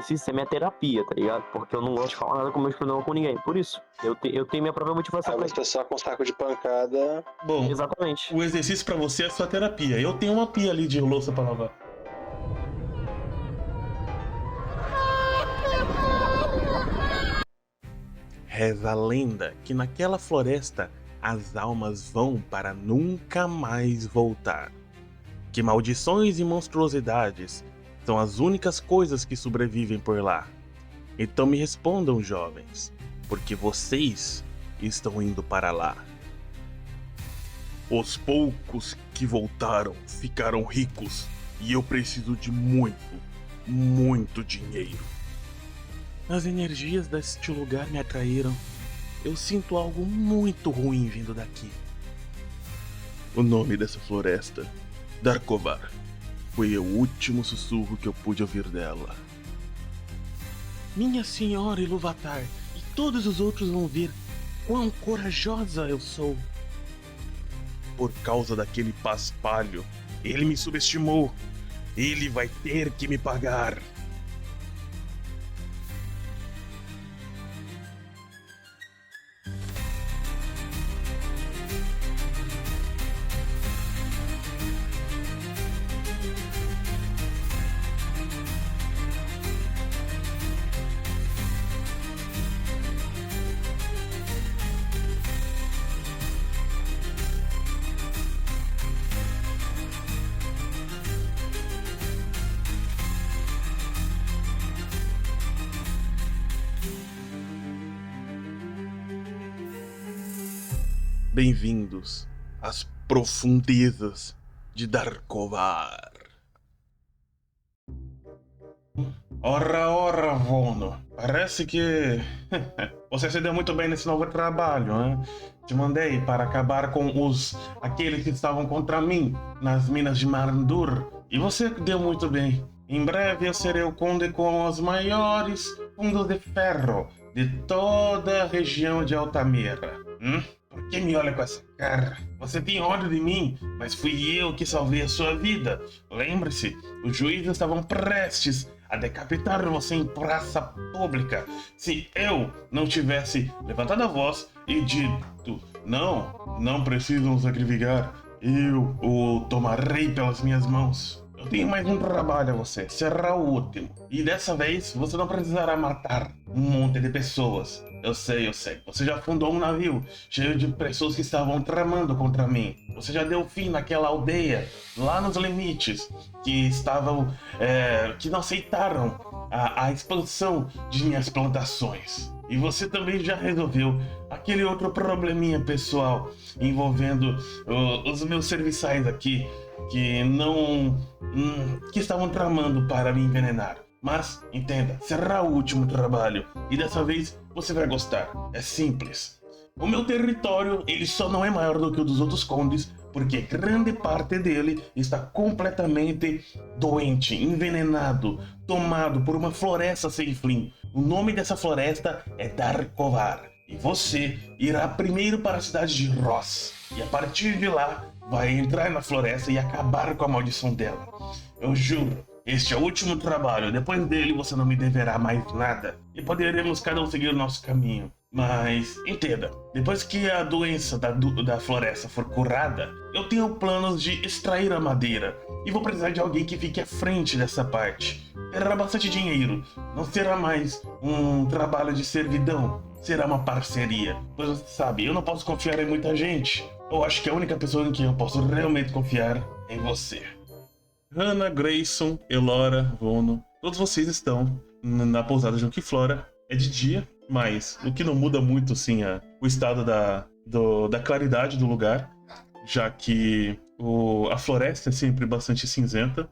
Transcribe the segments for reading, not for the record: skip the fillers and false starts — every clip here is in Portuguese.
exercícios é minha terapia, tá ligado? Porque eu não gosto de falar nada com meus problemas com ninguém. Por isso, eu tenho minha própria motivação pra Mas isso. pessoal com saco de pancada. Bom, Exatamente. o exercício pra você é sua terapia. Eu tenho uma pia ali de louça pra lavar. Reza a lenda que naquela floresta as almas vão para nunca mais voltar. Que maldições e monstruosidades são as únicas coisas que sobrevivem por lá. Então me respondam, jovens, porque vocês estão indo para lá. Os poucos que voltaram ficaram ricos e eu preciso de muito dinheiro. As energias deste lugar me atraíram. Eu sinto algo muito ruim vindo daqui. O nome dessa floresta, Darkovar, foi o último sussurro que eu pude ouvir dela. Minha senhora Iluvatar, e todos os outros vão ver quão corajosa eu sou. Por causa daquele paspalho, ele me subestimou. Ele vai ter que me pagar. Bem-vindos às profundezas de Darkovar. Ora, Vono. Parece que você se deu muito bem nesse novo trabalho, né? Te mandei para acabar com aqueles que estavam contra mim nas minas de Marandur. E você deu muito bem. Em breve eu serei o conde com os maiores fundos de ferro de toda a região de Altamira. Por que me olha com essa cara? Você tem ódio de mim, mas fui eu que salvei a sua vida. Lembre-se, os juízes estavam prestes a decapitar você em praça pública. Se eu não tivesse levantado a voz e dito, não precisam sacrificar, eu o tomarei pelas minhas mãos. Eu tenho mais um trabalho a você, será o último. E dessa vez, você não precisará matar um monte de pessoas. Eu sei. Você já fundou um navio cheio de pessoas que estavam tramando contra mim. Você já deu fim naquela aldeia, lá nos limites, que estavam... que não aceitaram a expansão de minhas plantações. E você também já resolveu aquele outro probleminha pessoal envolvendo os meus serviçais aqui, que estavam tramando para me envenenar. Mas, entenda, será o último trabalho, e dessa vez você vai gostar. É simples. O meu território, ele só não é maior do que o dos outros condes, porque grande parte dele está completamente doente, envenenado, tomado por uma floresta sem fim. O nome dessa floresta é Darkovar. E você irá primeiro para a cidade de Ross. E a partir de lá, vai entrar na floresta e acabar com a maldição dela. Eu juro, este é o último trabalho. Depois dele, você não me deverá mais nada. E poderemos cada um seguir o nosso caminho. Mas, entenda, depois que a doença da floresta for curada, eu tenho planos de extrair a madeira. E vou precisar de alguém que fique à frente dessa parte. Terá bastante dinheiro. Não será mais um trabalho de servidão. Será uma parceria. Pois você sabe, eu não posso confiar em muita gente. Eu acho que a única pessoa em quem eu posso realmente confiar é em você. Hannah, Grayson, Elora, Vono, todos vocês estão na pousada de Unquiflora. É de dia, mas o que não muda muito, sim, o estado da claridade do lugar, já que a floresta é sempre bastante cinzenta,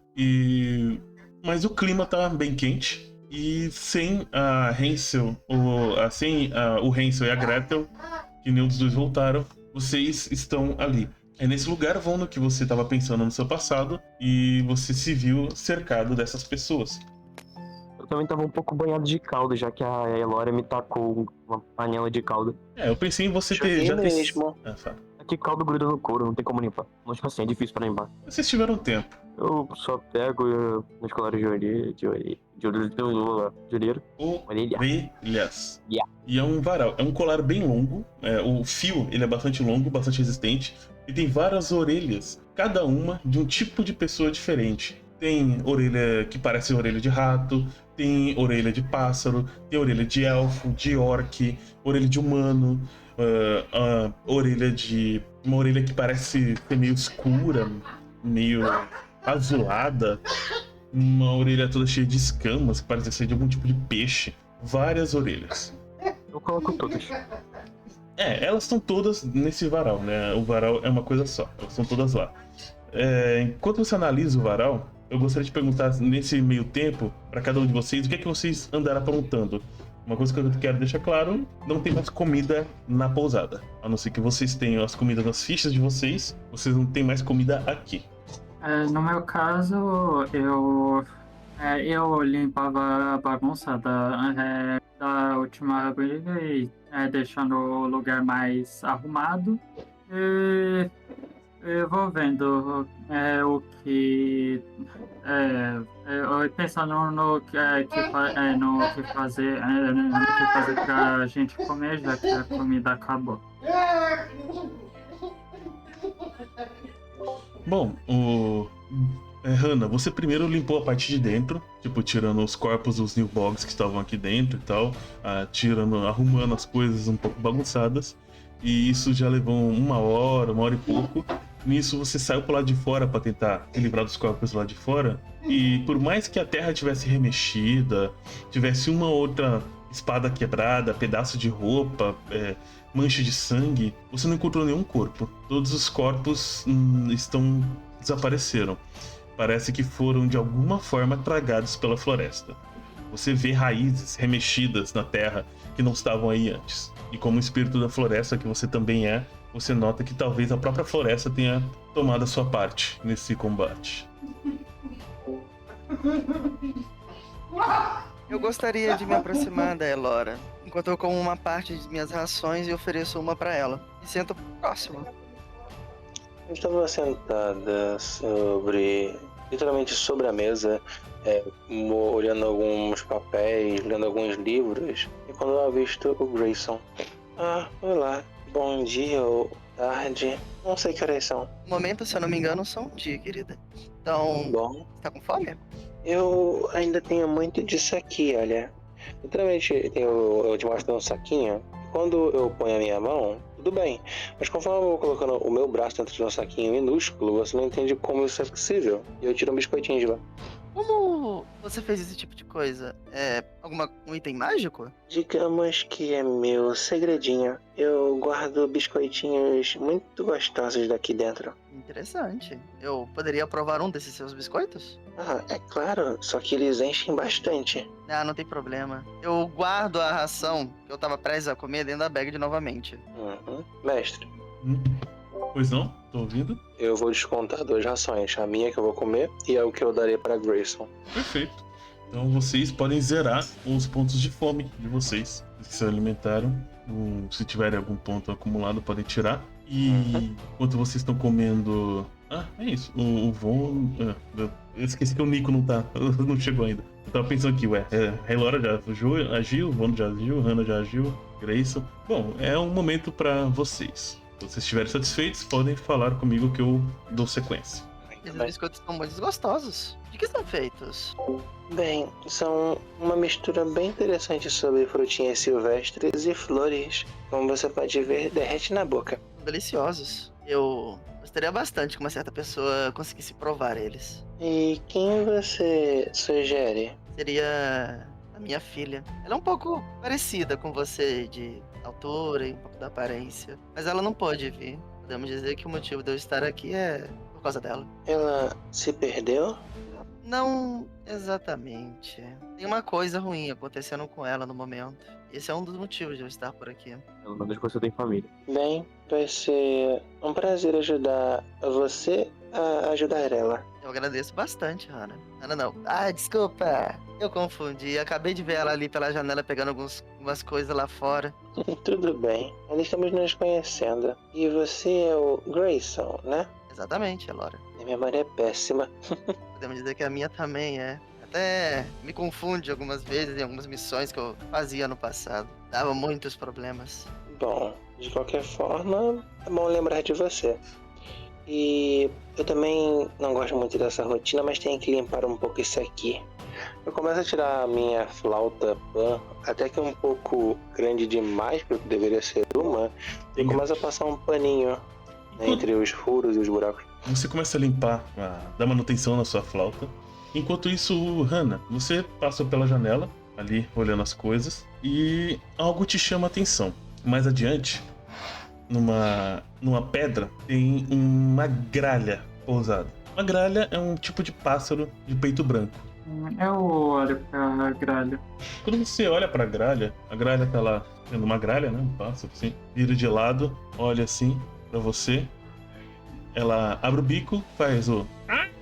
mas o clima tá bem quente. E sem a Hansel, o Hansel e a Gretel, que nenhum dos dois voltaram, vocês estão ali. É nesse lugar, Vono, que você estava pensando no seu passado e você se viu cercado dessas pessoas. Eu também tava um pouco banhado de caldo, já que a Elora me tacou uma panela de caldo. Eu pensei em você Joguei ter... mesmo. Aqui caldo gruda no couro, não tem como limpar. Mas tipo assim, é difícil pra limpar. Vocês tiveram tempo. Eu só pego nos colares de orelha, de orelha. Orelhas. Yeah. E é um varal. É um colar bem longo. O fio ele é bastante longo, bastante resistente. E tem várias orelhas, cada uma de um tipo de pessoa diferente. Tem orelha que parece orelha de rato, tem orelha de pássaro, tem orelha de elfo, de orc, orelha de humano, orelha de. Uma orelha que parece ser meio escura, meio azulada, uma orelha toda cheia de escamas, que parece ser de algum tipo de peixe. Várias orelhas. Eu coloco todas. Elas estão todas nesse varal, né? O varal é uma coisa só, elas estão todas lá. Enquanto você analisa o varal, eu gostaria de perguntar nesse meio tempo, para cada um de vocês, o que é que vocês andaram aprontando. Uma coisa que eu quero deixar claro, não tem mais comida na pousada. A não ser que vocês tenham as comidas nas fichas de vocês não têm mais comida aqui. No meu caso, eu limpava a bagunça da última briga e deixando o lugar mais arrumado. E eu vou vendo o que. Pensando no que fazer pra gente comer, já que a comida acabou. Bom, Hannah, você primeiro limpou a parte de dentro, tipo, tirando os corpos dos Nilbogs que estavam aqui dentro e tal, arrumando as coisas um pouco bagunçadas, e isso já levou uma hora e pouco. Nisso você saiu pro lado de fora para tentar se livrar dos corpos lá de fora, e por mais que a terra tivesse remexida, tivesse uma outra espada quebrada, pedaço de roupa, mancha de sangue, você não encontrou nenhum corpo. Todos os corpos desapareceram. Parece que foram de alguma forma tragados pela floresta. Você vê raízes remexidas na terra que não estavam aí antes. E como espírito da floresta que você também você nota que talvez a própria floresta tenha tomado a sua parte nesse combate. Eu gostaria de me aproximar da Elora, enquanto eu como uma parte de minhas rações e ofereço uma para ela. E sento próximo. Eu estava sentada literalmente sobre a mesa, olhando alguns papéis, lendo alguns livros, e quando eu avisto o Grayson. Olá, bom dia ou tarde, não sei que horas são. No momento, se eu não me engano, são um dia, querida. Então, Bom, tá com fome? eu ainda tenho muito disso aqui, olha. Literalmente, eu te mostro um saquinho. Quando eu ponho a minha mão, tudo bem. Mas conforme eu vou colocando o meu braço dentro de um saquinho minúsculo, você não entende como isso é possível. E eu tiro um biscoitinho de lá. Como você fez esse tipo de coisa? Um item mágico? Digamos que é meu segredinho. Eu guardo biscoitinhos muito gostosos daqui dentro. Interessante. Eu poderia provar um desses seus biscoitos? É claro, só que eles enchem bastante. Não tem problema. Eu guardo a ração que eu tava prestes a comer dentro da bag novamente. Mestre, Pois não? Tô ouvindo? eu vou descontar 2 rações. A minha que eu vou comer e a que eu darei para Grayson. Perfeito. Então vocês podem zerar os pontos de fome de vocês, que se alimentaram. Se tiverem algum ponto acumulado, podem tirar. E enquanto vocês estão comendo... é isso. O Von... eu esqueci que o Nico não chegou ainda. Eu tava pensando aqui, a Elora já agiu, o Von já agiu, Hannah já agiu, Grayson. Bom, é um momento pra vocês. Se vocês estiverem satisfeitos, podem falar comigo que eu dou sequência. Esses biscoitos são muito gostosos. De que são feitos? Bem, são uma mistura bem interessante sobre frutinhas silvestres e flores. Como você pode ver, derrete na boca. São deliciosos. Eu gostaria bastante que uma certa pessoa conseguisse provar eles. E quem você sugere? Seria a minha filha. Ela é um pouco parecida com você de altura e um pouco da aparência. Mas ela não pode vir. Podemos dizer que o motivo de eu estar aqui é por causa dela. Ela se perdeu? Não exatamente. Tem uma coisa ruim acontecendo com ela no momento. Esse é um dos motivos de eu estar por aqui. Pelo menos você tem família. Bem, vai ser um prazer ajudar você a ajudar ela. Eu agradeço bastante, Hannah. Hannah não. Desculpa. Eu confundi. Acabei de ver ela ali pela janela pegando algumas coisas lá fora. Tudo bem, ainda estamos nos conhecendo. E você é o Grayson, né? Exatamente, Elora. É Minha memória é péssima. Podemos dizer que a minha também é. Até me confunde algumas vezes em algumas missões que eu fazia no passado. Dava muitos problemas. Bom, de qualquer forma, é bom lembrar de você. E eu também não gosto muito dessa rotina, mas tenho que limpar um pouco isso aqui. Eu começo a tirar a minha flauta Pan, até que é um pouco grande demais para o que deveria ser uma, e começo a passar um paninho entre os furos e os buracos. Você começa a limpar, dar manutenção na sua flauta. Enquanto isso, Hannah, você passa pela janela, ali olhando as coisas, e algo te chama a atenção. Mais adiante, numa pedra, tem uma gralha pousada. Uma gralha é um tipo de pássaro de peito branco. Eu olho pra gralha. Quando você olha pra gralha, a gralha tá lá, tendo uma gralha, né? Um pássaro assim, vira de lado, olha assim pra você. Ela abre o bico, faz o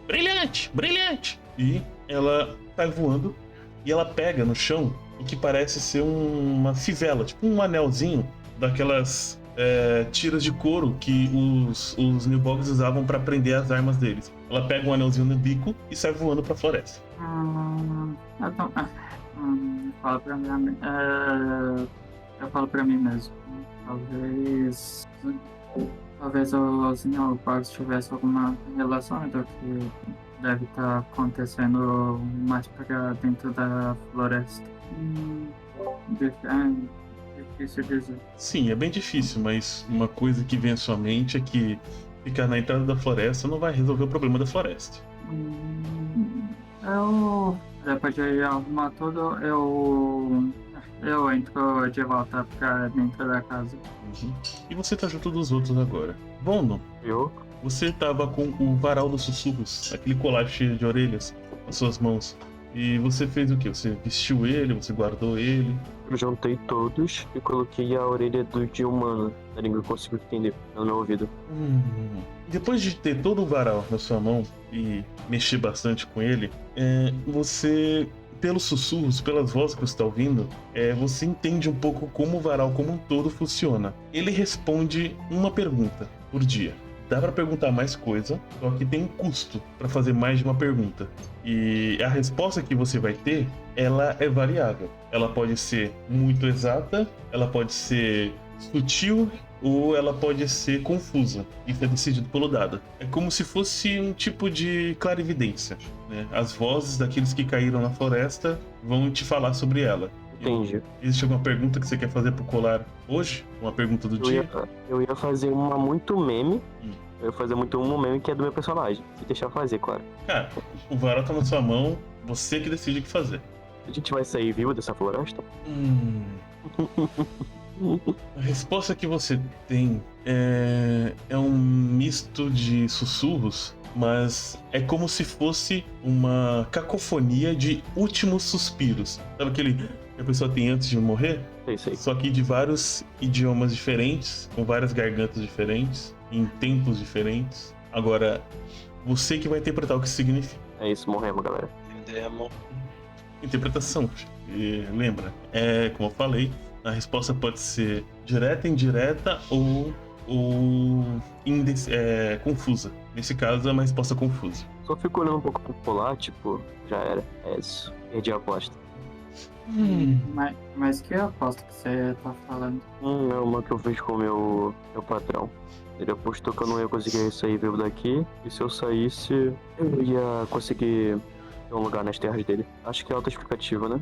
brilhante, brilhante! E ela tá voando e ela pega no chão o que parece ser uma fivela, tipo um anelzinho daquelas tiras de couro que os Nilbogs usavam pra prender as armas deles. Ela pega um anelzinho no bico e sai voando pra floresta. Eu falo pra mim mesmo. Talvez os Nilbogs tivessem alguma relação do que deve estar acontecendo mais pra dentro da floresta. Difícil dizer. Sim, é bem difícil, mas uma coisa que vem à sua mente é que ficar na entrada da floresta não vai resolver o problema da floresta. Depois de arrumar tudo, eu entro de volta pra dentro da casa. Uhum. E você tá junto dos outros agora. Bono, você tava com o varal dos sussurros, aquele colar cheio de orelhas, nas suas mãos. E você fez o quê? Você vestiu ele, você guardou ele? Eu juntei todos e coloquei a orelha de humano, na língua que eu consigo entender, no meu ouvido. Depois de ter todo o varal na sua mão e mexer bastante com ele, você, pelos sussurros, pelas vozes que você está ouvindo, você entende um pouco como o varal como um todo funciona. Ele responde uma pergunta por dia. Dá pra perguntar mais coisa, só que tem um custo pra fazer mais de uma pergunta. E a resposta que você vai ter, ela é variável. Ela pode ser muito exata, ela pode ser sutil ou ela pode ser confusa. Isso é decidido pelo dado. É como se fosse um tipo de clarividência, né? As vozes daqueles que caíram na floresta vão te falar sobre ela. Entendi. Existe alguma pergunta que você quer fazer pro colar hoje? Uma pergunta do dia? Eu ia fazer uma muito meme. Eu ia fazer muito um meme que é do meu personagem. Se deixar fazer, claro. Cara, o varal tá na sua mão, você que decide o que fazer. A gente vai sair vivo dessa floresta? A resposta que você tem é um misto de sussurros, mas é como se fosse uma cacofonia de últimos suspiros. Sabe aquele que a pessoa tem antes de morrer? Sei. Só que de vários idiomas diferentes, com várias gargantas diferentes, em tempos diferentes. Agora, você que vai interpretar o que significa. É isso, morremos, galera. Entendemos. Interpretação. E lembra, como eu falei, a resposta pode ser direta, indireta ou confusa. Nesse caso, é uma resposta confusa. Só fico olhando um pouco pro colar, tipo, já era. É isso. Perdi a aposta. Mas que aposta que você tá falando? É uma que eu fiz com o meu patrão. Ele apostou que eu não ia conseguir sair vivo daqui. E se eu saísse, eu ia conseguir ter um lugar nas terras dele. Acho que é autoexplicativo, né?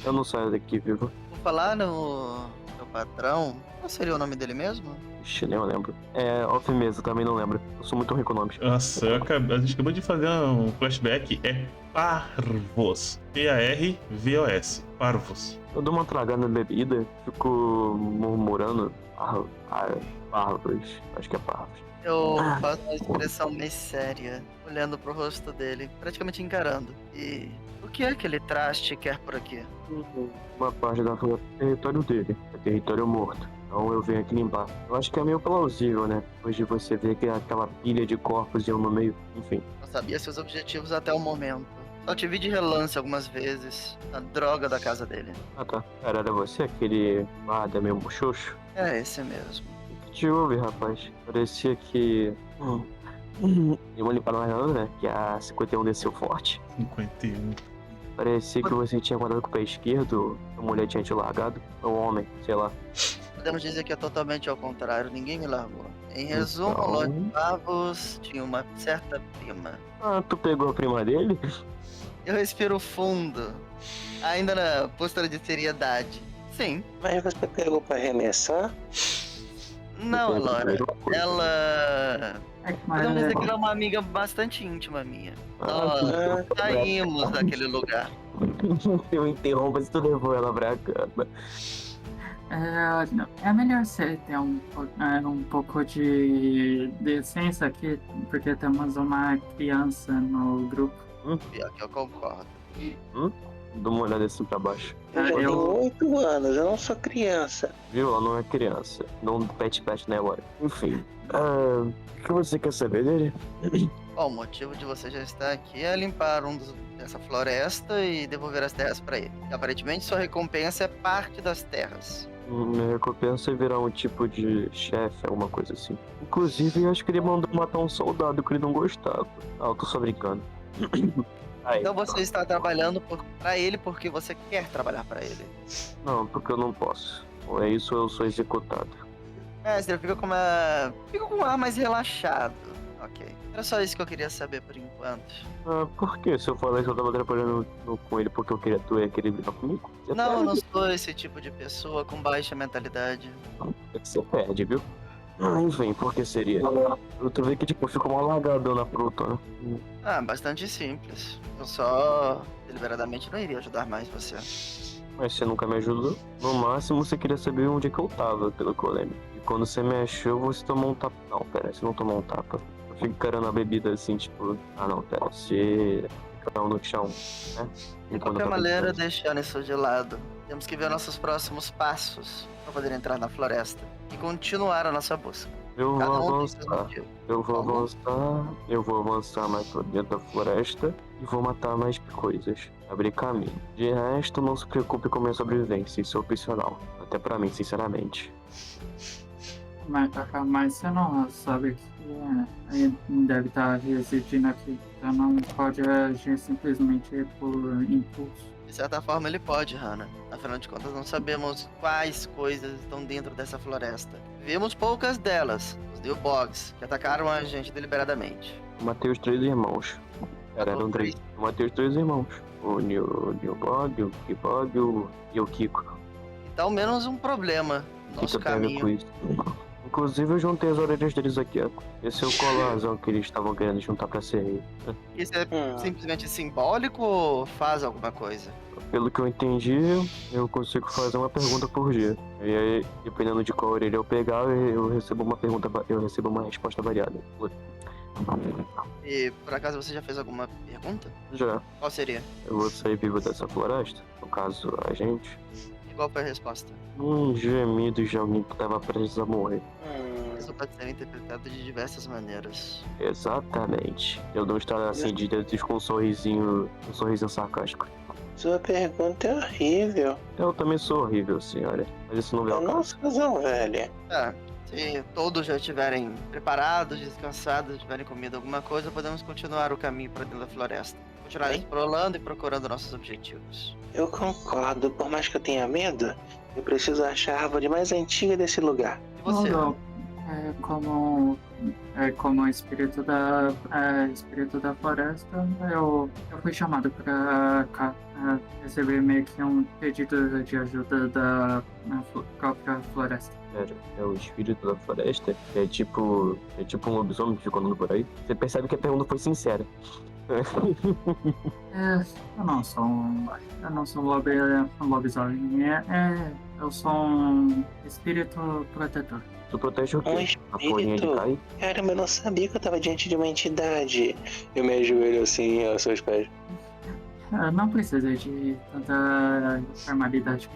Eu não saio daqui vivo. Vou falar no meu patrão. Qual seria o nome dele mesmo? Ixi, nem eu lembro. Off mesa, também não lembro. Eu sou muito ruim com nomes. Nossa, a gente acabou de fazer um flashback. É Parvos. P-A-R-V-O-S. Parvos. Eu dou uma tragada na bebida, fico murmurando. Parvos. Acho que é Parvos. Eu faço uma expressão meio séria, olhando pro rosto dele, praticamente encarando. E o que aquele traste quer por aqui? Uma parte da floresta é território dele. É território morto. Então eu venho aqui limpar. Eu acho que é meio plausível, né? Depois de você ver que aquela pilha de corpos e eu no meio. Enfim. Não sabia seus objetivos até o momento. Só te vi de relance algumas vezes. A droga da casa dele. Ah tá. Cara, era você aquele guarda meio muxoxo? É esse mesmo. O que te houve, rapaz? Parecia que... Dei uma limpada na nada, né? Que a 51 desceu forte. 51. Parecia que você tinha guardado com o pé esquerdo, a mulher tinha te largado. Ou o homem, sei lá. Podemos dizer que é totalmente ao contrário, ninguém me largou. Em resumo, o Lord Então... Pavos tinha uma certa prima. Ah, tu pegou a prima dele? Eu respiro fundo, ainda na postura de seriedade. Sim. Mas você pegou pra arremessar? Não, Laura. Ela. Mas Podemos dizer que ela é uma amiga bastante íntima minha. Ah, Nós saímos daquele lugar. eu interrompo se tu levou ela pra cama. é melhor você ter um pouco de decência aqui, porque temos uma criança no grupo. Pior que eu concordo. Dá uma olhada assim pra baixo. Eu já tenho eu- 8 anos, eu não sou criança. Viu? Ela não é criança. Não pet né, agora. Enfim. O que você quer saber dele? Bom, o motivo de você já estar aqui é limpar dessa floresta e devolver as terras pra ele. E, aparentemente, sua recompensa é parte das terras. Minha recompensa é virar um tipo de chefe, alguma coisa assim. Inclusive, eu acho que ele mandou matar um soldado que ele não gostava. Ah, eu tô só brincando. Aí, Então você está trabalhando pra ele porque você quer trabalhar pra ele. não, porque eu não posso. Ou é isso ou eu sou executado. Você fica com um ar mais relaxado. Ok. Era só isso que eu queria saber por enquanto. Ah, por quê? Se eu falar que eu tava trabalhando com ele porque eu queria tu ia querer brigar comigo? Você Não, eu perde. não sou esse tipo de pessoa com baixa mentalidade. Você perde, viu? Enfim, por que seria? Tu vê que tipo, ficou uma lagadona fruta, né? Ah, bastante simples. Eu só deliberadamente não iria ajudar mais você. Mas você nunca me ajudou. No máximo você queria saber onde é que eu tava, pelo que eu lembro. E quando você me achou, você tomou um tapa. Não, pera, você não tomou um tapa. Eu fico carando a bebida assim, tipo, ah não, pera, você caiu no chão, né? De qualquer maneira, deixando isso de lado, temos que ver nossos próximos passos para poder entrar na floresta e continuar a nossa busca. Eu Cada vou um tem seus avançar. motivos. Eu vou avançar mais pra dentro da floresta e vou matar mais coisas. Abrir caminho. De resto, não se preocupe com minha sobrevivência, isso é opcional. Até pra mim, sinceramente. Mas você não sabe que ele deve estar residindo aqui. Então não pode agir simplesmente por impulso. De certa forma, ele pode, Hannah. Afinal de contas, não sabemos quais coisas estão dentro dessa floresta. Vimos poucas delas, os Nilbogs, que atacaram a gente deliberadamente. Eu matei os 3 irmãos. Eram 3. Eu matei os 3 irmãos. O Nilbog, o Kibog e o Kiko. Então, menos um problema no O que nosso tem a ver com caminho. isso? Inclusive, eu juntei as orelhas deles aqui, ó. Esse é o colarzão que eles estavam querendo juntar pra ser rei. Isso é simplesmente simbólico ou faz alguma coisa? Pelo que eu entendi, eu consigo fazer uma pergunta por dia. E aí, dependendo de qual orelha eu pegar, eu recebo uma resposta variada. E por acaso você já fez alguma pergunta? Já, Qual seria? eu vou sair vivo dessa floresta, no caso, a gente. E qual foi a resposta? Gemidos de alguém que tava prestes a morrer. Isso pode ser interpretado de diversas maneiras. Exatamente. Eu dou um estalo assim de dedos com um sorrisinho sarcástico. Sua pergunta é horrível. Eu também sou horrível, senhora. Mas isso não vem ao Eu não caso. sou velha. Tá. Se todos já estiverem preparados, descansados, tiverem comido alguma coisa, podemos continuar o caminho para dentro da floresta. Continuar Bem. explorando e procurando nossos objetivos. Eu concordo, por mais que eu tenha medo, eu preciso achar a árvore mais antiga desse lugar. E você? Não, como espírito da floresta, eu fui chamado para receber meio que um pedido de ajuda da própria floresta. Sério, é o espírito da floresta. É tipo um lobisomem que ficou andando por aí. Você percebe que a pergunta foi sincera. Eu não sou um lobisomem. Eu sou um espírito protetor. Tu protege o Um quê? A folhinha de espírito? cair? Caramba, eu não sabia que eu tava diante de uma entidade. Eu me ajoelho assim aos seus pés. Não precisa de tanta formalidade.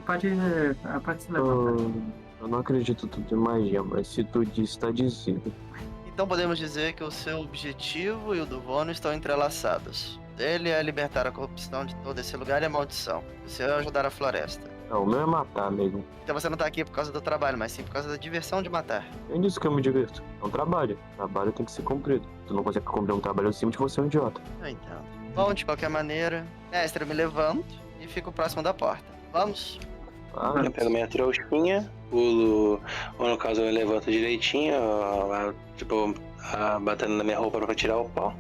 Pode se levantar. Eu não acredito tudo em magia, mas se tu disse, tá dizendo. Então podemos dizer que o seu objetivo e o do Vono estão entrelaçados. Ele é libertar a corrupção de todo esse lugar e a maldição. O seu é ajudar a floresta. Não, o meu é matar mesmo. Então você não tá aqui por causa do trabalho, mas sim por causa da diversão de matar. Quem disse que eu me divirto? É um trabalho. Trabalho tem que ser cumprido. Tu não consegue cumprir um trabalho assim, você é um idiota. Eu entendo. Bom, de qualquer maneira, mestre, eu me levanto e fico próximo da porta. Vamos? Ah, Eu pego minha trouxinha, pulo, ou no caso eu levanto direitinho, tipo, batendo na minha roupa pra tirar o pó.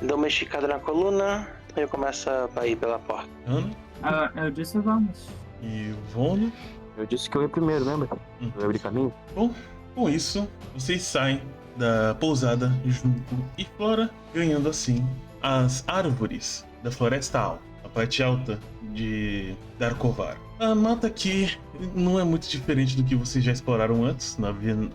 Dou uma esticada na coluna e eu começo a ir pela porta. Ana Eu disse vamos. e Vona. eu disse que eu ia primeiro, lembra? Eu ia abrir caminho. Bom, com isso, vocês saem da pousada junto e Flora, ganhando assim as árvores da Floresta Alta, a parte alta de Darkovar. A mata aqui não é muito diferente do que vocês já exploraram antes,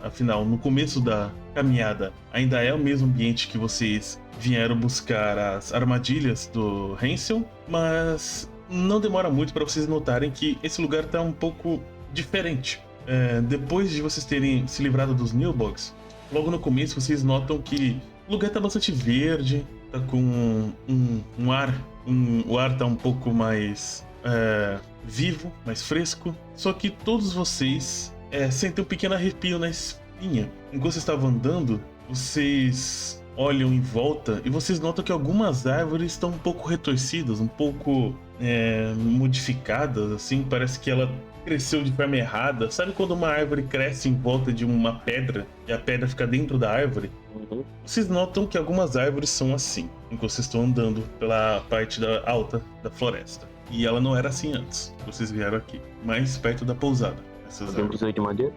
afinal, no começo da caminhada ainda é o mesmo ambiente que vocês vieram buscar as armadilhas do Hansel, mas não demora muito para vocês notarem que esse lugar está um pouco diferente. Depois de vocês terem se livrado dos Nilbogs, logo no começo vocês notam que o lugar está bastante verde, tá com um ar, o ar tá um pouco mais vivo, mais fresco. Só que todos vocês sentem um pequeno arrepio na espinha. Enquanto vocês estavam andando, vocês olham em volta e vocês notam que algumas árvores estão um pouco retorcidas, um pouco modificadas, assim. Parece que ela cresceu de forma errada. Sabe quando uma árvore cresce em volta de uma pedra e a pedra fica dentro da árvore? Vocês notam que algumas árvores são assim, enquanto vocês estão andando pela parte alta da floresta. E ela não era assim antes. Vocês vieram aqui, mais perto da pousada. Alguém precisa de madeira?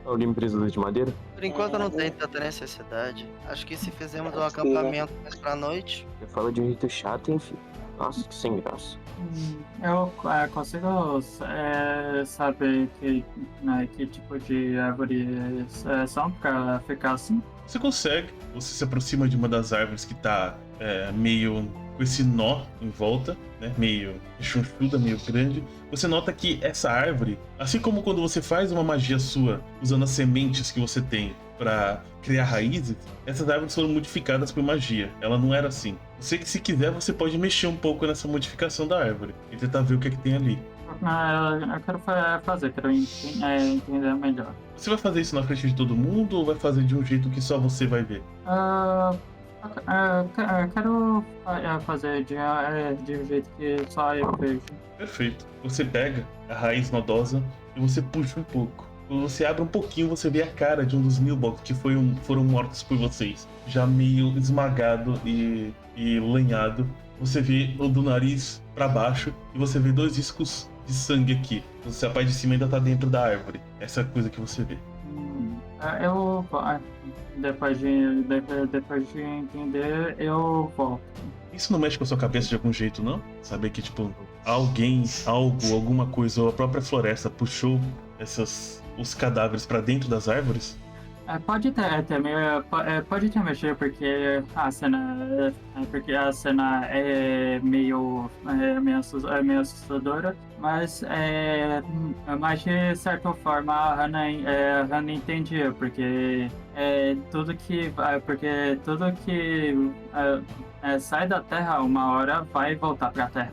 Alguém precisa de madeira? Por enquanto não tem tanta necessidade. Acho que se fizermos um acampamento mais pra noite. Você fala de um jeito chato, hein, filho? Nossa, que sem graça. Eu consigo saber que tipo de árvores são pra ficar assim? Você consegue. Você se aproxima de uma das árvores que tá meio com esse nó em volta, né? Meio chunchuda, meio grande. Você nota que essa árvore, assim como quando você faz uma magia sua usando as sementes que você tem para criar raízes, essas árvores foram modificadas por magia. Ela não era assim. Você que se quiser, você pode mexer um pouco nessa modificação da árvore e tentar ver o que é que tem ali. Eu quero fazer, quero entender melhor. Você vai fazer isso na frente de todo mundo ou vai fazer de um jeito que só você vai ver? Eu quero fazer de um jeito que só eu vejo. Perfeito. Você pega a raiz nodosa e você puxa um pouco. Quando você abre um pouquinho, você vê a cara de um dos Nilbogs que foram mortos por vocês. Já meio esmagado e lanhado. Você vê o do nariz para baixo e você vê 2 riscos de sangue aqui. A parte de cima ainda tá dentro da árvore. Essa é a coisa que você vê. Depois de entender, eu volto. Isso não mexe com a sua cabeça de algum jeito, não? Saber que, tipo, alguém, algo, alguma coisa, ou a própria floresta puxou os cadáveres pra dentro das árvores? Pode ter mexido porque a cena é meio assustadora, mas de certa forma a Hannah entendia, porque tudo que sai da Terra uma hora vai voltar pra Terra.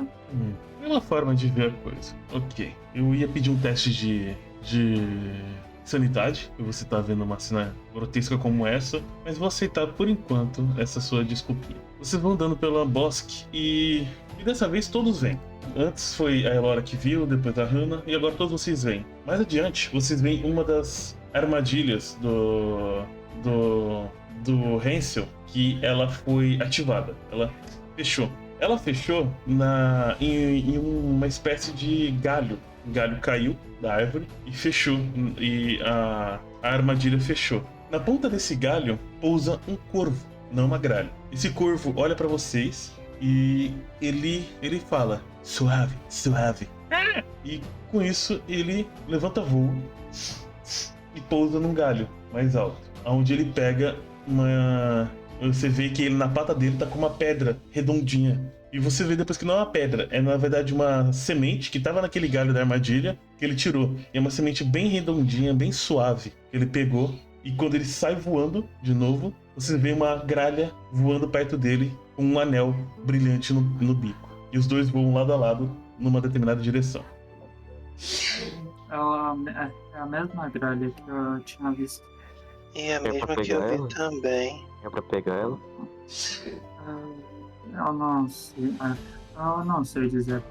É uma forma de ver a coisa. Ok. Eu ia pedir um teste de sanidade, e você tá vendo uma cena grotesca como essa, mas vou aceitar por enquanto essa sua desculpinha. Vocês vão andando pelo bosque e dessa vez todos vêm. Antes foi a Elora que viu, depois a Hannah, e agora todos vocês vêm. Mais adiante, vocês veem uma das armadilhas do Hansel, que ela foi ativada. Ela fechou. Ela fechou em uma espécie de galho. O galho caiu da árvore e fechou. E a armadilha fechou. Na ponta desse galho pousa um corvo, não uma gralha. Esse corvo olha pra vocês e ele fala: suave, suave. E com isso ele levanta voo e pousa num galho mais alto, onde ele pega uma... Você vê que ele na pata dele tá com uma pedra redondinha. E você vê depois que não é uma pedra, é na verdade uma semente que tava naquele galho da armadilha que ele tirou. E é uma semente bem redondinha, bem suave, que ele pegou. E quando ele sai voando de novo, você vê uma gralha voando perto dele com um anel brilhante no bico. E os dois voam lado a lado numa determinada direção. É a mesma gralha que eu tinha visto. E a pra mesma que eu pegar vi ela? também. É pra pegar ela? Eu não sei. Eu não sei dizer.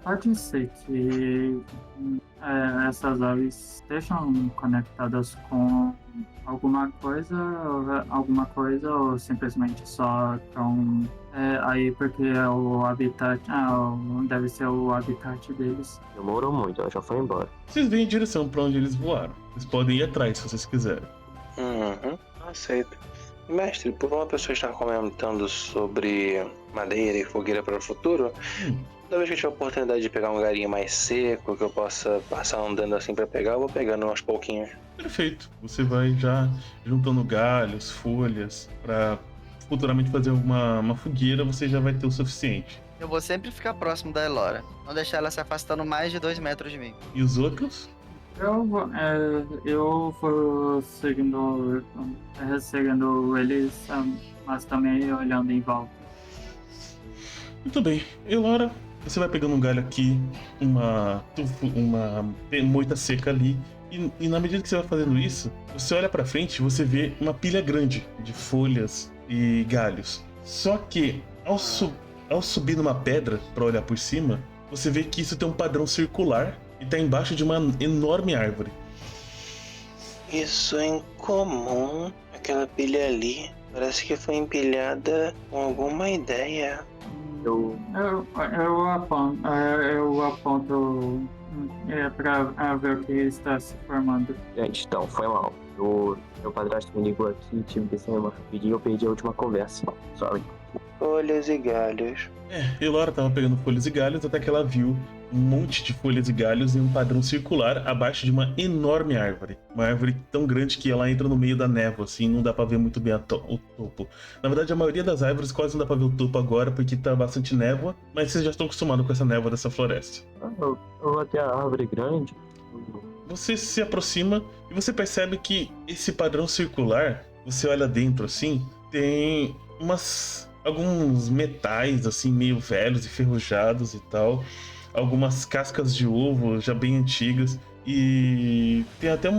Pode ser que essas aves estejam conectadas com alguma coisa ou simplesmente só estão aí porque é o habitat. Deve ser o habitat deles. Demorou muito, ela já foi embora. Vocês veem em direção pra onde eles voaram. Vocês podem ir atrás se vocês quiserem. Aceito. Mestre, por uma pessoa estar comentando sobre madeira e fogueira para o futuro, toda vez que eu tiver a oportunidade de pegar um galinho mais seco, que eu possa passar andando assim para pegar, eu vou pegando aos pouquinhos. Perfeito. Você vai já juntando galhos, folhas, pra futuramente fazer uma fogueira, você já vai ter o suficiente. Eu vou sempre ficar próximo da Elora. Não deixar ela se afastando mais de 2 metros de mim. E os outros? Eu vou seguindo eles, mas também olhando em volta. Muito bem. Elora, você vai pegando um galho aqui, uma moita seca ali. E na medida que você vai fazendo isso, você olha pra frente e você vê uma pilha grande de folhas e galhos. Só que ao subir numa pedra pra olhar por cima, você vê que isso tem um padrão circular e tá embaixo de uma enorme árvore. Isso é incomum. Aquela pilha ali parece que foi empilhada com alguma ideia. Eu Eu aponto pra ver o que está se formando. Gente, então, foi mal. Meu padrasto me ligou aqui e tive que sair uma rapidinho, eu perdi a última conversa. Sorry. Folhas e galhos. Elora tava pegando folhas e galhos até que ela viu um monte de folhas e galhos em um padrão circular abaixo de uma enorme árvore. Uma árvore tão grande que ela entra no meio da névoa, assim, não dá pra ver muito bem o topo. Na verdade, a maioria das árvores quase não dá pra ver o topo agora, porque tá bastante névoa, mas vocês já estão acostumados com essa névoa dessa floresta. Eu vou até a árvore grande. Você se aproxima e você percebe que esse padrão circular, você olha dentro assim, tem alguns metais assim meio velhos e ferrujados e tal, algumas cascas de ovo já bem antigas e tem até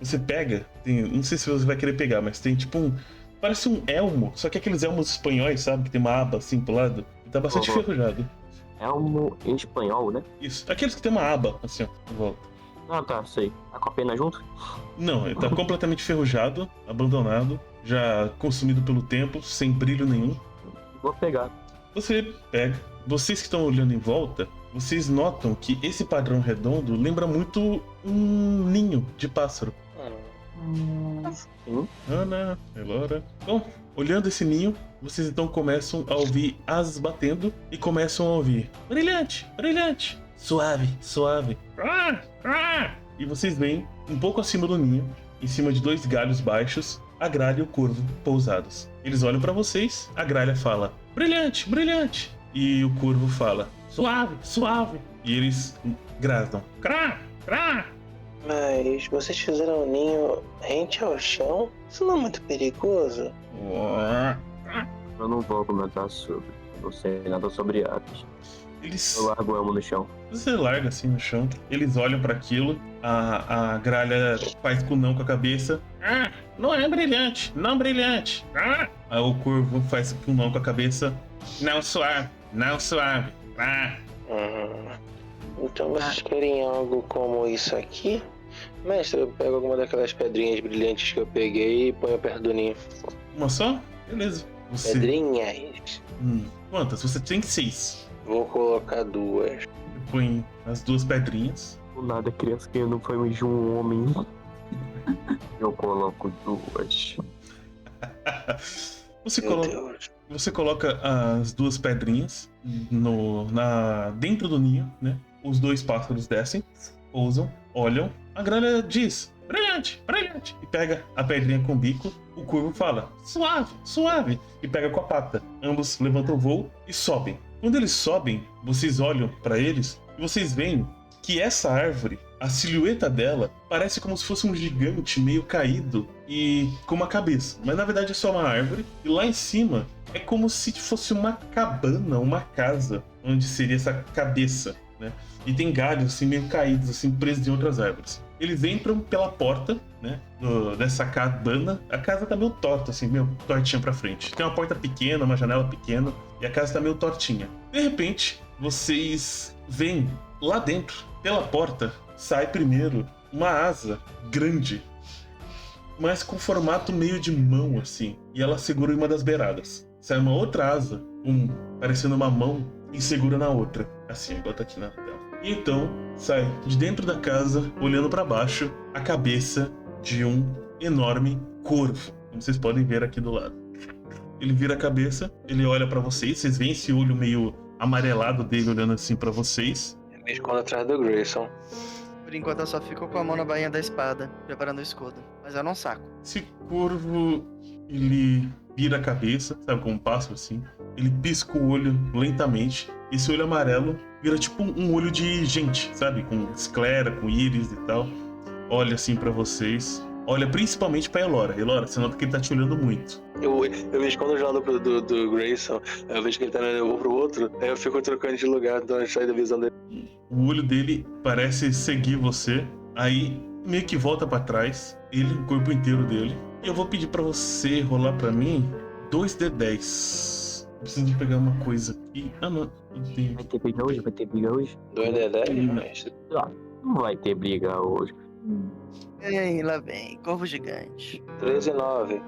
você pega, não sei se você vai querer pegar, mas tem tipo parece um elmo, só que aqueles elmos espanhóis, sabe, que tem uma aba assim pro lado, e tá bastante ferrujado. Elmo em espanhol, né? Isso, aqueles que tem uma aba assim, ó, em volta. Ah, tá, sei. Tá com a pena junto? Não, ele tá completamente ferrujado, abandonado, já consumido pelo tempo, sem brilho nenhum. Vou pegar. Você pega. Vocês que estão olhando em volta, vocês notam que esse padrão redondo lembra muito um ninho de pássaro. Sim. Ana, Elora. Bom, olhando esse ninho, vocês então começam a ouvir asas batendo e começam a ouvir brilhante, brilhante, suave, suave. E vocês veem, um pouco acima do ninho, em cima de 2 galhos baixos, a gralha e o corvo pousados. Eles olham pra vocês, a gralha fala, brilhante, brilhante. E o corvo fala, suave, suave. E eles grasnam, crá, crá. Mas vocês fizeram um ninho rente ao chão? Isso não é muito perigoso? Eu não vou comentar sobre. Eu não sei nada sobre aves. Eu largo o elmo no chão. Você larga assim no chão, eles olham pra aquilo, a gralha faz não com a cabeça. Não é brilhante, não brilhante. Aí o corvo faz não com a cabeça. Não suave, não suave. Então vocês querem algo como isso aqui? Mestre, eu pego alguma daquelas pedrinhas brilhantes que eu peguei e ponho perto do ninho. Uma só? Beleza. Pedrinhas? Quantas? Você tem 6. Vou colocar 2. Põe as 2 pedrinhas. Por nada, criança que não foi de um homem. Eu coloco 2. Você coloca as 2 pedrinhas dentro do ninho, né? Os 2 pássaros descem, pousam, olham. A gralha diz, brilhante, brilhante. E pega a pedrinha com o bico. O corvo fala, suave, suave. E pega com a pata. Ambos levantam o voo e sobem. Quando eles sobem, vocês olham para eles e vocês veem que essa árvore, a silhueta dela, parece como se fosse um gigante meio caído e com uma cabeça. Mas na verdade é só uma árvore. E lá em cima é como se fosse uma cabana, uma casa, onde seria essa cabeça. né? E tem galhos assim meio caídos, assim, presos em outras árvores. Eles entram pela porta, né? Dessa cabana. A casa tá meio torta, assim, meio tortinha pra frente. Tem uma porta pequena, uma janela pequena, e a casa tá meio tortinha. De repente, vocês veem lá dentro, pela porta, sai primeiro uma asa grande, mas com formato meio de mão, assim. E ela segura em uma das beiradas. Sai uma outra asa, parecendo uma mão, e segura na outra. Assim, igual tá aqui na tela. E então, sai de dentro da casa, olhando pra baixo, a cabeça de um enorme corvo. Como vocês podem ver aqui do lado. Ele vira a cabeça, ele olha pra vocês veem esse olho meio amarelado dele olhando assim pra vocês. Eu me escondo atrás do Grayson. Por enquanto eu só fico com a mão na bainha da espada, preparando o escudo. Mas eu não saco. Esse corvo, ele vira a cabeça, sabe, como um pássaro assim. Ele pisca o olho lentamente. Esse olho amarelo vira tipo um olho de gente, sabe? Com esclera, com íris e tal. Olha assim pra vocês. Olha principalmente pra Elora. Elora, você nota que ele tá te olhando muito. Eu me escondo do lado do Grayson. Eu vejo que ele tá olhando, eu vou pro outro. Aí eu fico trocando de lugar, então eu saio da visão dele. O olho dele parece seguir você. Aí meio que volta pra trás. Ele, o corpo inteiro dele. E eu vou pedir pra você rolar pra mim 2d10. Eu preciso pegar uma coisa aqui. Ah, não. Eu tenho. Vai ter briga hoje? Vai ter briga hoje? 2d10, mestre. Não vai ter briga hoje. Ei, lá vem, corvo gigante. 13 e 9.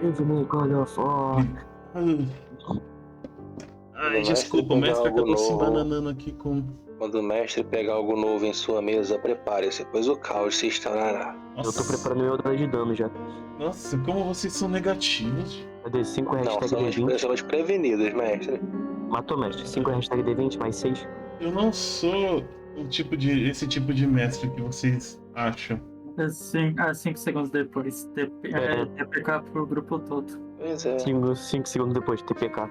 Give me God of War. Ai, desculpa, o mestre acabou se bananando aqui com... Quando o mestre pegar algo novo em sua mesa, prepare-se, pois o caos se instaurará. Eu tô preparando meu dado de dano já. Nossa, como vocês são negativos. Cadê? 5 Não, hashtag D20. somos prevenidos, mestre. Matou, mestre. 5 hashtag D20 mais 6. Eu não sou esse tipo de mestre que vocês acham. 5 segundos depois. TPK pro grupo todo. Pois é. 5 segundos depois, TPK.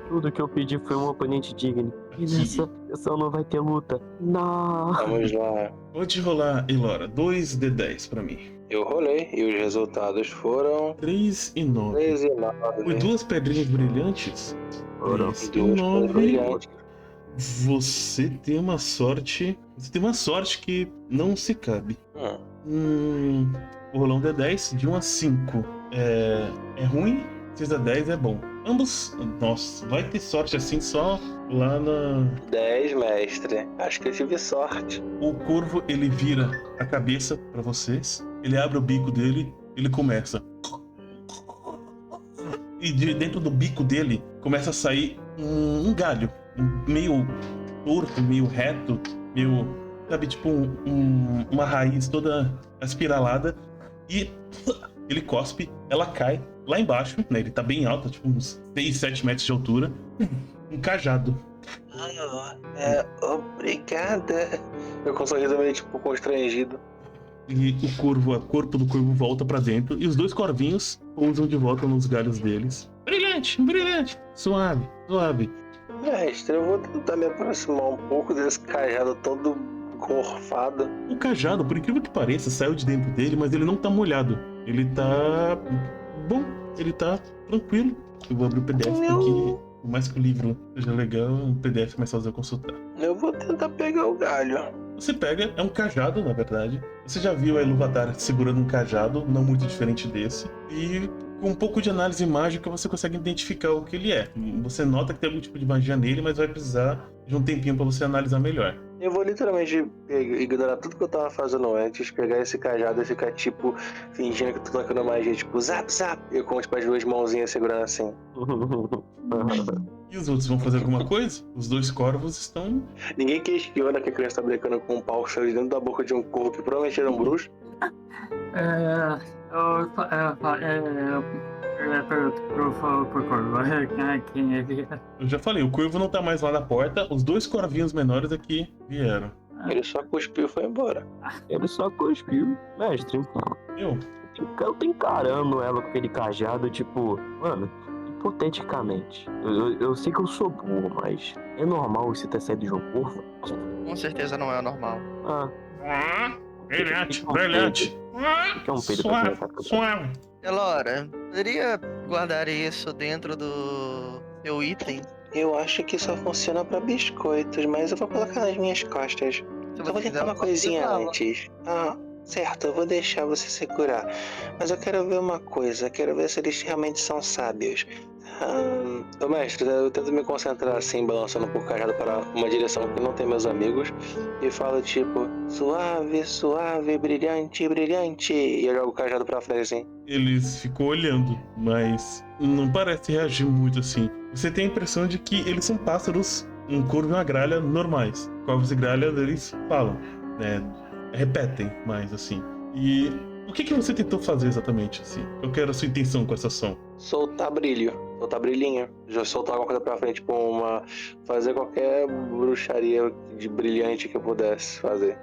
Tudo que eu pedi foi um oponente digno. E nessa sessão não vai ter luta. Não. Vamos lá. Pode rolar, Elora, 2d10 pra mim. Eu rolei e os resultados foram 3 e 9. 13 e 9. Foi 2 pedrinhas brilhantes? Ora, 3 e Duas 9. brilhantes. Você tem uma sorte. Você tem uma sorte que não se cabe. Vou rolar um D10 de 1 a 5. É ruim, 6 a 10 é bom. Ambos. Nossa, vai ter sorte assim só lá na. 10, mestre. Acho que eu tive sorte. O corvo, ele vira a cabeça pra vocês. Ele abre o bico dele. Ele começa. E de dentro do bico dele começa a sair um galho. Meio torto, meio reto. Meio. Sabe, tipo uma raiz toda espiralada. E ele cospe, ela cai lá embaixo, né? Ele tá bem alto, tipo uns 6, 7 metros de altura. Um cajado. Obrigada. Eu com um sorriso meio tipo constrangido. E o corpo do corvo volta pra dentro. E os dois corvinhos pousam de volta nos galhos deles. Brilhante, brilhante. Suave, suave. Mestre, eu vou tentar me aproximar um pouco desse cajado todo gorfado. O cajado, por incrível que pareça, saiu de dentro dele, mas ele não tá molhado. Ele tá bom, ele tá tranquilo. Eu vou abrir o PDF porque, por mais que o livro seja legal, o PDF é mais fácil de consultar. Eu vou tentar pegar o galho. Você pega, é um cajado, na verdade. Você já viu a Iluvatar segurando um cajado, não muito diferente desse. E com um pouco de análise mágica você consegue identificar o que ele é. Você nota que tem algum tipo de magia nele, mas vai precisar de um tempinho pra você analisar melhor. Eu vou literalmente ignorar tudo que eu tava fazendo antes, pegar esse cajado e ficar tipo, fingindo que eu tô tocando magia, tipo, zap, zap. Eu com tipo, as duas mãozinhas segurando assim. E os outros vão fazer alguma coisa? Os dois corvos estão... Ninguém questiona que a criança tá brincando com um pau cheio dentro da boca de um corvo que provavelmente era um bruxo. Pergunto pro corvo. Quem é que é? Eu já falei, o corvo não tá mais lá na porta, os dois corvinhos menores aqui vieram. Ele só cuspiu e foi embora. Ele só cuspiu. Mestre, Eu eu tô encarando ela com aquele cajado, tipo, mano, hipoteticamente. Eu sei que eu sou burro, mas é normal você ter saído de um corvo? Com certeza não é normal. Brilhante, brilhante. Que é um peido pra Suave, começar a suave. Elora, poderia guardar isso dentro do seu item eu acho que só funciona pra biscoitos, mas eu vou colocar nas minhas costas. Se Eu você vou quiser, tentar uma eu posso coisinha levá-la. antes. Ah, certo, eu vou deixar você segurar. Mas eu quero ver uma coisa, quero ver se eles realmente são sábios. Ô mestre, eu tento me concentrar assim, balançando um pouco o cajado para uma direção que não tem meus amigos. E falo tipo, suave, suave, brilhante, brilhante. E eu jogo o cajado pra frente assim. Eles ficam olhando, mas não parece reagir muito assim. Você tem a impressão de que eles são pássaros, um corvo e uma gralha normais. Corvos e gralhas, eles falam, né? Repetem mais assim. E o que você tentou fazer exatamente assim? Eu quero a sua intenção com essa ação. Soltar brilho, soltar brilhinho. Já soltar alguma coisa pra frente, tipo fazer qualquer bruxaria de brilhante que eu pudesse fazer.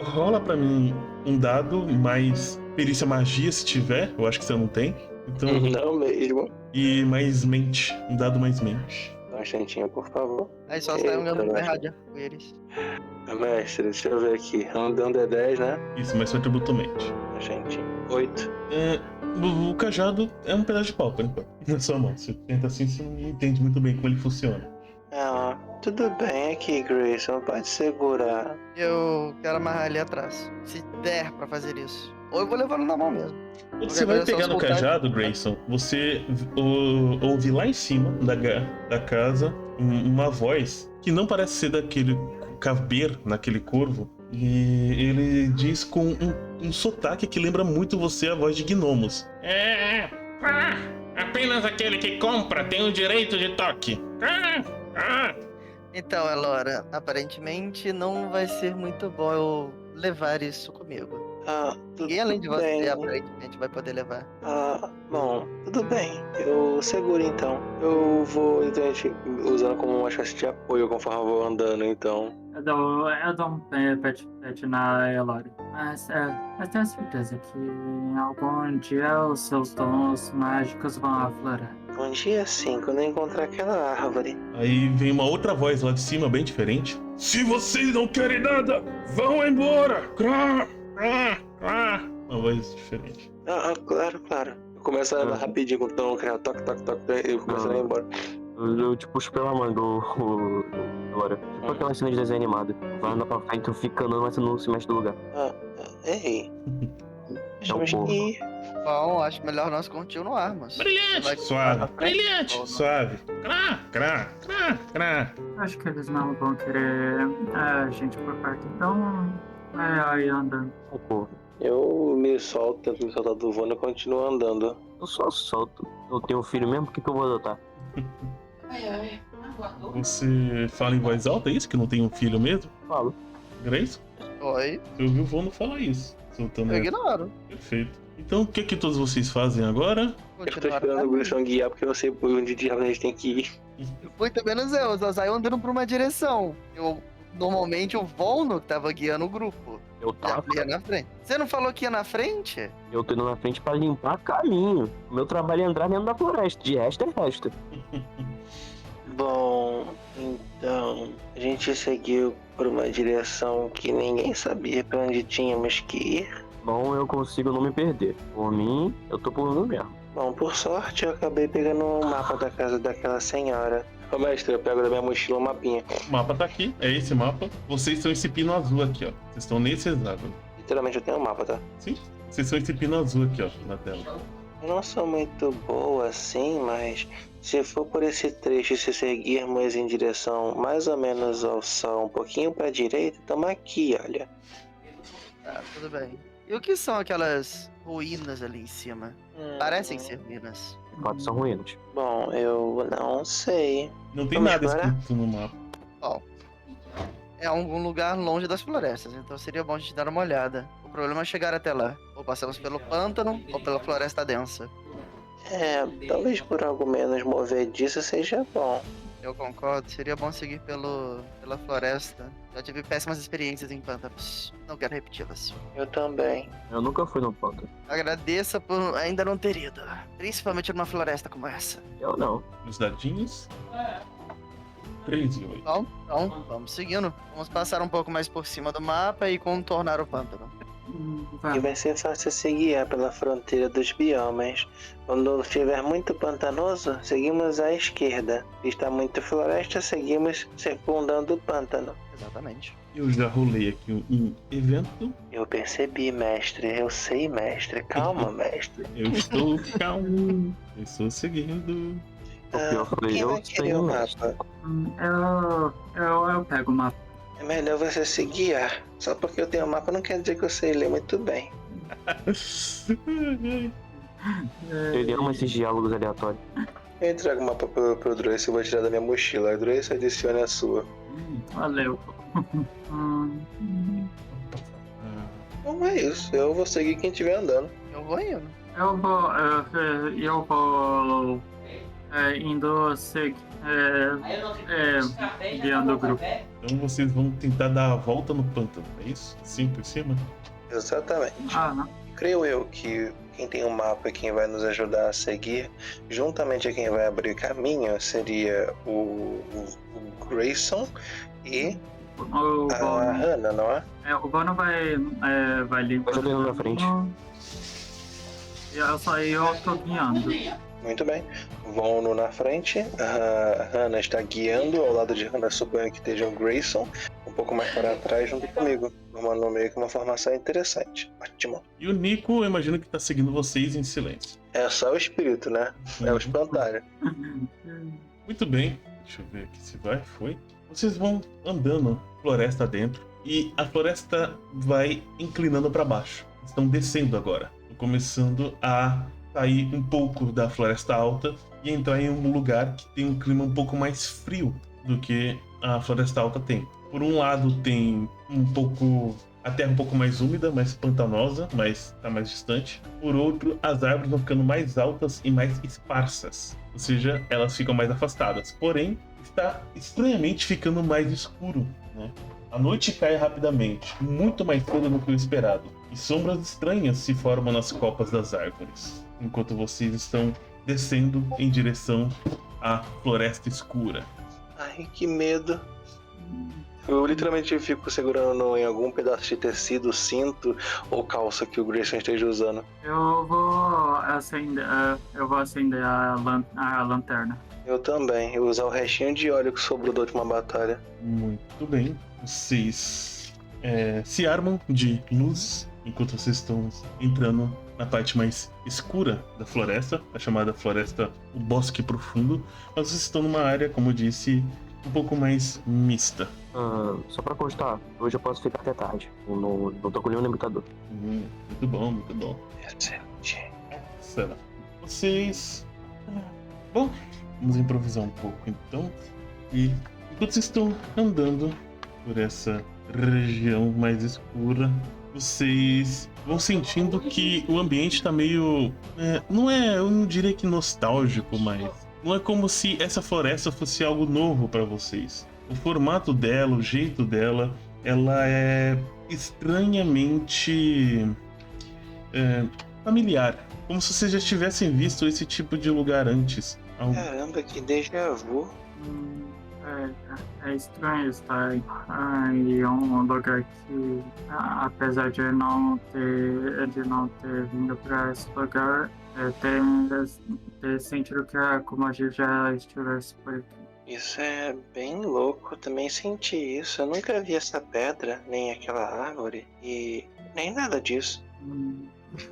Rola pra mim um dado mais perícia magia, se tiver. Eu acho que você não tem. Então, Não mesmo. e mais mente. Um dado mais mente. Dá um instantinho, por favor. Aí só sai um Eita, gato mestre. errado de arco-íris. Mestre, deixa eu ver aqui. Andando é 10, né? Isso, mais seu atributo mente. Um instantinho. 8. O cajado é um pedaço de pau, por enquanto. Na sua mão. Você tenta assim, você não entende muito bem como ele funciona. Ah, tudo bem aqui, Grayson. Pode segurar. Eu quero amarrar ele atrás. Se der pra fazer isso. Ou eu vou levando na mão mesmo. Quando você vai pegar no cajado, Grayson, você ouve lá em cima da casa uma voz que não parece ser daquele caveiro, naquele corvo. E ele diz com um sotaque que lembra muito você a voz de gnomos. Apenas aquele que compra tem o direito de toque. Então, Elora, aparentemente não vai ser muito bom eu levar isso comigo. Ninguém além de tudo você, bem. aparentemente, vai poder levar. Bom, tudo bem. Eu seguro então. Eu vou usando como uma espécie de apoio conforme eu vou andando, então. Eu dou um pet na Elora. Mas tenho certeza que em algum dia os seus dons mágicos vão aflorar. Um dia sim, quando eu encontrar aquela árvore. Aí vem uma outra voz lá de cima, bem diferente. Se vocês não querem nada, vão embora! Uma voz diferente. Claro. Eu começo a andar rapidinho com o tom, toque, e eu começo a ir embora. Eu te puxo pela manga, agora. Tipo aquela cena de desenho animado. Vai andar pra frente, tu fica andando, mas você não se mexe do lugar. Ei. Deixamos ir. Bom, acho melhor nós continuarmos. Brilhante! Vai- Suave! Brilhante! Suave! Crá! Acho que eles não vão querer a gente por perto, então aí andando. Pô, Eu me solto, tento me soltar do voo e continuo andando. eu só solto. Eu tenho um filho mesmo, por que eu vou adotar? Você fala em voz alta, é isso? Que não tem um filho mesmo? Falo. Grace? Oi, Você ouviu o Vono falar isso. Soltando eu ignoro. Perfeito. Então o que todos vocês fazem agora? Eu tô Continuar. esperando o Wilson guiar porque eu não sei por onde diabo a gente tem que ir. Muito menos eu, só saio andando pra uma direção. Normalmente o Volno que tava guiando o grupo. Eu Já tava. ia na frente. Você não falou que ia na frente? Eu tô indo na frente pra limpar caminho. O meu trabalho é entrar dentro da floresta. De resto é resto. Bom, então a gente seguiu por uma direção que ninguém sabia pra onde tínhamos que ir. Bom, eu consigo não me perder. Por mim, eu tô por mim mesmo. Bom, por sorte eu acabei pegando um mapa da casa daquela senhora. Ô mestre, eu pego da minha mochila um mapinha. O mapa tá aqui, é esse mapa. Vocês são esse pino azul aqui, ó. Vocês estão nesse hexágono. Literalmente eu tenho um mapa, tá? Sim? Vocês são esse pino azul aqui, ó, na tela. Eu não sou muito boa assim, mas se for por esse trecho e se seguirmos em direção mais ou menos ao sol, um pouquinho pra direita, estamos aqui, olha. Tá, tudo bem. E o que são aquelas ruínas ali em cima? Parecem ser ruínas. De fato, são ruínas. Bom, eu não sei. Não tem Vamos nada explorar? escrito no mapa. É algum lugar longe das florestas, então seria bom a gente dar uma olhada. O problema é chegar até lá. Ou passamos pelo pântano, ou pela floresta densa. Talvez por algo menos movediço seja bom. Eu concordo, seria bom seguir pela floresta. Já tive péssimas experiências em pântanos. Não quero repeti-las. Eu também. Eu nunca fui no pântano. Agradeça por ainda não ter ido. Principalmente numa floresta como essa. Eu não. Os dadinhos. 3 e 8. Então, vamos seguindo. Vamos passar um pouco mais por cima do mapa e contornar o pântano. E vai ser fácil se guiar pela fronteira dos biomas. Quando estiver muito pantanoso, seguimos à esquerda. Se está muito floresta, seguimos circundando o pântano. Exatamente. Eu já rolei aqui um evento. Eu percebi, mestre. Eu sei, mestre. Calma, mestre. Eu estou calmo. Eu estou seguindo. O pior foi Quem eu vai querer sem o mestre. mapa? Eu pego o mapa. É melhor você se guiar. Só porque eu tenho o mapa não quer dizer que eu sei ler muito bem. Ele ama esses diálogos aleatórios. Eu trago o mapa pro Droice e vou tirar da minha mochila. A Droice adicione a sua. Valeu. Então é isso. Eu vou seguir quem estiver andando. Eu vou indo. Eu vou indo seguir, guiando o grupo. Então vocês vão tentar dar a volta no pântano, é isso? Assim por cima? Exatamente. Não. Creio eu que quem tem o mapa e quem vai nos ajudar a seguir, juntamente a quem vai abrir caminho, seria o Grayson e O a Bono. Hannah, não é? O Bono vai limpar. Mas eu tô indo na frente. E eu tô guiando. Muito bem. Vão na frente. A Hannah está guiando. Ao lado de Hannah, suponho que esteja o Grayson. Um pouco mais para trás, junto comigo. Formando meio que uma formação interessante. Ótimo. E o Nico, eu imagino que tá seguindo vocês em silêncio. É só o espírito, né? É o espantalho. Muito bem. Deixa eu ver aqui se vai. Foi. Vocês vão andando floresta dentro. E a floresta vai inclinando para baixo. Estão descendo agora. Começando a sair um pouco da floresta alta e entrar em um lugar que tem um clima um pouco mais frio do que a floresta alta tem. Por um lado tem a terra um pouco mais úmida, mais pantanosa, mas está mais distante. Por outro, as árvores vão ficando mais altas e mais esparsas, ou seja, elas ficam mais afastadas. Porém, está estranhamente ficando mais escuro, né? A noite cai rapidamente, muito mais cedo do que o esperado, e sombras estranhas se formam nas copas das árvores, enquanto vocês estão descendo em direção à floresta escura. Ai, que medo. Eu literalmente fico segurando em algum pedaço de tecido, cinto ou calça que o Grayson esteja usando. Eu vou acender a lanterna. Eu também. Eu vou usar o restinho de óleo que sobrou da última batalha. Muito bem. Vocês se armam de luz enquanto vocês estão entrando na parte mais escura da floresta, a chamada floresta, o Bosque Profundo. Mas vocês estão numa área, como eu disse, um pouco mais mista. Só pra constar, hoje eu posso ficar até tarde. Não tô com nenhum limitador. Muito bom, muito bom. Excelente. Será? Vocês... Bom, vamos improvisar um pouco então. E enquanto vocês estão andando por essa região mais escura, vocês vão sentindo que o ambiente tá meio... eu não diria que nostálgico, mas... Não é como se essa floresta fosse algo novo para vocês. O formato dela, o jeito dela, ela é estranhamente familiar. Como se vocês já tivessem visto esse tipo de lugar antes. Caramba, que déjà vu. É estranho estar em um lugar que, apesar de não ter vindo para esse lugar, ter sentido que como a gente já estivesse por aqui. Isso é bem louco, eu também senti isso. Eu nunca vi essa pedra, nem aquela árvore, e nem nada disso.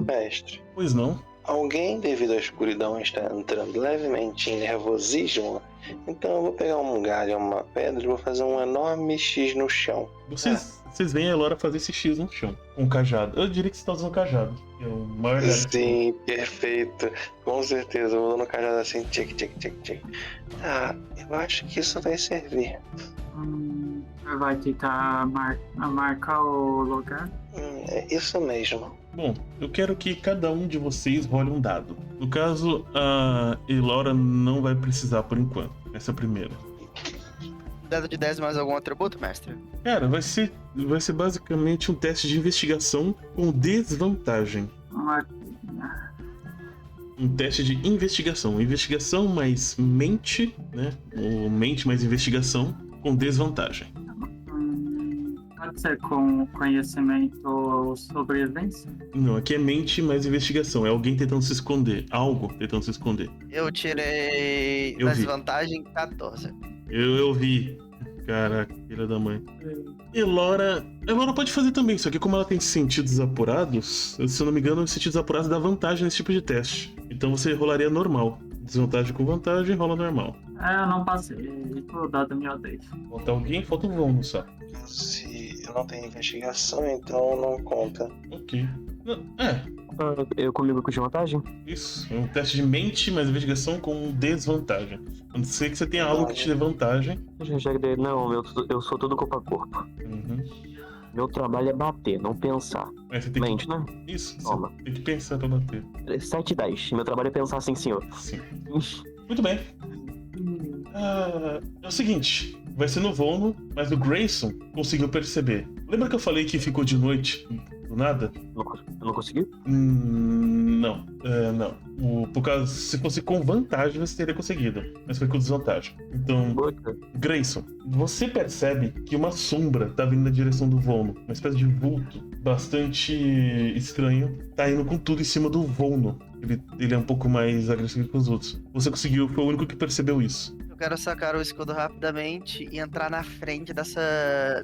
Mestre, Pois não? alguém, devido à escuridão, está entrando levemente em nervosismo. Então eu vou pegar um galho, uma pedra e vou fazer um enorme X no chão. Vocês veem a Elora fazer esse X no chão, com um cajado. Eu diria que você está usando cajado. É o maior galho. Sim, perfeito. Com certeza, eu vou dando cajado assim, tchic, tchic, tchic, tchic. Tá, eu acho que isso vai servir. Vai tentar marcar o lugar? É isso mesmo. Bom, eu quero que cada um de vocês role um dado. No caso, a Elora não vai precisar por enquanto. Essa é a primeira. Dado de 10 mais algum atributo, mestre? Cara, vai ser basicamente um teste de investigação com desvantagem. Um teste de investigação. Investigação mais mente, né? Ou mente mais investigação com desvantagem. Pode ser com conhecimento ou sobrevivência? Não, aqui é mente mais investigação. É alguém tentando se esconder. Algo tentando se esconder. Eu tirei Eu na vi. desvantagem 14. Eu vi. Caraca, filha da mãe. Elora pode fazer também, só que como ela tem sentidos apurados, se eu não me engano, os sentidos apurados dá vantagem nesse tipo de teste. Então você rolaria normal. Desvantagem com vantagem, rola normal. Eu não passei. O dado me odeia. Falta alguém? Falta um Vôno só. Se eu não tenho investigação, então não conta. Ok. Eu comigo com desvantagem? Isso. É um teste de mente mais investigação com desvantagem. A não ser que você tenha algo que te dê vantagem. Não, eu sou todo corpo a corpo. Uhum. Meu trabalho é bater, não pensar. Aí você tem Mente, que... né? Isso, Toma. você tem que pensar pra bater. 7 e 10. Meu trabalho é pensar assim, senhor. Sim. Muito bem. É o seguinte, vai ser no Volno, mas o Grayson conseguiu perceber. Lembra que eu falei que ficou de noite do nada? Eu não consegui? Não. Por causa, se fosse com vantagem, você teria conseguido. Mas foi com desvantagem. Então, Puta. Grayson, você percebe que uma sombra tá vindo na direção do Volno. Uma espécie de vulto bastante estranho. Tá indo com tudo em cima do Volno. Ele é um pouco mais agressivo que os outros. Você conseguiu, foi o único que percebeu isso. Eu quero sacar o escudo rapidamente e entrar na frente dessa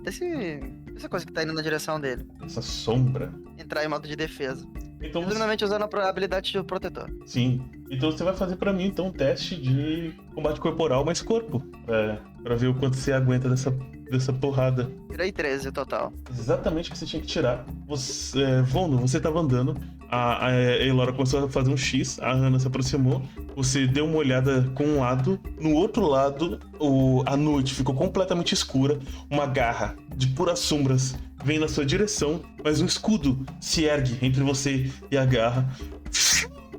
coisa que tá indo na direção dele. Essa sombra. Entrar em modo de defesa. Então você... Primeiramente usando a habilidade de protetor. Sim. Então você vai fazer pra mim então um teste de combate corporal mais corpo. Pra ver o quanto você aguenta dessa porrada. Tirei 13 total. Exatamente o que você tinha que tirar. Vono, você tava andando. A Elora começou a fazer um X, a Hannah se aproximou. Você deu uma olhada com um lado. No outro lado, a noite ficou completamente escura. Uma garra de puras sombras vem na sua direção, mas um escudo se ergue entre você e a garra.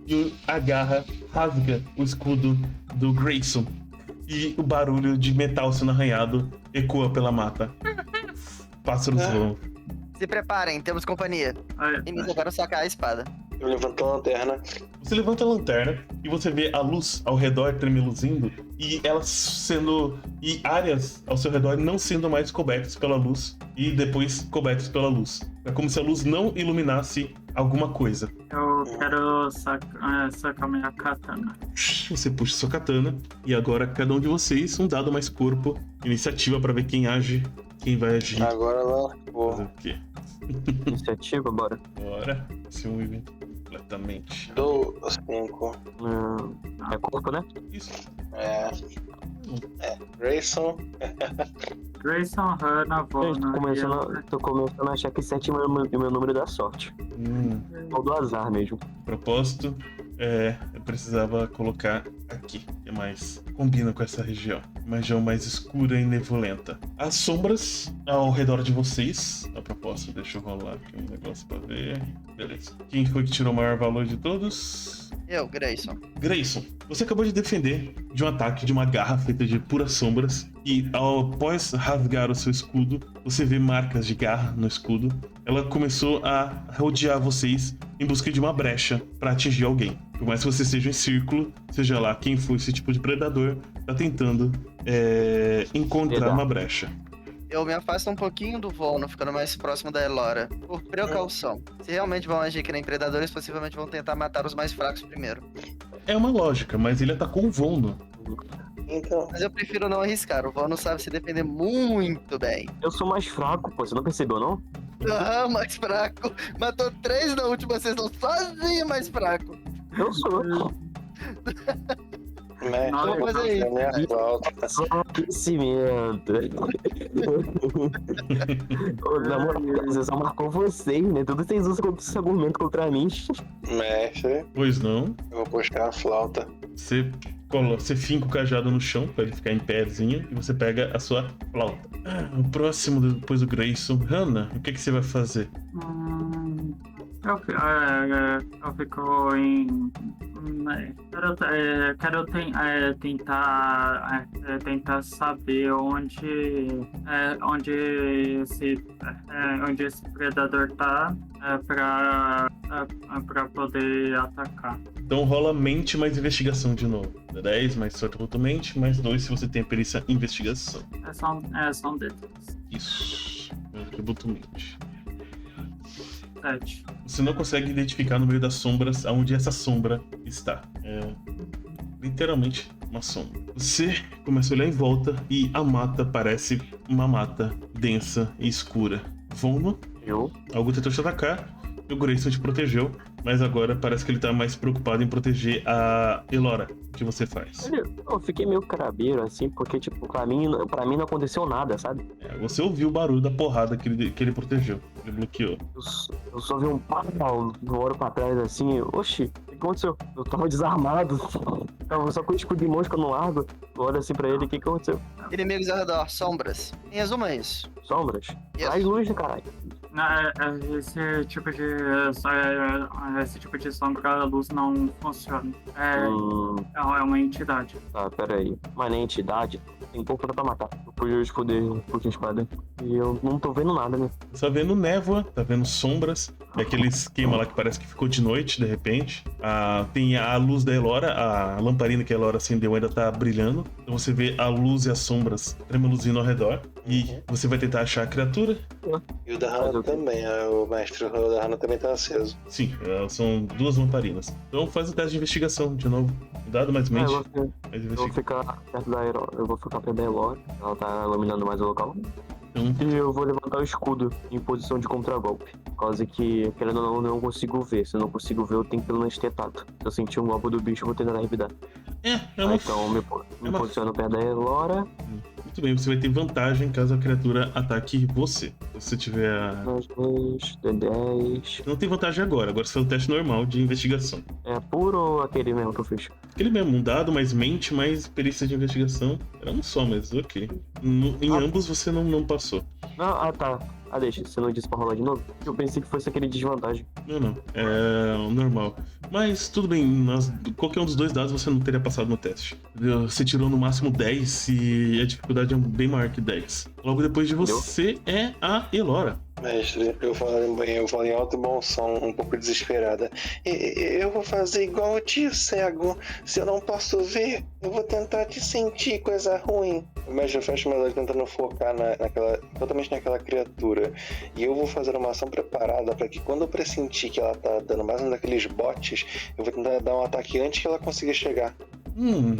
E a garra rasga o escudo do Grayson. E o barulho de metal sendo arranhado ecoa pela mata. Pássaros voam. Se preparem, temos companhia. E eu quero sacar a espada. Eu levanto a lanterna. Você levanta a lanterna e você vê a luz ao redor tremeluzindo e elas sendo... E áreas ao seu redor não sendo mais cobertas pela luz e depois cobertas pela luz. É como se a luz não iluminasse alguma coisa. Eu quero sacar minha katana. Você puxa sua katana e agora cada um de vocês um dado mais corpo. Iniciativa pra ver quem age, quem vai agir. Agora lá, Fazer vou. o quê? Iniciativa, bora. Bora. Se um evento completamente. Dou 5. É corpo, né? Isso. Grayson. Grayson, Hannah, Vona. Tô começando a achar que 7 é o meu número da sorte. Ou do azar mesmo. Propósito, eu precisava colocar aqui, que é mais combina com essa região. Uma região mais escura e nevolenta. As sombras ao redor de vocês. A propósito, deixa eu rolar aqui um negócio pra ver. Beleza. Quem foi que tirou o maior valor de todos? Eu, Grayson. Grayson, você acabou de defender de um ataque de uma garra feita de puras sombras. E após rasgar o seu escudo, você vê marcas de garra no escudo. Ela começou a rodear vocês em busca de uma brecha para atingir alguém. Por mais que você seja em círculo, seja lá quem for esse tipo de predador, tá tentando encontrar uma brecha. Eu me afasto um pouquinho do Volno, ficando mais próximo da Elora, por precaução. Se realmente vão agir que nem predadores, possivelmente vão tentar matar os mais fracos primeiro. É uma lógica, mas ele atacou o Volno. Então, Mas eu prefiro não arriscar, o Volno sabe se defender muito bem. Eu sou mais fraco, pô. Você não percebeu, não? Ah, mais fraco. Matou 3 na última sessão, sozinho mais fraco. Eu sou. Vamos fazer isso. minha flauta. Aquecimento. Na moral, você só marcou vocês, né? Tudo vocês usam esse argumento contra mim. Mestre, Pois não. eu vou puxar a flauta. Você finca o cajado no chão pra ele ficar em pézinho e você pega a sua flauta. O próximo depois do Grayson. Hannah, o que você vai fazer? Eu fico em. Quero tentar saber onde esse predador tá pra poder atacar. Então rola mente mais investigação de novo. 10 mais sorte mente, mais 2 se você tem a perícia investigação. São dedos. Isso. Atributo mente. 7. Você não consegue identificar no meio das sombras aonde essa sombra está. É literalmente uma sombra. Você começa a olhar em volta e a mata parece uma mata densa e escura. Vono, algo tentou te atacar e o Grayson te protegeu, mas agora parece que ele tá mais preocupado em proteger a Elora. O que você faz? Eu fiquei meio crabeiro, assim, porque, tipo, pra mim não aconteceu nada, sabe? Você ouviu o barulho da porrada que ele protegeu. Ele bloqueou. Eu só vi um pau do ouro pra trás, assim. Oxi, o que aconteceu? Eu tava desarmado. Tava só com o escudo de mosca no largo. Eu olho assim pra ele, o que aconteceu? Inimigos ao redor, sombras. Em resumo, é isso. Sombras? Yes. Traz luz, né, caralho? Esse tipo de sombra, a luz não funciona. É uma entidade. Tá, pera aí. Mas nem entidade, tem pouco pra matar. Eu podia esconder um pouquinho de espada. E eu não tô vendo nada, né? Você tá vendo névoa, tá vendo sombras. É aquele esquema lá que parece que ficou de noite, de repente. Tem a luz da Elora, a lamparina que a Elora acendeu ainda tá brilhando. Então você vê a luz e as sombras tremeluzindo ao redor. E você vai tentar achar a criatura. E o da Hana também, o mestre o da Hana também tá aceso. Sim, são 2 lamparinas. Então faz o teste de investigação de novo. Dado mais mente. Eu vou ficar perto da Elora. Eu vou ficar perto da Elora. Ela tá iluminando mais o local. E eu vou levantar o escudo em posição de contragolpe. Por causa que, querendo ou não, eu não consigo ver. Se eu não consigo ver, eu tenho que pelo menos ter tato. Se eu sentir um golpe do bicho, eu vou tentar revidar. Então, me posiciono perto da Elora. Muito bem, você vai ter vantagem caso a criatura ataque você. Se você tiver. 2, D10. Não tem vantagem agora você faz um teste normal de investigação. É puro ou aquele mesmo que eu fiz? Aquele mesmo, um dado, mais mente, mais perícia de investigação. Era um só, mas ok. Em ambos você não passou. Tá. Deixa, você não disse pra rolar de novo? Eu pensei que fosse aquele desvantagem. Não. É normal. Mas tudo bem, qualquer um dos 2 dados você não teria passado no teste. Você tirou no máximo 10 e a dificuldade é bem maior que 10. Logo depois de você é a Elora. Mestre, eu falo em alto e bom som, um pouco desesperada. Eu vou fazer igual o tio cego. Se eu não posso ver, eu vou tentar te sentir coisa ruim. O mestre fecha meus olhos tentando focar totalmente naquela criatura. E eu vou fazer uma ação preparada para que quando eu pressentir que ela tá dando mais um daqueles botes, eu vou tentar dar um ataque antes que ela consiga chegar.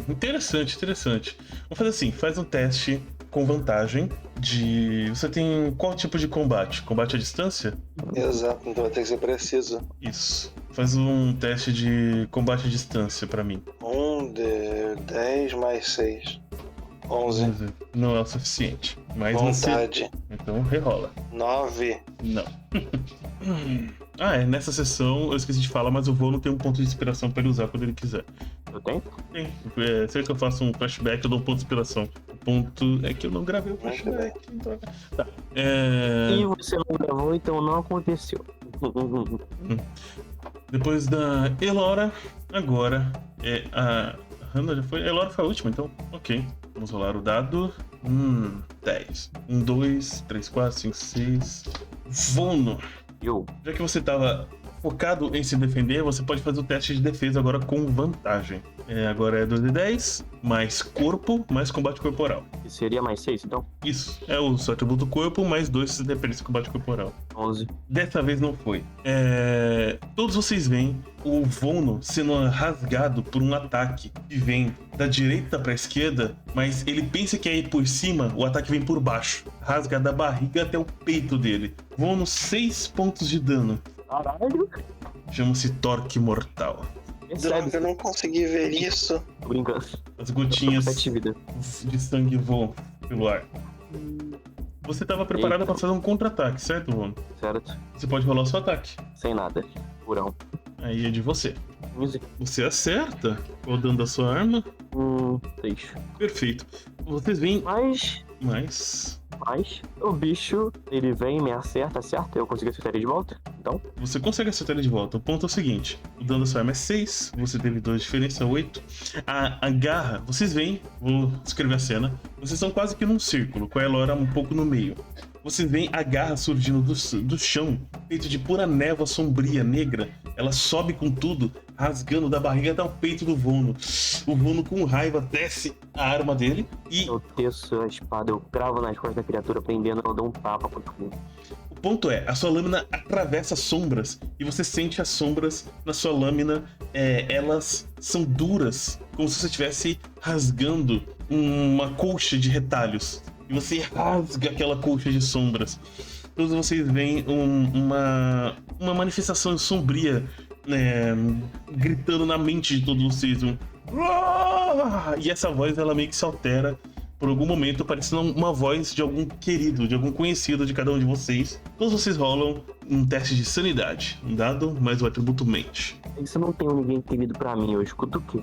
Interessante. Vamos fazer assim, faz um teste com vantagem de... Você tem qual tipo de combate? Combate à distância? Exato, então vai ter que ser preciso. Isso. Faz um teste de combate à distância pra mim. 10 mais 6. 11. Não é o suficiente. Mas vontade. Então rerola. 9. Não. Nessa sessão eu esqueci de falar, mas o Vô não tem um ponto de inspiração pra ele usar quando ele quiser. Eu tenho? Tem. Sempre que eu faço um flashback, eu dou um ponto de inspiração. O ponto é que eu não gravei o flashback. Tá. E você não gravou, então não aconteceu. Depois da Elora, agora é a Hana já foi. A Elora foi a última, então. Ok. Vamos rolar o dado. 10. 1, 2, 3, 4, 5, 6. Vono. Já que você tava focado em se defender, você pode fazer o teste de defesa agora com vantagem. Agora é 2d10, mais corpo, mais combate corporal. E seria mais 6, então? Isso, é o seu atributo corpo, mais 2 se depende de combate corporal. 11. Dessa vez não foi. Todos vocês veem o Vono sendo rasgado por um ataque que vem da direita pra esquerda, mas ele pensa que é ir por cima, o ataque vem por baixo. Rasga da barriga até o peito dele. Vono 6 pontos de dano. Caralho. Chama-se Torque Mortal. Droga, eu não consegui ver isso. Tô brincando. As gotinhas de sangue voam pelo ar. Você estava preparado para fazer um contra-ataque, certo, Vono? Certo. Você pode rolar o seu ataque. Sem nada. Purão. Aí é de você. 15. Você acerta, rodando a sua arma. 6. Perfeito. Vocês veem... Mas o bicho, ele vem e me acerta, certo? Eu consigo acertar ele de volta? Então? Você consegue acertar ele de volta. O ponto é o seguinte: o dano da sua arma é 6, você teve 2 de diferença, 8. A garra, vocês veem, vou escrever a cena, vocês estão quase que num círculo, com a Elora um pouco no meio. Vocês veem a garra surgindo do chão, feito de pura névoa sombria, negra, ela sobe com tudo, rasgando da barriga até o peito do Vono. O Vono, com raiva, desce a arma dele e Eu teço a espada, eu cravo nas costas da criatura, prendendo, eu dou um tapa com o escudo. o ponto é, a sua lâmina atravessa sombras e você sente as sombras na sua lâmina, elas são duras, como se você estivesse rasgando uma colcha de retalhos. E você rasga aquela colcha de sombras. Todos vocês veem uma manifestação sombria, gritando na mente de todos vocês. E essa voz, ela meio que se altera por algum momento, parecendo uma voz de algum querido, de algum conhecido de cada um de vocês. Todos vocês rolam um teste de sanidade, um dado mais o atributo mente. Isso não tem ninguém querido pra mim, eu escuto o quê?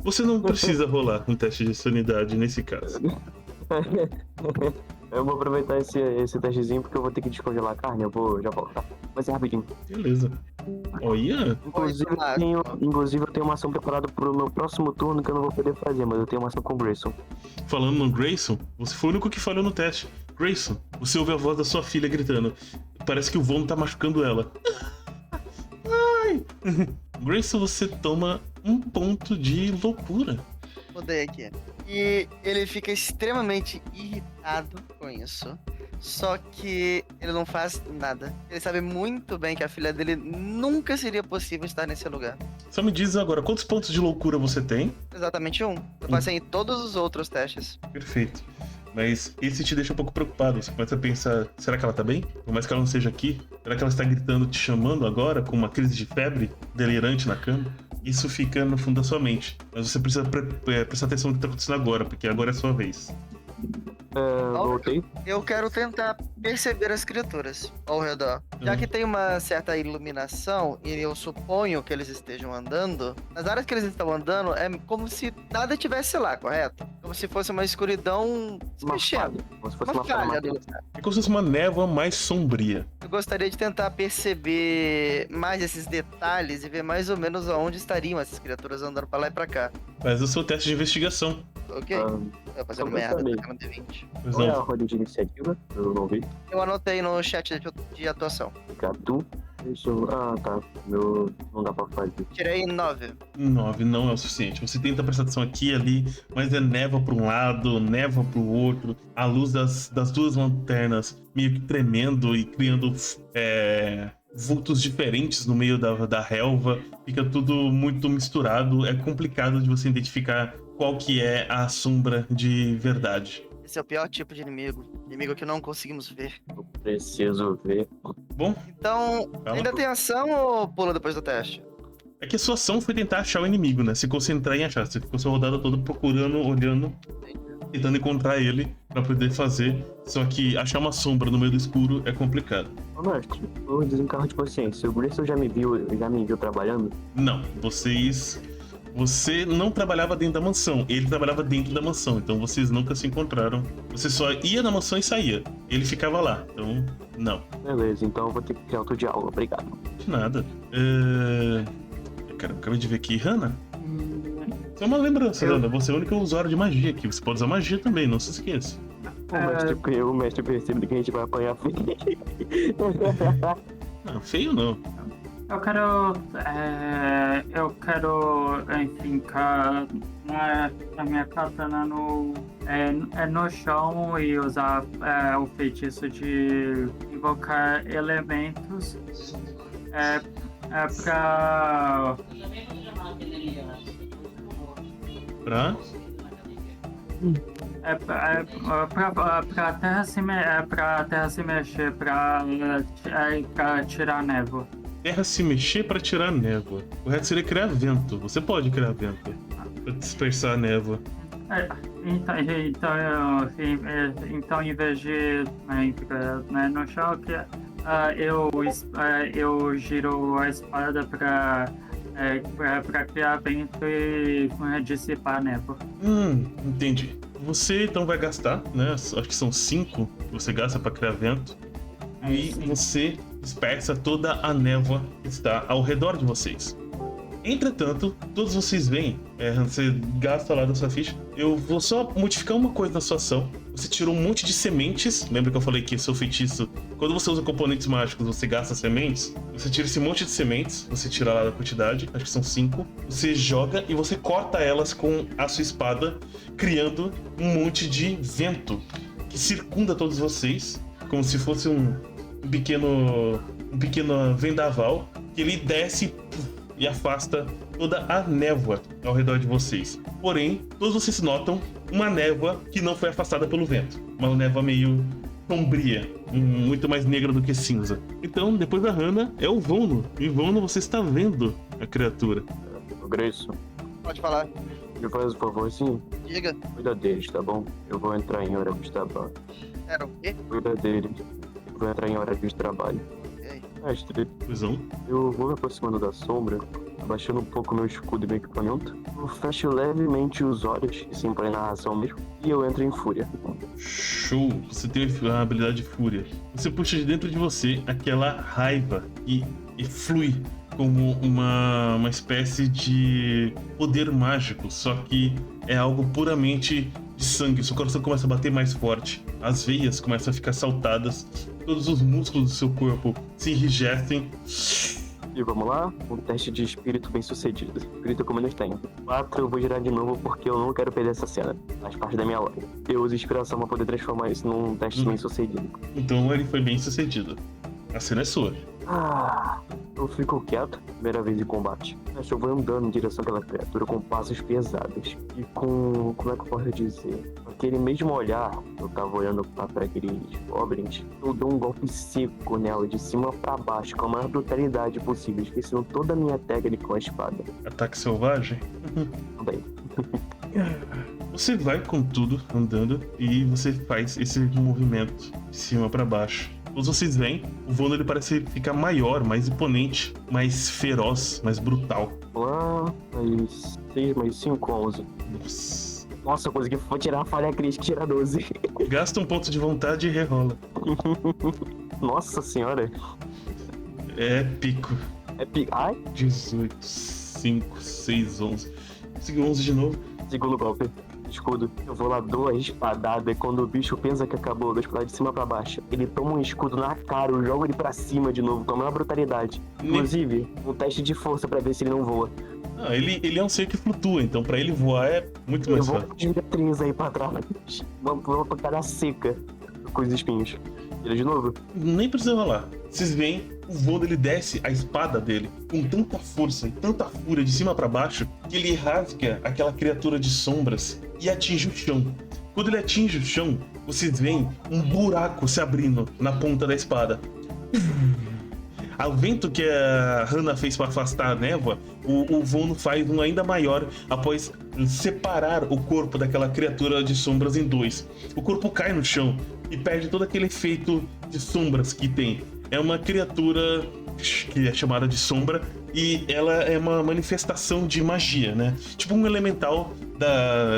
Você não precisa rolar um teste de sanidade nesse caso. Eu vou aproveitar esse testezinho porque eu vou ter que descongelar a carne, eu vou já voltar. Mas é rapidinho. Beleza. Olha, Inclusive eu tenho uma ação preparada pro meu próximo turno que eu não vou poder fazer, mas eu tenho uma ação com o Grayson. falando no Grayson, você foi o único que falhou no teste. Grayson, você ouve a voz da sua filha gritando. Parece que o Vono tá machucando ela. Ai! Grayson, você toma 1 ponto de loucura. Mudei aqui. E ele fica extremamente irritado com isso. Só que ele não faz nada. Ele sabe muito bem que a filha dele nunca seria possível estar nesse lugar. Só me diz agora, quantos pontos de loucura você tem? Exatamente 1. Eu passei em todos os outros testes. Perfeito. Mas esse te deixa um pouco preocupado. Você começa a pensar, será que ela tá bem? Por mais que ela não seja aqui, será que ela está gritando, te chamando agora, com uma crise de febre, delirante na cama? Isso fica no fundo da sua mente. Mas você precisa prestar atenção no que tá acontecendo agora, porque agora é a sua vez. Voltei. Eu quero tentar perceber as criaturas ao redor. Já que tem uma certa iluminação, e eu suponho que eles estejam andando, nas áreas que eles estão andando, é como se nada tivesse lá, correto? Como se fosse uma escuridão se mexendo. Como se fosse Uma uma falha falha. matemática. É como se fosse uma névoa mais sombria. Eu gostaria de tentar perceber mais esses detalhes e ver mais ou menos aonde estariam essas criaturas andando pra lá e pra cá. Faz o seu teste de investigação. Ok? Ah, Eu fazendo eu merda, também. tá no D20. Pois Qual é a não. roda de iniciativa? Eu não vi. Eu anotei no chat de atuação. Obrigado. Tá. Meu não dá pra fazer. Tirei 9. 9 não é o suficiente. Você tenta prestar atenção aqui e ali, mas é névoa para um lado, névoa para o outro. A luz das duas lanternas meio que tremendo e criando vultos diferentes no meio da relva. Fica tudo muito misturado. É complicado de você identificar qual que é a sombra de verdade. Esse é o pior tipo de inimigo. Inimigo que não conseguimos ver. Eu preciso ver. Bom, Então, Fala, ainda pô. tem ação ou pula depois do teste? é que a sua ação foi tentar achar o inimigo, né? Se concentrar em achar. Você ficou sua rodada toda procurando, olhando, tentando encontrar ele pra poder fazer. Só que achar uma sombra no meio do escuro é complicado. Ô, mestre, o desencargo de consciência. O Grayson já me viu trabalhando? Não, você não trabalhava dentro da mansão, ele trabalhava dentro da mansão, então vocês nunca se encontraram. Você só ia na mansão e saía. Ele ficava lá, então não. Beleza, então eu vou ter que criar outro diálogo. Obrigado. De nada. Cara, eu acabei de ver aqui, Hannah. Só uma lembrança, Hannah. Você é o único usuário de magia aqui. Você pode usar magia também, não se esqueça. O mestre percebe que a gente vai apanhar feio. Não, feio não. Eu quero enfincar a minha katana no chão e usar o feitiço de invocar elementos pra Pra? pra terra se mexer, pra tirar a névoa. Terra se mexer pra tirar a névoa. O correto seria criar vento. Você pode criar vento pra dispersar a névoa. Então, em vez de no chão, eu giro a espada pra criar vento e dissipar a névoa. Entendi. Você então vai gastar, né? Acho que são 5 que você gasta pra criar vento. E você dispersa toda a névoa que está ao redor de vocês. Entretanto, todos vocês veem, você gasta lá da sua ficha, Eu vou só modificar uma coisa na sua ação. Você tirou um monte de sementes. Lembra que eu falei que seu feitiço, quando você usa componentes mágicos, você gasta sementes? Você tira esse monte de sementes, você tira lá da quantidade, acho que são 5. Você joga e você corta elas com a sua espada, criando um monte de vento que circunda todos vocês, como se fosse um pequeno vendaval, que ele desce e afasta toda a névoa ao redor de vocês. Porém, todos vocês notam uma névoa que não foi afastada pelo vento. Uma névoa meio sombria, muito mais negra do que cinza. Então, depois da Hannah, é o Vono. E Vono, você está vendo a criatura. Grace, Pode falar. me faz um favorzinho? Diga. Cuida deles, tá bom? Eu vou entrar em hora de trabalho. Era o quê? Cuida deles. Eu vou entrar em hora de trabalho. Ok. Mestre, Visão. eu vou me aproximando da sombra, abaixando um pouco meu escudo e meu equipamento. Eu fecho levemente os olhos, e sem na razão mesmo, e eu entro em fúria. Show! Você tem a habilidade de fúria. Você puxa de dentro de você aquela raiva e flui como uma espécie de poder mágico, só que é algo puramente de sangue. Seu coração começa a bater mais forte, as veias começam a ficar saltadas, todos os músculos do seu corpo se enrijecem. E vamos lá, um teste de espírito bem sucedido. Espírito como eles têm. 4 eu vou girar de novo porque eu não quero perder essa cena. Faz parte da minha lore. Eu uso inspiração pra poder transformar isso num teste bem sucedido. Então ele foi bem sucedido. A cena é sua. Eu fico quieto, primeira vez em combate. Mas eu vou andando em direção àquela criatura com passos pesados. E com, como é que eu posso dizer? Aquele mesmo olhar, eu tava olhando para aqueles goblins, eu dou um golpe seco nela, de cima pra baixo, com a maior brutalidade possível, esquecendo toda a minha técnica com a espada. Ataque selvagem? Bem, Você vai com tudo andando e você faz esse movimento de cima pra baixo. Todos vocês veem, o Vono ele parece ficar maior, mais imponente, mais feroz, mais brutal. vamos lá, mais 6, mais 5, 11. Nossa, eu consegui tirar a falha crítica, tirar 12. Gasta um ponto de vontade e rerola. Nossa senhora. É pico. Ai, 18, 5, 6, 11. Conseguiu 11 de novo. segundo golpe. Escudo. Eu vou lá, dou a espadada e quando o bicho pensa que acabou, eu dou a espadada de cima pra baixo. Ele toma um escudo na cara, eu jogo ele pra cima de novo, com a maior brutalidade. Inclusive, um teste de força pra ver se ele não voa. Ah, ele é um ser que flutua, então pra ele voar é muito mais Eu vou fácil. de letrinhas aí pra trás. Uma pancada seca com os espinhos. Ele de novo? Nem precisa rolar. Vocês veem, o Vono ele desce a espada dele com tanta força e tanta fúria de cima pra baixo que ele rasga aquela criatura de sombras e atinge o chão. Quando ele atinge o chão, vocês veem um buraco se abrindo na ponta da espada. Ao vento que a Hannah fez para afastar a névoa, o Vono faz um ainda maior após separar o corpo daquela criatura de sombras em dois. O corpo cai no chão e perde todo aquele efeito de sombras que tem. É uma criatura que é chamada de sombra e ela é uma manifestação de magia, né? Tipo um elemental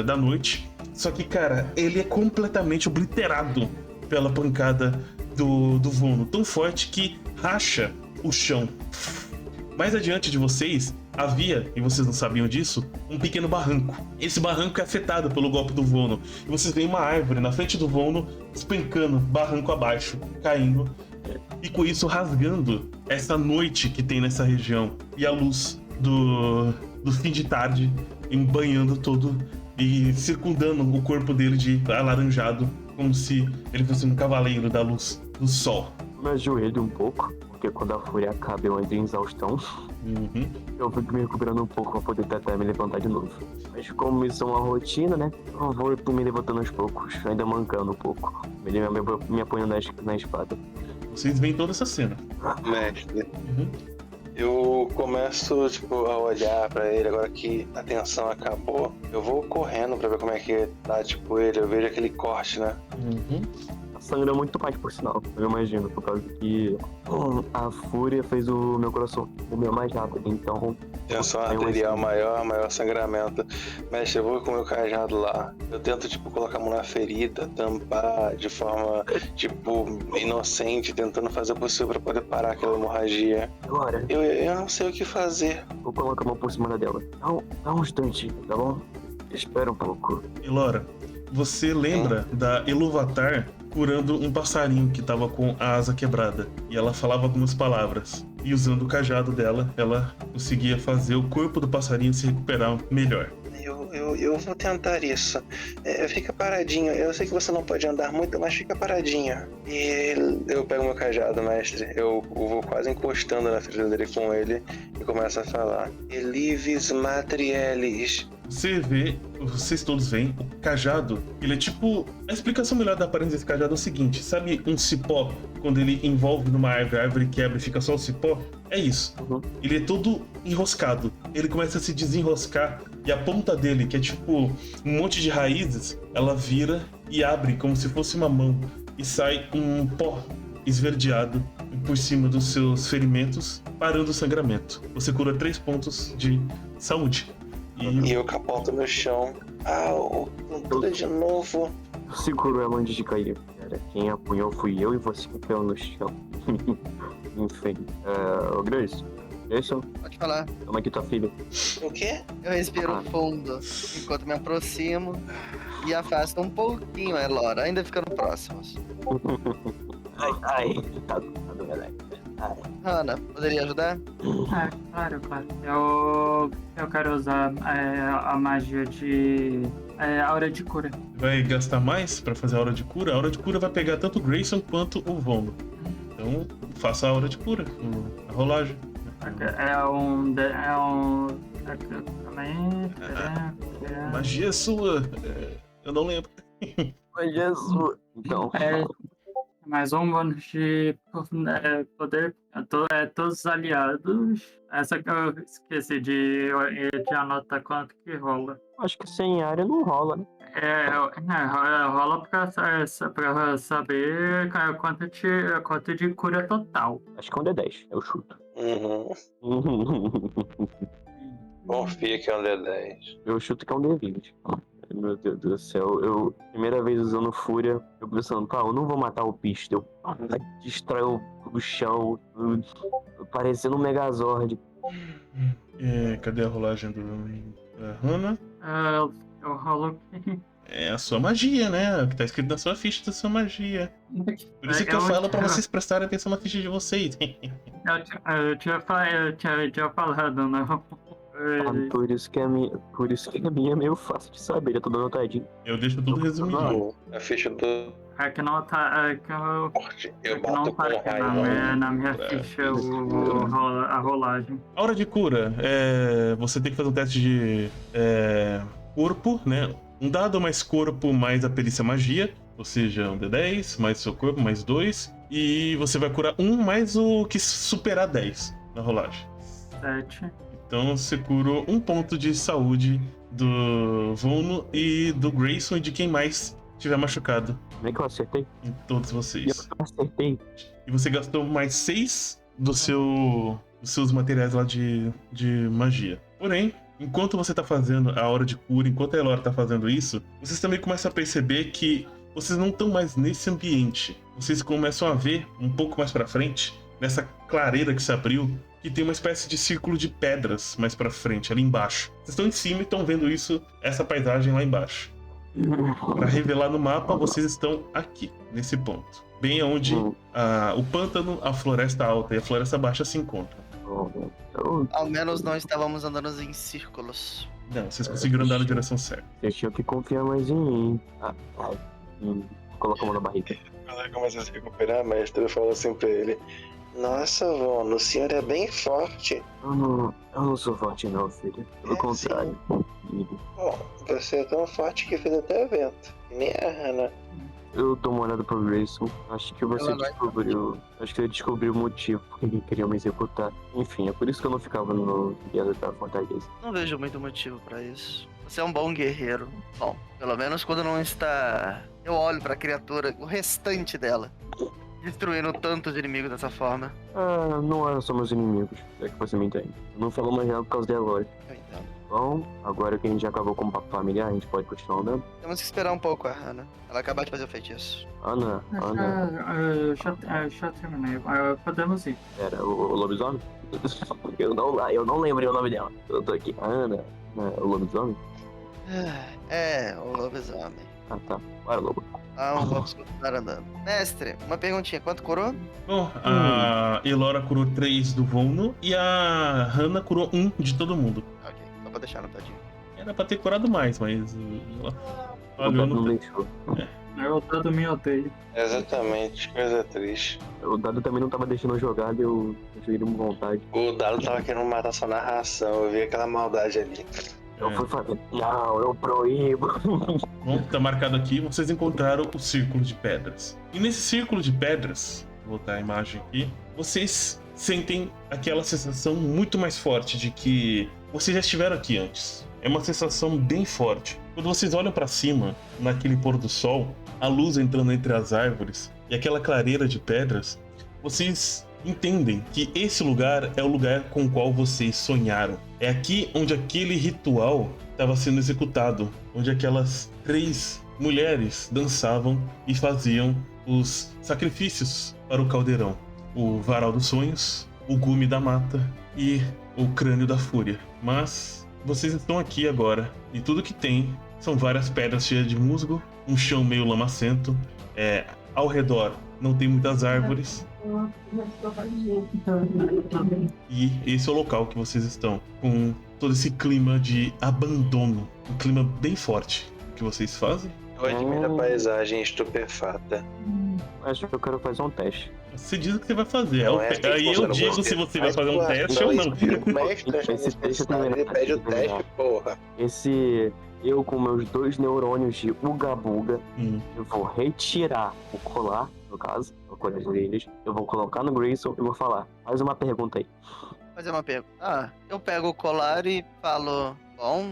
da noite. Só que, cara, ele é completamente obliterado pela pancada do Vono, tão forte que racha o chão. Mais adiante de vocês, havia, e vocês não sabiam disso, um pequeno barranco. Esse barranco é afetado pelo golpe do Vono. E vocês veem uma árvore na frente do Vono, despencando, barranco abaixo, caindo. E com isso rasgando essa noite que tem nessa região. E a luz do fim de tarde embanhando todo e circundando o corpo dele de alaranjado, como se ele fosse um cavaleiro da luz do sol. Eu me ajoelho um pouco, porque quando a fúria acaba eu entro em exaustão. Eu fico me recuperando um pouco pra poder tentar me levantar de novo. Mas como isso é uma rotina, né? Eu vou me levantando aos poucos, ainda mancando um pouco. Me apoiando na espada. Vocês veem toda essa cena. Mestre, eu começo, a olhar pra ele, agora que a tensão acabou, eu vou correndo pra ver como é que tá, ele, eu vejo aquele corte, né? Sangra muito mais, por sinal, eu imagino, por causa que a fúria fez o meu coração comer mais rápido, então... Tensão arterial maior sangramento. Mestre, eu vou com o meu cajado lá, eu tento, colocar a mão na ferida, tampar de forma, inocente, tentando fazer o possível pra poder parar aquela hemorragia. Agora, Eu não sei o que fazer. eu coloco a mão por cima dela. Dá um instante, tá bom? Espera um pouco. Elora, você lembra da Iluvatar curando um passarinho que tava com a asa quebrada? E ela falava algumas palavras. E usando o cajado dela, ela conseguia fazer o corpo do passarinho se recuperar melhor. Eu vou tentar isso. Fica paradinho. Eu sei que você não pode andar muito, mas fica paradinho. E eu pego meu cajado, mestre. Eu vou quase encostando na frente dele com ele e começo a falar. Elivis Matrielis. Vocês todos veem, o cajado, ele é tipo... A explicação melhor da aparência desse cajado é o seguinte, sabe um cipó, quando ele envolve numa árvore, a árvore quebra e fica só o cipó? É isso. Uhum. Ele é todo enroscado, ele começa a se desenroscar e a ponta dele, que é tipo um monte de raízes, ela vira e abre como se fosse uma mão e sai um pó esverdeado por cima dos seus ferimentos, parando o sangramento. Você cura 3 pontos de saúde. E eu capoto no chão. Au, tudo de novo. Segurou ela antes de cair. Cara, quem apunhou fui eu e você que caiu no chão. Enfim. Ô Grace. Grayson, Pode falar. toma aqui tua filha. O quê? Eu respiro fundo enquanto me aproximo e afasto um pouquinho a Elora, ainda ficando próximos. Ai, tá doendo. Ai. Hannah, poderia ajudar? Claro. Eu quero usar a magia de aura de cura. Vai gastar mais pra fazer a hora de cura? A hora de cura vai pegar tanto o Grayson quanto o Vono. Então, faça a hora de cura, a rolagem. Também. Magia sua. Eu não lembro. Mas Jesus. Então, Mais um bônus de poder todos os aliados. Essa que eu esqueci de anotar quanto que rola. acho que sem área não rola, né? Rola pra saber quanto de cura total. Acho que é um D10, eu chuto. Confia que é um D10. Eu chuto que é um D20. Meu Deus do céu, primeira vez usando fúria, eu pensando, eu não vou matar o bicho, eu distraio o chão, parecendo um Megazord. Cadê a rolagem da Hannah? Eu rolo aqui. É a sua magia, né? O que tá escrito na sua ficha da sua magia. Por isso que eu falo pra vocês prestarem atenção na ficha de vocês. Eu tinha falado, não. Por isso que a minha é meio fácil de saber, já tô dando notadinho. Eu deixo tudo resumido. A ficha do É que não tá. forte. Eu Não bato com tá aqui raiva. na minha ficha a rolagem. A hora de cura, você tem que fazer um teste de corpo, né? Um dado mais corpo mais a perícia magia, ou seja, um D10, mais seu corpo, mais 2. E você vai curar 1 mais o que superar 10 na rolagem. 7. Então você curou 1 ponto de saúde do Vono e do Grayson e de quem mais tiver machucado Como é que eu acertei? em todos vocês. Eu acertei. E você gastou mais 6 dos seus materiais lá de magia. Porém, enquanto você tá fazendo a hora de cura, enquanto a Elora tá fazendo isso, vocês também começam a perceber que vocês não estão mais nesse ambiente. Vocês começam a ver um pouco mais pra frente, nessa clareira que se abriu, que tem uma espécie de círculo de pedras mais pra frente, ali embaixo. Vocês estão em cima e estão vendo essa paisagem lá embaixo. Pra revelar no mapa, vocês estão aqui, nesse ponto. Bem onde o pântano, a floresta alta e a floresta baixa se encontram. Ao menos não estávamos andando em círculos. Não, vocês conseguiram andar na direção certa. Vocês tinham que confiar mais em mim. Coloca a mão na barriga. Quando ele começa a se recuperar, mestre, eu falo assim pra ele: Nossa, Vono, o senhor é bem forte. Eu não sou forte não, filho. Pelo contrário. Filho. Bom, você é tão forte que fez até evento. E nem a Hannah. Eu dou uma olhada pro Grayson. Acho que você Ela vai- descobriu. Acho que ele descobriu o motivo porque ele queria me executar. Enfim, é por isso que eu não ficava no guia da fortaleza. Não vejo muito motivo pra isso. Você é um bom guerreiro. Bom, pelo menos quando não está... Eu olho pra criatura, o restante dela, destruindo tantos inimigos dessa forma. Não eram só meus inimigos, é que você me entende. Eu não falo mais nada por causa de agora. Eu entendo. Bom, agora que a gente já acabou com o papo familiar, a gente pode continuar andando. Temos que esperar um pouco a Hannah. Ela acabou de fazer o feitiço. Ana, Já terminei. Podemos ir. era o lobisomem? Eu não lembrei o nome dela. Eu tô aqui. Ana, o lobisomem? É, o lobisomem. Ah, tá. Bora, lobo. Vamos continuar andando. Mestre, uma perguntinha. Quanto curou? Bom, a Elora curou 3 do Vono e a Hannah curou 1 de todo mundo. Ok, só pra deixar anotadinho. Era pra ter curado mais, mas ela O falhou dado não no. deixou. Eu todo me odeio. Exatamente, coisa triste. O dado também não tava deixando eu jogar, eu joguei com vontade. O Dado tava querendo matar sua narração, eu vi aquela maldade ali. Eu fui fazer. Não, eu proíbo. Bom, tá marcado aqui, vocês encontraram o círculo de pedras. E nesse círculo de pedras, vou botar a imagem aqui, vocês sentem aquela sensação muito mais forte de que vocês já estiveram aqui antes. É uma sensação bem forte. Quando vocês olham pra cima, naquele pôr do sol, a luz entrando entre as árvores e aquela clareira de pedras, vocês entendem que esse lugar é o lugar com o qual vocês sonharam. É aqui onde aquele ritual estava sendo executado, onde aquelas 3 mulheres dançavam e faziam os sacrifícios para o caldeirão. O varal dos sonhos, o gume da mata e o crânio da fúria. Mas vocês estão aqui agora e tudo que tem são várias pedras cheias de musgo, um chão meio lamacento, ao redor não tem muitas árvores. E esse é o local que vocês estão, com todo esse clima de abandono, um clima bem forte. O que vocês fazem? Eu admiro a paisagem estupefata. Acho que eu quero fazer um teste. Você diz o que você vai fazer. Não é assim Aí que eu funciona, digo você se você vai faz fazer um tua teste ação ou não. e o mestre acha Esse teste necessário, ele também, pede o também teste, não. porra. Eu com meus 2 neurônios de Uga Buga, eu vou retirar o colar, no caso, o colar deles. Eu vou colocar no Grayson e vou falar. Faz uma pergunta aí. Fazer uma pergunta. Eu pego o colar e falo: bom,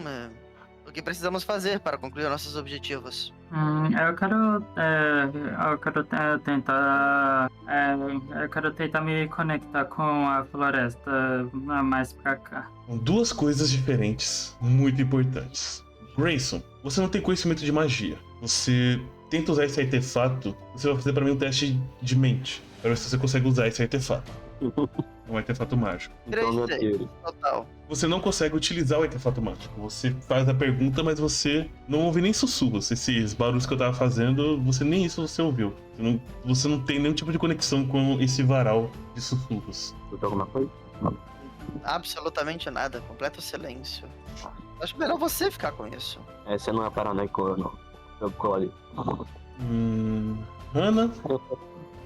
o que precisamos fazer para concluir nossos objetivos? Eu quero tentar me conectar com a floresta mais pra cá. São 2 coisas diferentes, muito importantes. Grayson, você não tem conhecimento de magia. Você tenta usar esse artefato, você vai fazer pra mim um teste de mente, pra ver se você consegue usar esse artefato. Um artefato mágico. Então, meu 3D, Deus. total. Você não consegue utilizar o artefato mágico. Você faz a pergunta, mas você não ouve nem sussurros. Esses barulhos que eu tava fazendo, nem isso você ouviu. Você não tem nenhum tipo de conexão com esse varal de sussurros. Tu tem alguma coisa? Absolutamente nada. Completo silêncio. Acho melhor você ficar com isso. Você não é paranoico, não. Eu colo ali. Hannah?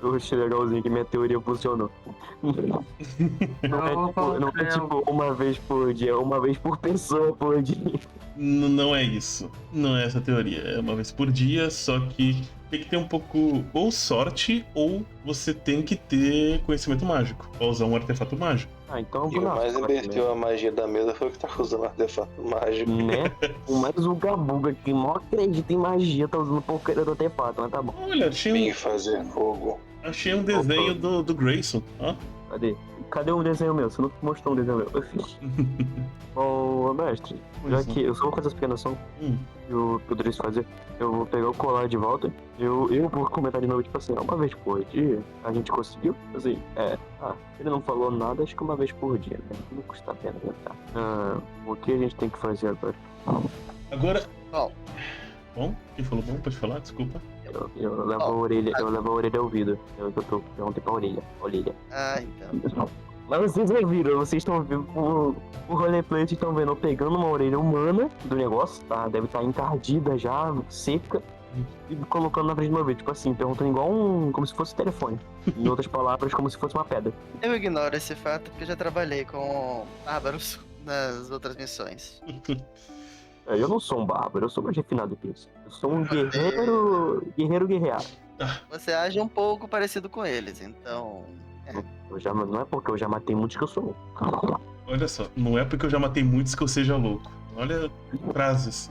Eu achei legalzinho que minha teoria funcionou. Não é tipo uma vez por dia, uma vez por pessoa por dia. Não é isso. Não é essa teoria. É uma vez por dia, só que tem que ter um pouco ou sorte ou você tem que ter conhecimento mágico pra usar um artefato mágico. Então E o mais inverteu a magia da mesa foi o que tá usando o artefato mágico. Né? Mas o Gabuga que não acredita em magia tá usando porcaria do artefato, mas tá bom. Olha, Vim fazer fogo. achei um desenho do Grayson. Ó. Cadê um desenho meu? Você não mostrou um desenho meu. Ô, mestre, já que eu sou uma coisa pequena só, eu poderia fazer. Eu vou pegar o colar de volta. Eu vou comentar de novo, tipo assim, uma vez por dia a gente conseguiu. Assim, ele não falou nada, acho que uma vez por dia, né? Não custa a pena tentar. O que a gente tem que fazer agora? Agora. Bom, quem falou bom? Pode falar, desculpa. Eu levo a orelha, eu levo a orelha ao ouvido. Eu tô perguntei pra orelha. então. Mas vocês ouviram, vocês estão vendo o roleplay, vocês estão vendo eu pegando uma orelha humana do negócio, tá? Deve estar encardida já, seca, e colocando na frente do meu ouvido, tipo assim, perguntando igual como se fosse telefone. Em outras palavras, como se fosse uma pedra. Eu ignoro esse fato porque eu já trabalhei com bárbaros nas outras missões. Eu não sou um bárbaro, eu sou mais refinado que isso. Eu sou um guerreiro. Você age um pouco parecido com eles, então. Não é porque eu já matei muitos que eu sou louco. Olha só, não é porque eu já matei muitos que eu seja louco. Olha frases.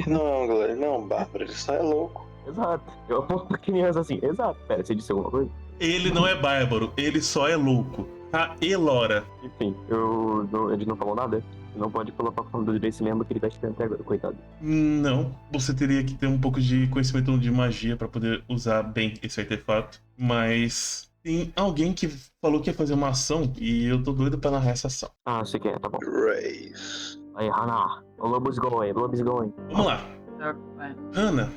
Não, Glória, não, Bárbara, ele só é louco. Exato. Eu aponto pra criança assim, exato. Pera, você disse alguma coisa? Ele não é bárbaro, ele só é louco. A Elora. Enfim, ele não falou nada. Não pode colocar a forma do Grace mesmo que ele tá esperando até agora, coitado. Não, você teria que ter um pouco de conhecimento de magia pra poder usar bem esse artefato. Mas tem alguém que falou que ia fazer uma ação e eu tô doido pra narrar essa ação. Você quer, tá bom. Grace. Aí, Hana. O lobisomem. Vamos lá. É, Hannah,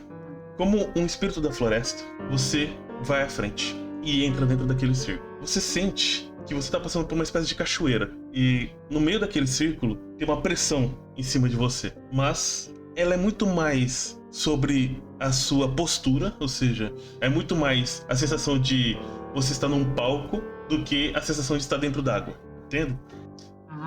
como um espírito da floresta, você vai à frente e entra dentro daquele círculo. Você sente que você está passando por uma espécie de cachoeira e no meio daquele círculo tem uma pressão em cima de você, mas ela é muito mais sobre a sua postura, ou seja, é muito mais a sensação de você estar num palco do que a sensação de estar dentro d'água, entende?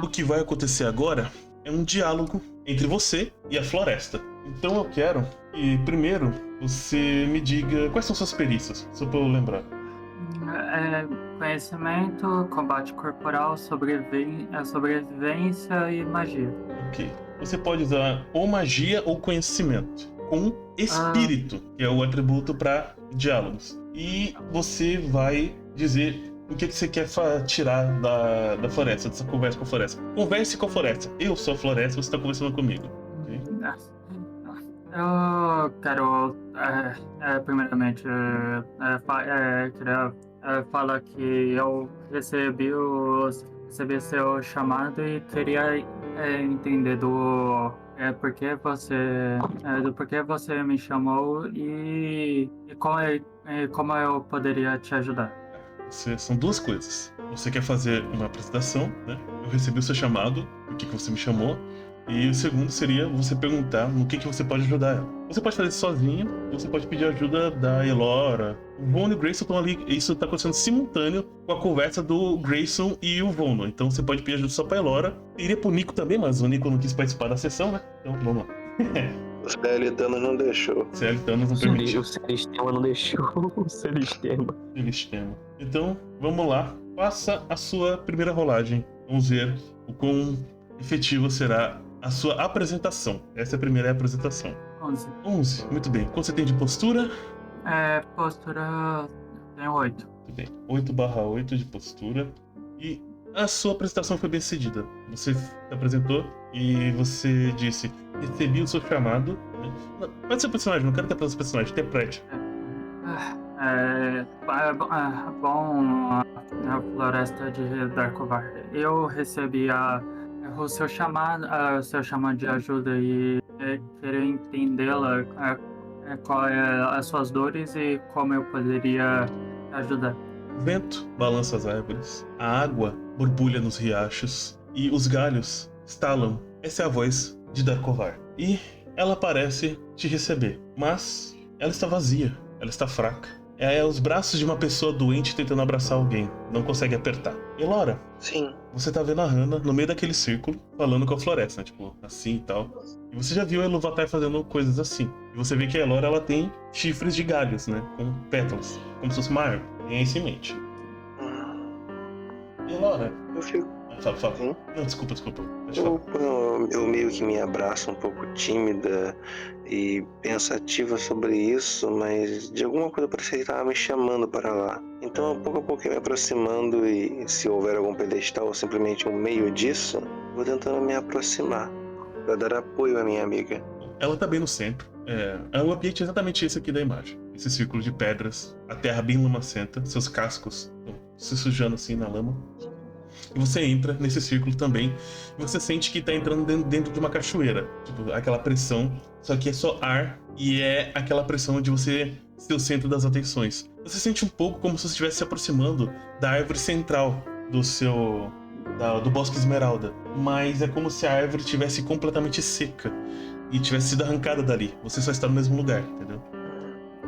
O que vai acontecer agora é um diálogo entre você e a floresta. Então eu quero que primeiro você me diga quais são suas perícias, só pra eu lembrar. Conhecimento, combate corporal, sobrevivência e magia. Ok. Você pode usar ou magia ou conhecimento. Com espírito, que é o atributo para diálogos. E você vai dizer o que você quer tirar da floresta, dessa conversa com a floresta. Converse com a floresta. Eu sou a floresta, você está conversando comigo. Ok? Eu quero, primeiramente, queria falar que eu recebi seu chamado e queria entender do porquê você me chamou e como eu poderia te ajudar. São duas coisas. Você quer fazer uma apresentação, né? Eu recebi o seu chamado, por que você me chamou. E o segundo seria você perguntar no que você pode ajudar ela. Você pode fazer isso sozinho, ou você pode pedir ajuda da Elora. O Vono e o Grayson estão ali, isso tá acontecendo simultâneo com a conversa do Grayson e o Vono. Então você pode pedir ajuda só pra Elora. Iria pro Nico também, mas o Nico não quis participar da sessão, né? Então vamos lá. O CL Thanos não deixou. CL Thanos não permitiu. O Celestema não deixou. O Celestema. Então, vamos lá. Faça a sua primeira rolagem. Vamos ver o quão efetivo será a sua apresentação. Essa é a primeira apresentação. 11, muito bem. Quanto você tem de postura? Postura tem 8. Muito bem. 8/8 de postura. E a sua apresentação foi bem sucedida. Você se apresentou e você disse: recebi o seu chamado. Pode ser personagem, não quero ter os personagens, interprete. Bom, a floresta de Darkovar. Eu recebi o seu chamado de ajuda e queria entendê-la, qual é as suas dores e como eu poderia ajudar. O vento balança as árvores, a água borbulha nos riachos e os galhos estalam. Essa é a voz de Darkovar. E ela parece te receber, mas ela está vazia, ela está fraca. É os braços de uma pessoa doente tentando abraçar alguém, não consegue apertar. Elora, Sim. você tá vendo a Hannah no meio daquele círculo, falando com a floresta, né? Tipo, assim e tal. E você já viu a Iluvatar fazendo coisas assim. E você vê que a Elora, ela tem chifres de galhos, né? Com pétalas, como se fosse uma árvore. Tenha isso em mente. Elora. Eu fico. Fala. Sim? Não, desculpa. Pode falar. Eu meio que me abraço um pouco tímida e pensativa sobre isso, mas de alguma coisa parecia que ele estava me chamando para lá. Então, pouco a pouco, me aproximando e se houver algum pedestal ou simplesmente um meio disso, vou tentando me aproximar para dar apoio à minha amiga. Ela tá bem no centro. O ambiente é exatamente esse aqui da imagem. Esse círculo de pedras, a terra bem lamacenta, seus cascos estão se sujando assim na lama. E você entra nesse círculo também, e você sente que tá entrando dentro de uma cachoeira. Tipo, aquela pressão, só que é só ar, e é aquela pressão de você ser o centro das atenções. Você sente um pouco como se você estivesse se aproximando da árvore central do Bosque Esmeralda. Mas é como se a árvore estivesse completamente seca e tivesse sido arrancada dali. Você só está no mesmo lugar, entendeu?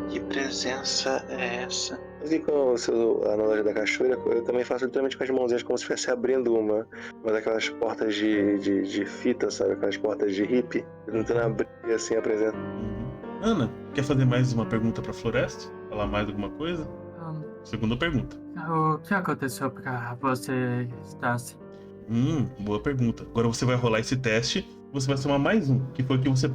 Que presença é essa? E com a analogia da cachoeira, eu também faço literalmente com as mãozinhas como se estivesse abrindo uma daquelas portas de fita, sabe? Aquelas portas de hippie, tentando abrir assim a presença. Ana, quer fazer mais uma pergunta pra floresta? Falar mais alguma coisa? Segunda pergunta. O que aconteceu pra você estar assim? Boa pergunta. Agora você vai rolar esse teste, você vai somar mais um, que foi o que você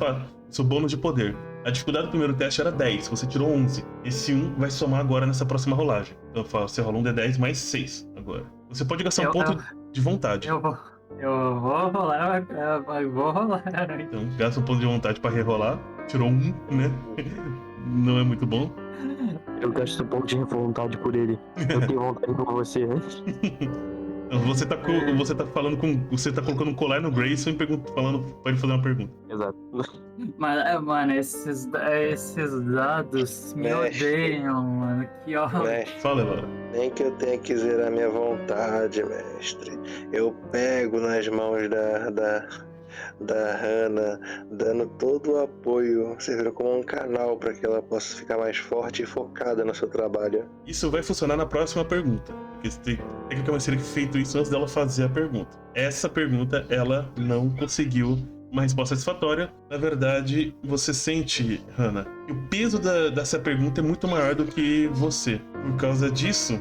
seu bônus de poder. A dificuldade do primeiro teste era 10, você tirou 11. Esse 1 vai somar agora nessa próxima rolagem. Então você rola um D10 mais 6 agora. Você pode gastar um ponto de vontade. Eu vou rolar. Então, gasta um ponto de vontade pra rerolar. Tirou 1, né? Não é muito bom. Eu gasto um pouco de vontade por ele. Eu tenho vontade por você, né? Você tá, você tá falando com. Você tá colocando um colar no Grayson e falando pra ele fazer uma pergunta. Exato. Mano, esses dados me Mestre. odeiam, mano. Que ódio. Mestre, Fala, Elora. nem que eu tenha que zerar minha vontade, mestre. Eu pego nas mãos da Hannah, dando todo o apoio, servindo como um canal para que ela possa ficar mais forte e focada no seu trabalho. Isso vai funcionar na próxima pergunta. Porque você tem que ser feito isso antes dela fazer a pergunta. Essa pergunta, ela não conseguiu uma resposta satisfatória. Na verdade, você sente, Hannah, que o peso dessa pergunta é muito maior do que você. Por causa disso,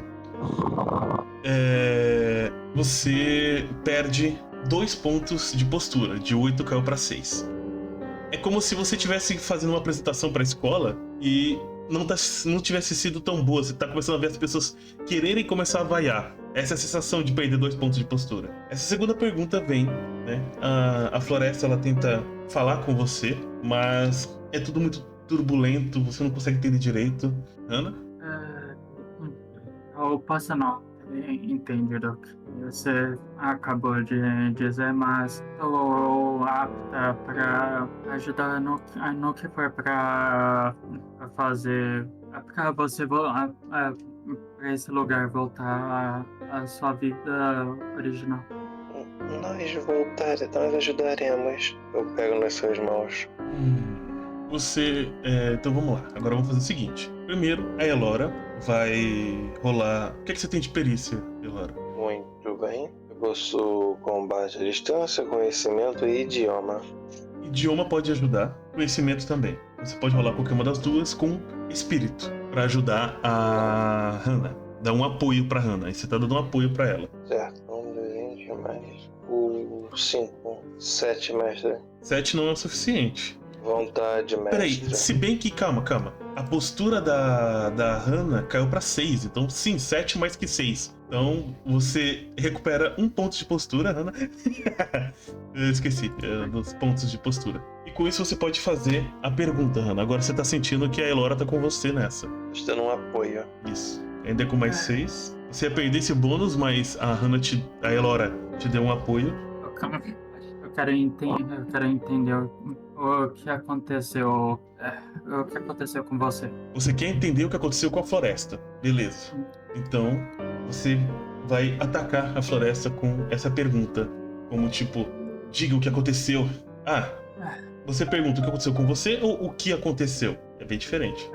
você perde 2 pontos de postura. De 8 caiu para 6. É como se você estivesse fazendo uma apresentação para a escola e não tivesse sido tão boa. Você tá começando a ver as pessoas quererem começar a vaiar. Essa é a sensação de perder 2 pontos de postura. Essa segunda pergunta vem, né? A floresta, ela tenta falar com você, mas é tudo muito turbulento, você não consegue entender direito. Hannah? Eu posso não entender o que você acabou de dizer, mas estou apta para ajudar no que for para fazer, para você para esse lugar voltar à sua vida original. Nós ajudaremos. Eu pego nas suas mãos. Então vamos lá. Agora vamos fazer o seguinte. Primeiro, a Elora vai rolar. O que você tem de perícia, Elora? Muito bem. Eu possuo combate à distância, conhecimento e idioma. Idioma pode ajudar, conhecimento também. Você pode rolar qualquer uma das duas com espírito para ajudar a Hannah. Dar um apoio pra Hannah. Aí você tá dando um apoio pra ela. Certo. 1, 2, 20 mais. 5. 7, mestre. 7 não é o suficiente. Vontade, mestre. Peraí, se bem que, calma. A postura da Hannah caiu pra 6. Então, sim, 7 mais que 6. Então, você recupera 1 ponto de postura, Hannah. Eu esqueci dos pontos de postura. E com isso você pode fazer a pergunta, Hannah. Agora você tá sentindo que a Elora tá com você nessa. Estou dando um apoio. Isso. Ainda com mais 6. Você ia perder esse bônus, mas a Elora te deu um apoio. Eu quero entender o que aconteceu. O que aconteceu com você. Você quer entender o que aconteceu com a floresta. Beleza. Então, você vai atacar a floresta com essa pergunta. Como tipo, diga o que aconteceu. Você pergunta o que aconteceu com você ou o que aconteceu? É bem diferente.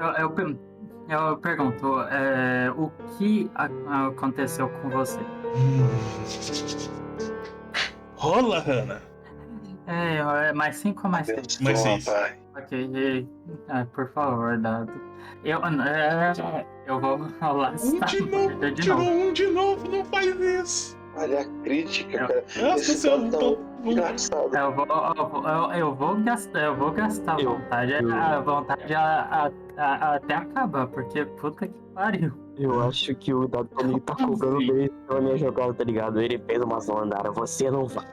Eu pergunto, o que aconteceu com você? Rola, Hannah! Mais 5 ou mais 6? Mais 6. Ok, por favor, dado. Eu vou rolar Tirou um de novo, não faz isso! Olha a crítica, cara. Nossa, Esse seu tão engraçado. Eu vou gastar a vontade até acabar, porque puta que pariu. Eu acho que o dado comigo tá colgando bem pela minha jogada, tá ligado? Ele fez uma zoandara, você não vai.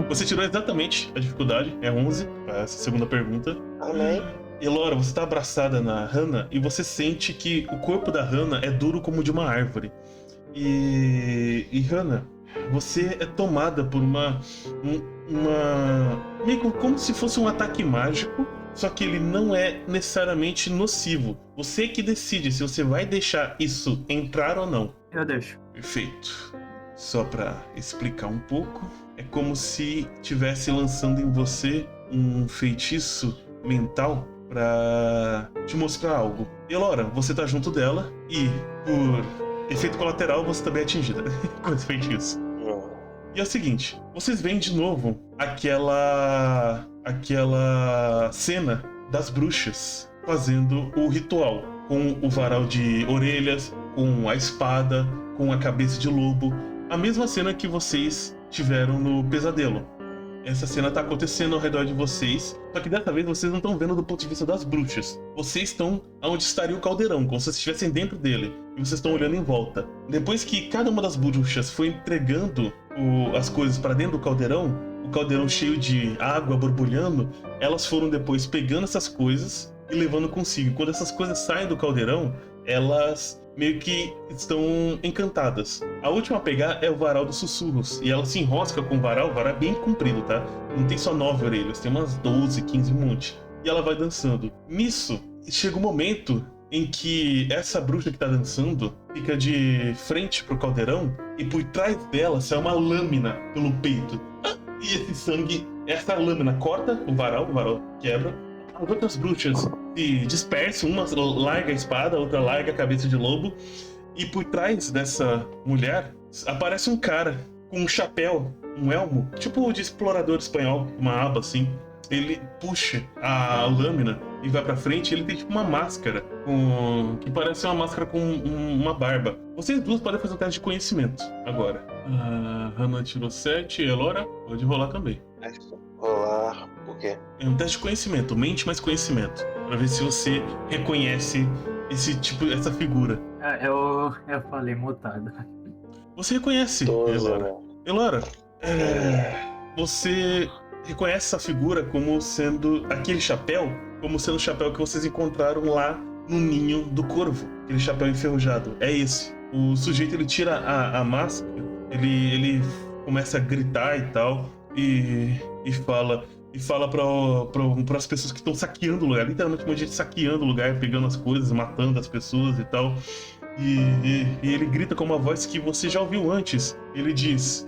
Você tirou exatamente a dificuldade, é 11, para essa segunda pergunta. Amém. Elora, você tá abraçada na Hannah e você sente que o corpo da Hannah é duro como o de uma árvore. E Hannah, você é tomada por uma meio como se fosse um ataque mágico, só que ele não é necessariamente nocivo. Você que decide se você vai deixar isso entrar ou não. Eu deixo. Perfeito. Só pra explicar um pouco, é como se estivesse lançando em você um feitiço mental pra te mostrar algo. Elora, você tá junto dela e, por efeito colateral, você também é atingida com esse feitiço. E é o seguinte, vocês veem de novo aquela cena das bruxas fazendo o ritual, com o varal de orelhas, com a espada, com a cabeça de lobo, a mesma cena que vocês tiveram no pesadelo. Essa cena tá acontecendo ao redor de vocês, só que dessa vez vocês não estão vendo do ponto de vista das bruxas. Vocês estão onde estaria o caldeirão, como se vocês estivessem dentro dele, e vocês estão olhando em volta. Depois que cada uma das bruxas foi entregando as coisas para dentro do caldeirão, o caldeirão cheio de água borbulhando, elas foram depois pegando essas coisas e levando consigo. Quando essas coisas saem do caldeirão, elas meio que estão encantadas. A última a pegar é o varal dos sussurros, e ela se enrosca com o varal é bem comprido, tá? Não tem só 9 orelhas, tem umas 12, 15, um monte. E ela vai dançando. Nisso, chega um momento em que essa bruxa que tá dançando fica de frente pro caldeirão e por trás dela sai uma lâmina pelo peito. E esse sangue, essa lâmina corta o varal quebra. As outras bruxas se dispersam, uma larga a espada, a outra larga a cabeça de lobo. E por trás dessa mulher aparece um cara com um chapéu, um elmo, tipo de explorador espanhol, uma aba assim. Ele puxa a lâmina e vai pra frente. Ele tem tipo uma máscara que parece uma máscara com uma barba. Vocês duas podem fazer um teste de conhecimento agora. A Hannah tirou 7, Elora pode rolar também. Rolar o quê? É um teste de conhecimento, mente mais conhecimento, pra ver se você reconhece essa figura. Eu falei mutado. Você reconhece, 12, Elora. né? Elora, você reconhece essa figura como sendo aquele chapéu, como sendo o chapéu que vocês encontraram lá no ninho do corvo, aquele chapéu enferrujado. É esse. O sujeito ele tira a máscara, ele começa a gritar e tal, e fala para as pessoas que estão saqueando o lugar, literalmente um monte de gente saqueando o lugar, pegando as coisas, matando as pessoas e tal. E ele grita com uma voz que você já ouviu antes. Ele diz: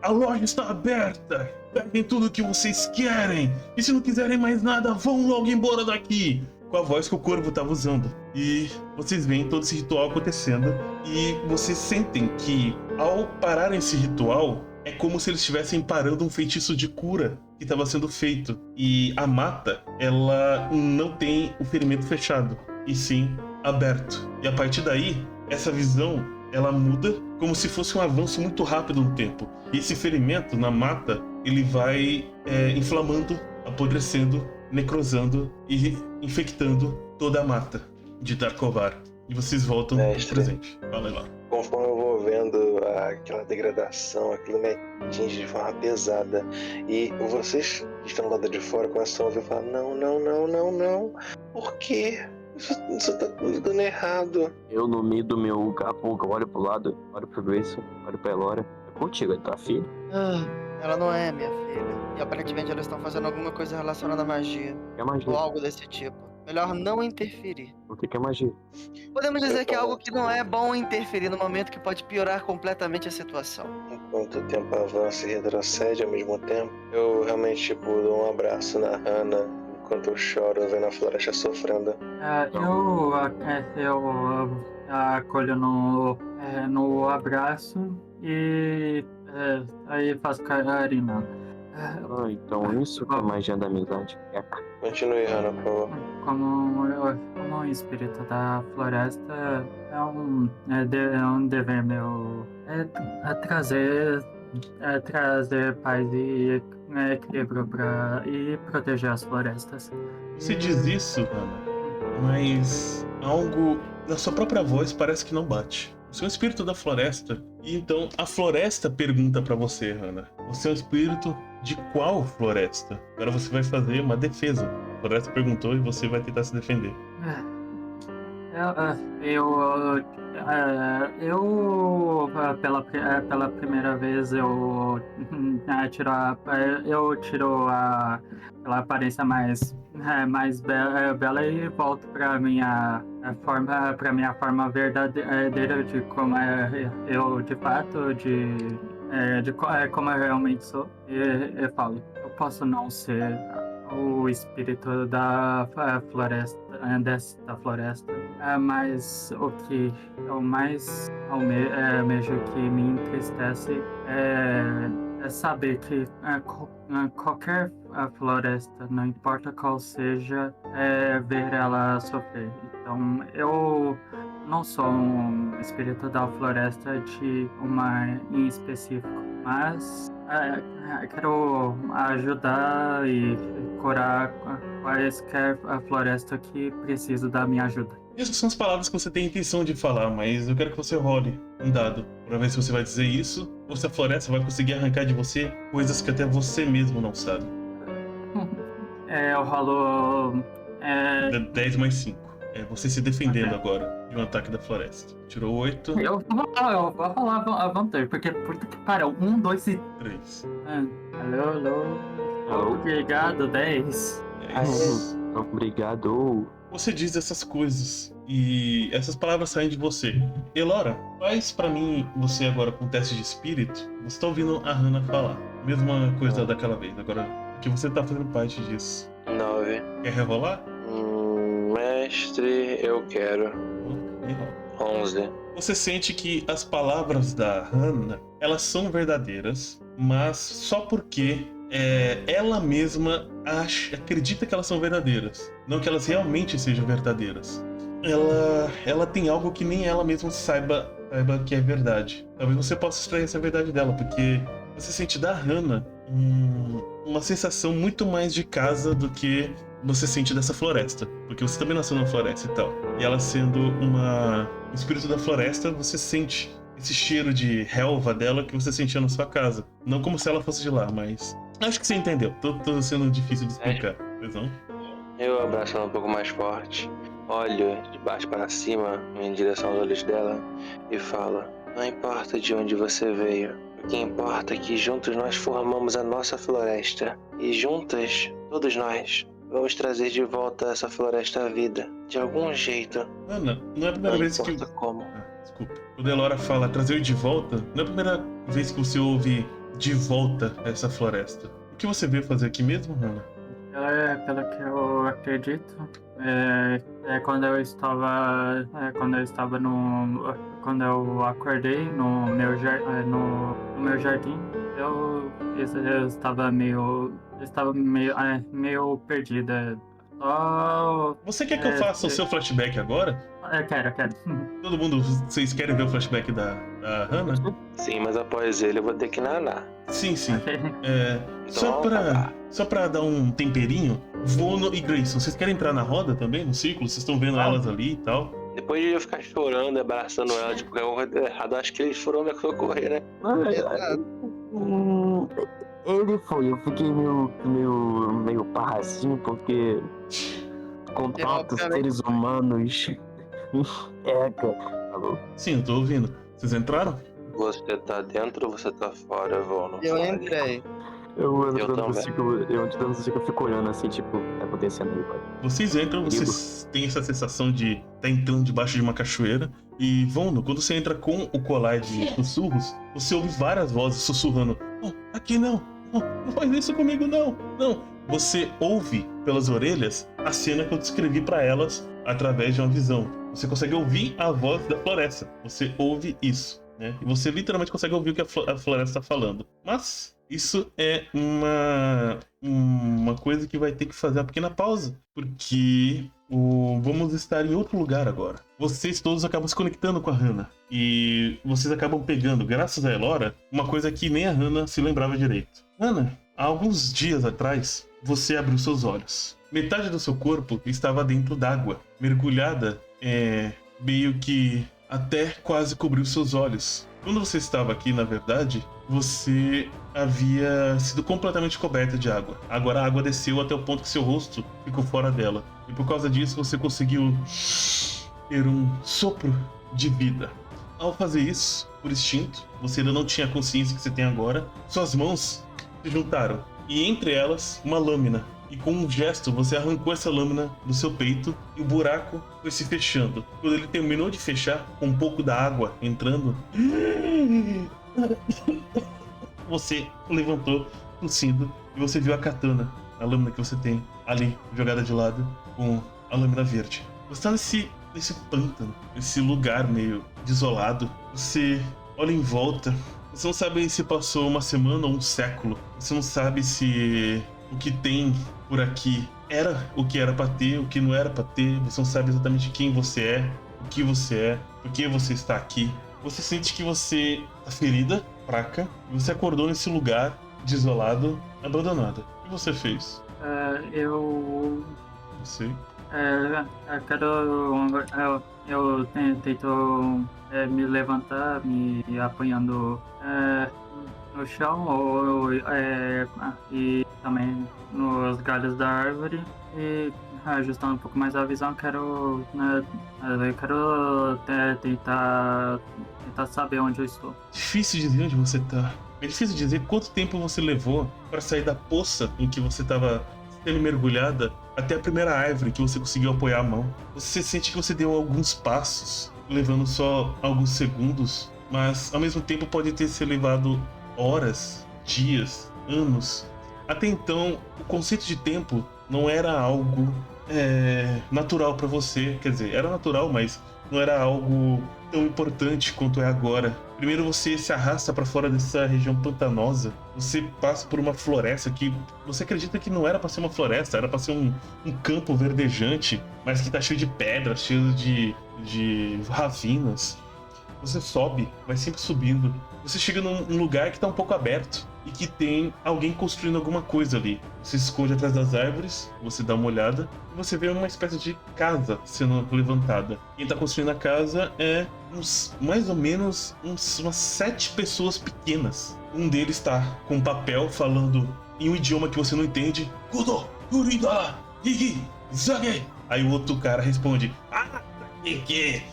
a loja está aberta, peguem tudo o que vocês querem, e se não quiserem mais nada, vão logo embora daqui. Com a voz que o corvo estava usando. E vocês veem todo esse ritual acontecendo, e vocês sentem que ao parar esse ritual é como se eles estivessem parando um feitiço de cura que estava sendo feito. E a mata, ela não tem o ferimento fechado, e sim aberto. E a partir daí, essa visão, ela muda como se fosse um avanço muito rápido no tempo. E esse ferimento na mata, ele vai inflamando, apodrecendo, necrosando e infectando toda a mata de Darkovar. E vocês voltam pro presente. Fala lá. Conforme eu vou vendo aquela degradação, aquilo me atinge de forma pesada. E vocês que estão lá de fora começam a ouvir falar: não. Por quê? Isso tá tudo dando errado. Eu, no meio do meu capulco, olho pro lado, olho pro Grace, olho pra Elora. É contigo, é tua filha? Ela não é minha filha. E aparentemente elas estão fazendo alguma coisa relacionada à magia. É magia. Ou algo desse tipo. Melhor não interferir. O que é magia? Podemos dizer que é algo que não é bom interferir no momento que pode piorar completamente a situação. Enquanto o tempo avança e retrocede ao mesmo tempo, eu realmente dou um abraço na Hannah enquanto eu choro vendo a floresta sofrendo. Eu acolho no abraço e aí faço carinho. Então isso que é magia da amizade. Continue, Hannah, por favor. Como espírito da floresta, é um dever meu trazer paz e equilíbrio e proteger as florestas. Você diz isso, Hannah, mas algo na sua própria voz parece que não bate. Você é um espírito da floresta, e então a floresta pergunta pra você, Hannah. Você é um espírito de qual floresta? Agora você vai fazer uma defesa. A floresta perguntou e você vai tentar se defender. Pela primeira vez eu tiro aquela aparência mais bela e volto para minha forma verdadeira de como eu de fato de como eu realmente sou. E falo: eu posso não ser o espírito da floresta, desta floresta, mas o que eu mais almejo, que me entristece, é saber que qualquer floresta, não importa qual seja, ver ela sofrer. Então eu não sou um espírito da floresta de uma em específico, mas quero ajudar e curar quaisquer floresta que precisa da minha ajuda. Essas são as palavras que você tem a intenção de falar, mas eu quero que você role um dado pra ver se você vai dizer isso ou se a floresta vai conseguir arrancar de você coisas que até você mesmo não sabe. Eu rolo 10 mais 5. É você se defendendo agora de um ataque da floresta. Tirou 8, Eu vou rolar a vantagem, porque, cara, 1, 2 e 3, Alô? Alô? Obrigado, 10. 10. Obrigado. Você diz essas coisas e essas palavras saem de você. Elora, faz pra mim, você agora com o teste de espírito, você tá ouvindo a Hannah falar. Mesma coisa daquela vez, agora que você tá fazendo parte disso. 9. Quer rerolar? Mestre, eu quero. Rerola. 11. Você sente que as palavras da Hannah, elas são verdadeiras, mas só porque ela mesma acredita que elas são verdadeiras, não que elas realmente sejam verdadeiras. Ela tem algo que nem ela mesma saiba que é verdade. Talvez você possa extrair essa verdade dela, porque você sente da Hannah uma sensação muito mais de casa do que você sente dessa floresta, porque você também nasceu na floresta e tal. E ela sendo um espírito da floresta, você sente esse cheiro de relva dela que você sentia na sua casa. Não como se ela fosse de lá, mas acho que você entendeu. Tô sendo difícil de explicar, não? Eu abraço ela um pouco mais forte, olho de baixo para cima em direção aos olhos dela e falo: não importa de onde você veio, o que importa é que juntos nós formamos a nossa floresta e juntas, todos nós, vamos trazer de volta essa floresta à vida, de algum jeito. Ana, não é a primeira vez que... Não importa como. Desculpa. Quando a Elora fala trazer de volta, não é a primeira vez que você ouve de volta essa floresta. O que você veio fazer aqui mesmo, Hannah? Pelo que eu acredito, quando eu estava quando eu acordei no meu jardim, eu estava meio perdida. Você quer que eu faça o seu flashback agora? Quero. Todo mundo, vocês querem ver o flashback da Hannah? Sim, mas após ele eu vou ter que nanar. Sim. Então, Só pra dar um temperinho, Vono e Grayson, vocês querem entrar na roda também, no círculo? Vocês estão vendo elas ali e tal? Depois de eu ficar chorando, abraçando ela, tipo, qualquer coisa errado, acho que eles foram me socorrer, né? Ele foi, eu fiquei meio parrazinho porque contatos seres humanos. Cara. Alô? Sim, eu tô ouvindo. Vocês entraram? Você tá dentro ou você tá fora, Vono? Eu entrei. Eu Eu dando também. assim que eu fico olhando assim, tipo, o que tá acontecendo aí, pai? Vocês entram, vocês têm essa sensação de estar entrando debaixo de uma cachoeira. E, Vono, quando você entra com o colar de sussurros, você ouve várias vozes sussurrando: "Oh, aqui não faz isso comigo, não. Você ouve pelas orelhas a cena que eu descrevi pra elas através de uma visão. Você consegue ouvir a voz da floresta. Você ouve isso, né? E você literalmente consegue ouvir o que a floresta tá falando. Mas isso é uma coisa que vai ter que fazer uma pequena pausa, porque vamos estar em outro lugar agora. Vocês todos acabam se conectando com a Hannah. E vocês acabam pegando, graças a Elora, uma coisa que nem a Hannah se lembrava direito. Hannah, há alguns dias atrás, você abriu seus olhos. Metade do seu corpo estava dentro d'água, mergulhada, meio que até quase cobriu seus olhos. Quando você estava aqui, na verdade, você havia sido completamente coberta de água. Agora a água desceu até o ponto que seu rosto ficou fora dela. E por causa disso você conseguiu ter um sopro de vida. Ao fazer isso, por instinto, você ainda não tinha a consciência que você tem agora, suas mãos se juntaram. E entre elas, uma lâmina. E com um gesto, você arrancou essa lâmina do seu peito e o buraco foi se fechando. Quando ele terminou de fechar, com um pouco da água entrando, você levantou tossindo e você viu a katana, a lâmina que você tem ali, jogada de lado, com a lâmina verde. Você tá nesse pântano, nesse lugar meio desolado. Você olha em volta. Você não sabe se passou uma semana ou um século. Você não sabe se o que tem por aqui era o que era pra ter, o que não era pra ter. Você não sabe exatamente quem você é, o que você é, por que você está aqui. Você sente que você tá ferida, fraca, e você acordou nesse lugar desolado, abandonado. O que você fez? Eu Você? Eu tento me levantar, me apanhando no chão e também nos galhos da árvore. E ajustando um pouco mais a visão, quero, né, eu quero tentar saber onde eu estou. Difícil dizer onde você tá. É difícil dizer quanto tempo você levou para sair da poça em que você estava sendo mergulhada até a primeira árvore que você conseguiu apoiar a mão. Você sente que você deu alguns passos, levando só alguns segundos, mas ao mesmo tempo pode ter se levado horas, dias, anos. Até então, o conceito de tempo não era algo natural para você. Quer dizer, era natural, mas não era algo tão importante quanto é agora. Primeiro você se arrasta para fora dessa região pantanosa. Você passa por uma floresta que você acredita que não era para ser uma floresta, era para ser um campo verdejante, mas que tá cheio de pedras, cheio de ravinas. Você sobe, vai sempre subindo. Você chega num lugar que tá um pouco aberto e que tem alguém construindo alguma coisa ali. Você se esconde atrás das árvores, você dá uma olhada e você vê uma espécie de casa sendo levantada. Quem tá construindo a casa é mais ou menos umas 7 pessoas pequenas. Um deles tá com um papel falando em um idioma que você não entende. Kudo, Kurida, Higi, Zage. Aí o outro cara responde: Ike,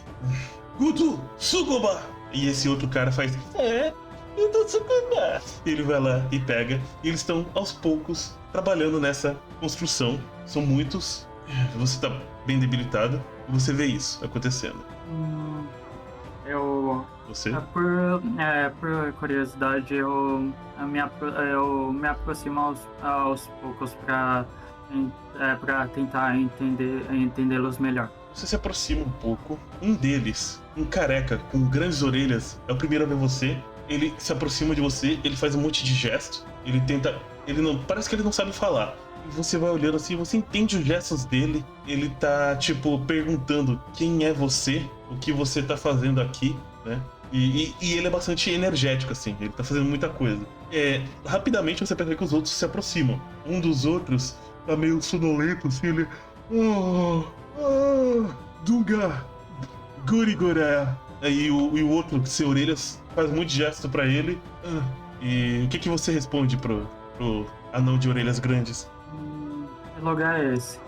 Kudo, Sugoba. E esse outro cara faz: ele vai lá e pega. E eles estão aos poucos trabalhando nessa construção. São muitos. Você tá bem debilitado. E você vê isso acontecendo. Você? Por curiosidade, eu me aproximo aos poucos para tentar entendê-los melhor. Você se aproxima um pouco. Um deles, um careca com grandes orelhas, é o primeiro a ver você. Ele se aproxima de você, ele faz um monte de gesto. Parece que ele não sabe falar. E você vai olhando assim, você entende os gestos dele. Ele tá, perguntando quem é você, o que você tá fazendo aqui, né? E ele é bastante energético, assim, ele tá fazendo muita coisa. Rapidamente você percebe que os outros se aproximam. Um dos outros tá meio sonolento, assim, ele... Dunga, Gurigoré. Aí o outro, sem orelhas, faz muito gesto pra ele. E o que você responde pro anão de orelhas grandes? Que lugar é esse?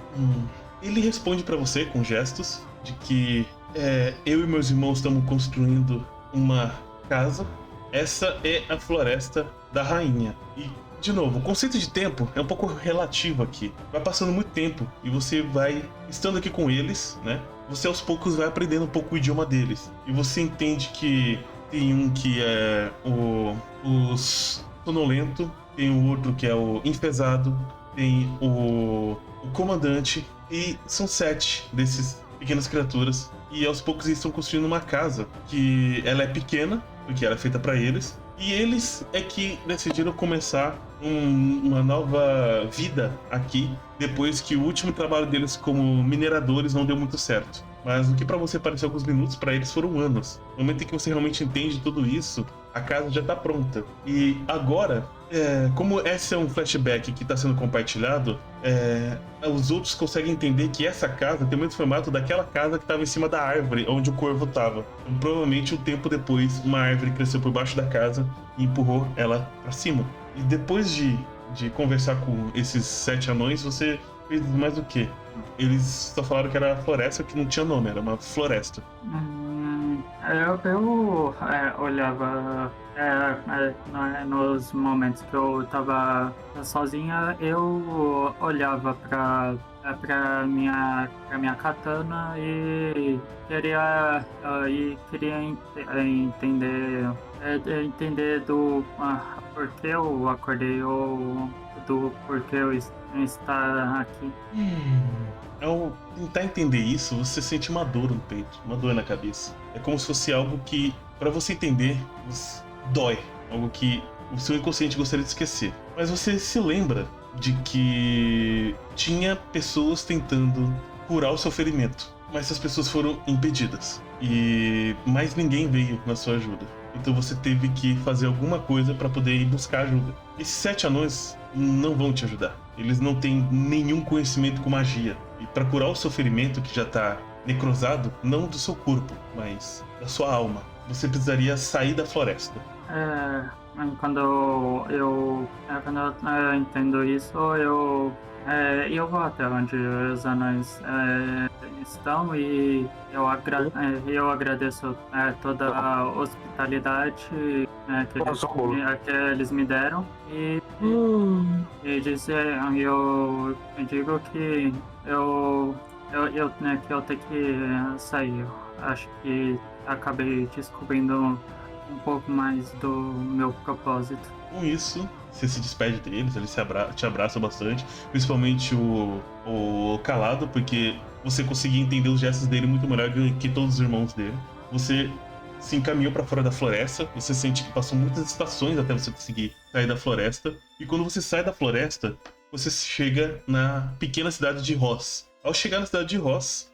Ele responde pra você com gestos de que eu e meus irmãos estamos construindo uma casa. Essa é a floresta da rainha. E, de novo, o conceito de tempo é um pouco relativo aqui. Vai passando muito tempo e você vai estando aqui com eles, né? Você aos poucos vai aprendendo um pouco o idioma deles. E você entende que tem um que é o sonolento, tem o outro que é o enfesado, tem o comandante, e são 7 desses pequenas criaturas. E aos poucos eles estão construindo uma casa que ela é pequena, porque ela é feita para eles. E eles é que decidiram começar uma nova vida aqui, depois que o último trabalho deles como mineradores não deu muito certo. Mas o que para você pareceu alguns minutos, para eles foram anos. No momento em que você realmente entende tudo isso, a casa já tá pronta. E agora, como esse é um flashback que está sendo compartilhado, os outros conseguem entender que essa casa tem o mesmo formato daquela casa que estava em cima da árvore onde o corvo estava. Então, provavelmente, um tempo depois, uma árvore cresceu por baixo da casa e empurrou ela para cima. E depois de conversar com esses 7 anões, você fez mais o quê? Eles só falaram que era floresta, que não tinha nome, era uma floresta. Eu olhava nos momentos que eu tava sozinha, eu olhava pra minha katana e queria entender do porquê eu acordei ou do porquê eu estar aqui. Ao tentar entender isso, você sente uma dor no peito, uma dor na cabeça. É como se fosse algo que, para você entender, dói. Algo que o seu inconsciente gostaria de esquecer. Mas você se lembra de que tinha pessoas tentando curar o seu ferimento. Mas essas pessoas foram impedidas. E mais ninguém veio na sua ajuda. Então você teve que fazer alguma coisa para poder ir buscar ajuda. Esses 7 anões não vão te ajudar. Eles não têm nenhum conhecimento com magia. E para curar o seu ferimento, que já tá necrosado, não do seu corpo, mas da sua alma, você precisaria sair da floresta. Quando eu entendo isso, eu eu vou até onde os anões estão e eu agradeço toda a hospitalidade que eles me deram e eu digo que que eu tenho que sair. Acho que acabei descobrindo um pouco mais do meu propósito. Com isso, você se despede deles, eles te abraçam bastante, principalmente o Calado, porque você conseguia entender os gestos dele muito melhor que todos os irmãos dele. Você se encaminhou para fora da floresta, você sente que passou muitas estações até você conseguir sair da floresta, e quando você sai da floresta, você chega na pequena cidade de Ross. Ao chegar na cidade de Ross,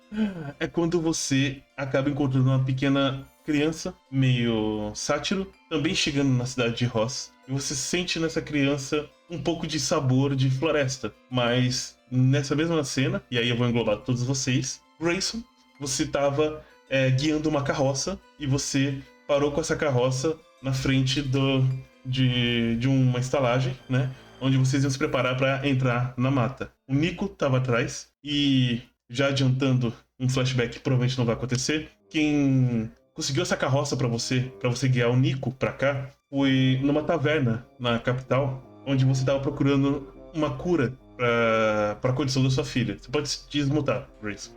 é quando você acaba encontrando uma pequena criança, meio sátiro, também chegando na cidade de Ross. E você sente nessa criança um pouco de sabor de floresta. Mas nessa mesma cena, e aí eu vou englobar todos vocês, Grayson, você estava guiando uma carroça e você parou com essa carroça na frente de uma estalagem, né? Onde vocês iam se preparar para entrar na mata. O Nico estava atrás e, já adiantando um flashback que provavelmente não vai acontecer, quem conseguiu essa carroça para você guiar o Nico para cá, foi numa taverna na capital, onde você estava procurando uma cura para a condição da sua filha. Você pode se desmutar, Grace.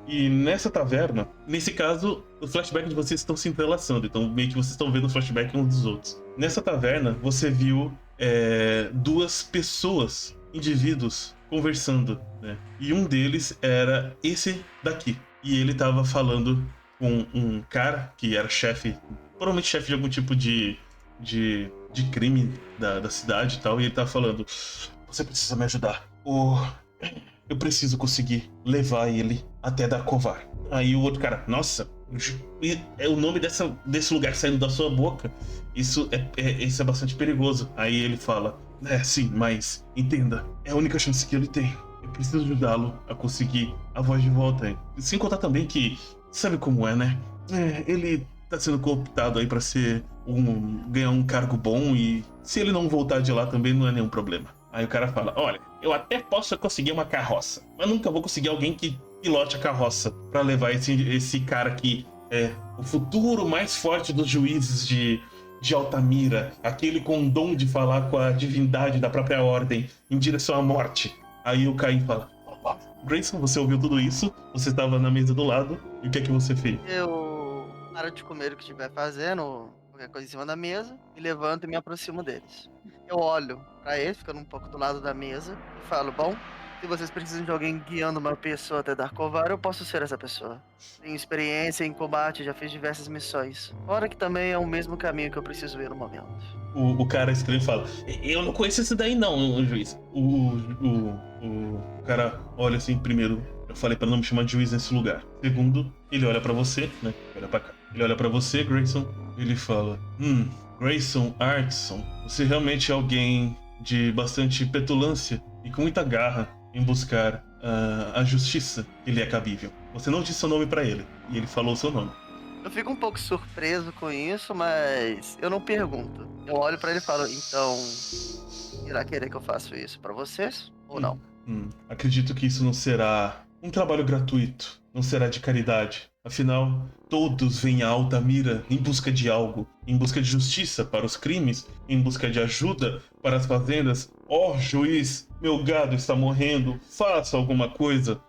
E nessa taverna, nesse caso, os flashbacks de vocês estão se entrelaçando, então meio que vocês estão vendo os flashbacks uns dos outros. Nessa taverna, você viu duas pessoas, indivíduos, conversando, né? E um deles era esse daqui. E ele estava falando com um cara que era chefe, provavelmente chefe de algum tipo de crime da cidade e tal, e ele tava falando: você precisa me ajudar. Eu preciso conseguir levar ele até Darkovar. Aí o outro cara: nossa, é o nome desse lugar saindo da sua boca. Isso é bastante perigoso. Aí ele fala: sim, mas entenda, é a única chance que ele tem. Eu preciso ajudá-lo a conseguir a voz de volta. Sem contar também que, sabe como é, né? Ele tá sendo cooptado aí pra ganhar um cargo bom, e se ele não voltar de lá também não é nenhum problema. Aí o cara fala: olha, eu até posso conseguir uma carroça, mas nunca vou conseguir alguém que pilote a carroça pra levar esse cara que é o futuro mais forte dos juízes de Altamira, aquele com o dom de falar com a divindade da própria ordem em direção à morte. Aí o Caim fala: Grayson, você ouviu tudo isso, você estava na mesa do lado, e o que é que você fez? Eu paro de comer o que estiver fazendo, qualquer coisa em cima da mesa, e levanto e me aproximo deles. Eu olho pra eles, ficando um pouco do lado da mesa, e falo: bom, se vocês precisam de alguém guiando uma pessoa até Darkovar, eu posso ser essa pessoa. Tenho experiência em combate, já fiz diversas missões. Fora que também é o mesmo caminho que eu preciso ir no momento. O cara estranho fala: eu não conheço esse daí não, juiz. O cara olha assim: primeiro, eu falei pra não me chamar de juiz nesse lugar. Segundo, ele olha pra você, né? Olha pra cá. Ele olha pra você, Grayson. Ele fala: Grayson Artson, você realmente é alguém de bastante petulância e com muita garra em buscar a justiça que lhe é cabível. Você não disse seu nome pra ele, e ele falou o seu nome. Eu fico um pouco surpreso com isso, mas eu não pergunto. Eu olho pra ele e falo: então, irá querer que eu faça isso pra vocês ou não? Acredito que isso não será um trabalho gratuito, não será de caridade. Afinal, todos vêm a Altamira em busca de algo, em busca de justiça para os crimes, em busca de ajuda para as fazendas. Juiz, meu gado está morrendo, faça alguma coisa.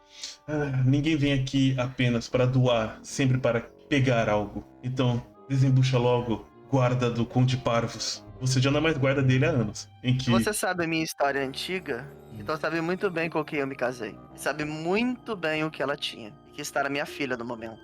Ninguém vem aqui apenas para doar, sempre para pegar algo. Então, desembucha logo, guarda do Conde Parvus. Você já não é mais guarda dele há anos. Você sabe a minha história antiga, então sabe muito bem com quem eu me casei. E sabe muito bem o que ela tinha. E que está na minha filha no momento.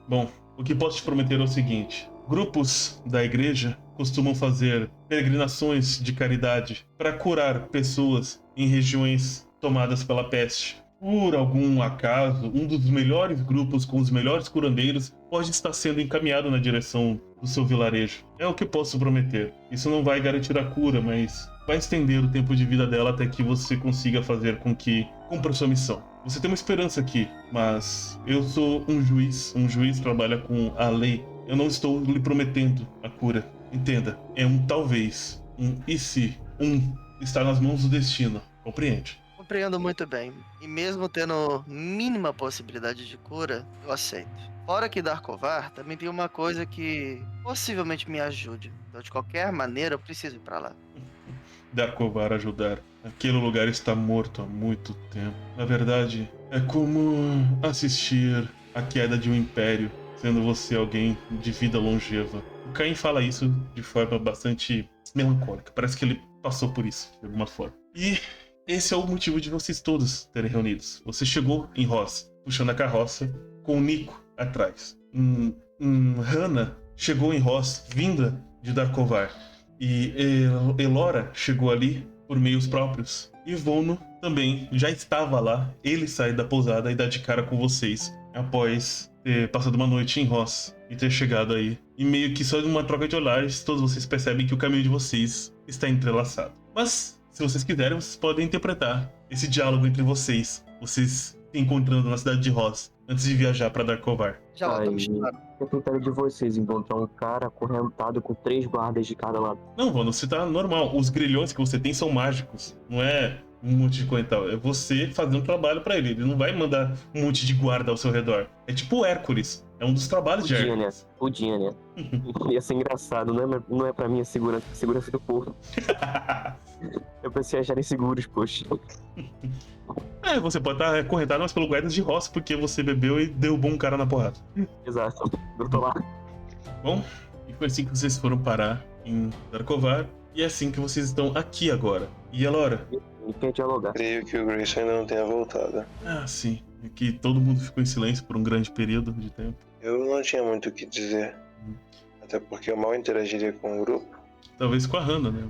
Bom, o que posso te prometer é o seguinte: grupos da igreja costumam fazer peregrinações de caridade para curar pessoas em regiões tomadas pela peste. Por algum acaso, um dos melhores grupos com os melhores curandeiros pode estar sendo encaminhado na direção do seu vilarejo. É o que posso prometer. Isso não vai garantir a cura, mas vai estender o tempo de vida dela até que você consiga fazer com que cumpra sua missão. Você tem uma esperança aqui, mas eu sou um juiz trabalha com a lei. Eu não estou lhe prometendo a cura. Entenda, é um talvez, um e se, está nas mãos do destino. Compreende? compreendo muito bem. E mesmo tendo mínima possibilidade de cura, eu aceito. Fora que Darkovar também tem uma coisa que possivelmente me ajude. Então, de qualquer maneira, eu preciso ir pra lá. Darkovar ajudar. Aquele lugar está morto há muito tempo. Na verdade, é como assistir à queda de um império, sendo você alguém de vida longeva. O Caim fala isso de forma bastante melancólica. Parece que ele passou por isso, de alguma forma. E esse é o motivo de vocês todos terem reunidos. Você chegou em Ross, puxando a carroça, com o Nico atrás. Hannah chegou em Ross, vinda de Darkovar. E Elora chegou ali por meios próprios. E Vono também já estava lá. Ele saiu da pousada e dá de cara com vocês após ter passado uma noite em Ross e ter chegado aí. E meio que só de uma troca de olhares, todos vocês percebem que o caminho de vocês está entrelaçado. Mas, se vocês quiserem, vocês podem interpretar esse diálogo entre vocês. Vocês se encontrando na cidade de Ross antes de viajar para Darkovar. Já lá, tô me chamando. O critério de vocês encontrar um cara acorrentado com 3 guardas de cada lado. Não, Vono, você tá normal. Os grilhões que você tem são mágicos. Não é um monte de coisa e tal. É você fazendo um trabalho pra ele. Ele não vai mandar um monte de guarda ao seu redor. É tipo o Hércules. É um dos trabalhos de Podia, né? Hércules. Podia, né? Ia ser engraçado. Não é pra mim a segurança do povo. Eu pensei em acharem seguros, poxa. Você pode estar acorrentado, mas pelo guardas de roça, porque você bebeu e derrubou um cara na porrada. Exato. Eu tô lá. Bom, e foi assim que vocês foram parar em Darkovar. E é assim que vocês estão aqui agora. E Elora? E quer dialogar. Creio que o Grayson ainda não tenha voltado. Ah, sim. É que todo mundo ficou em silêncio por um grande período de tempo. Eu não tinha muito o que dizer. Até porque eu mal interagiria com o grupo. Talvez com a Hannah, né?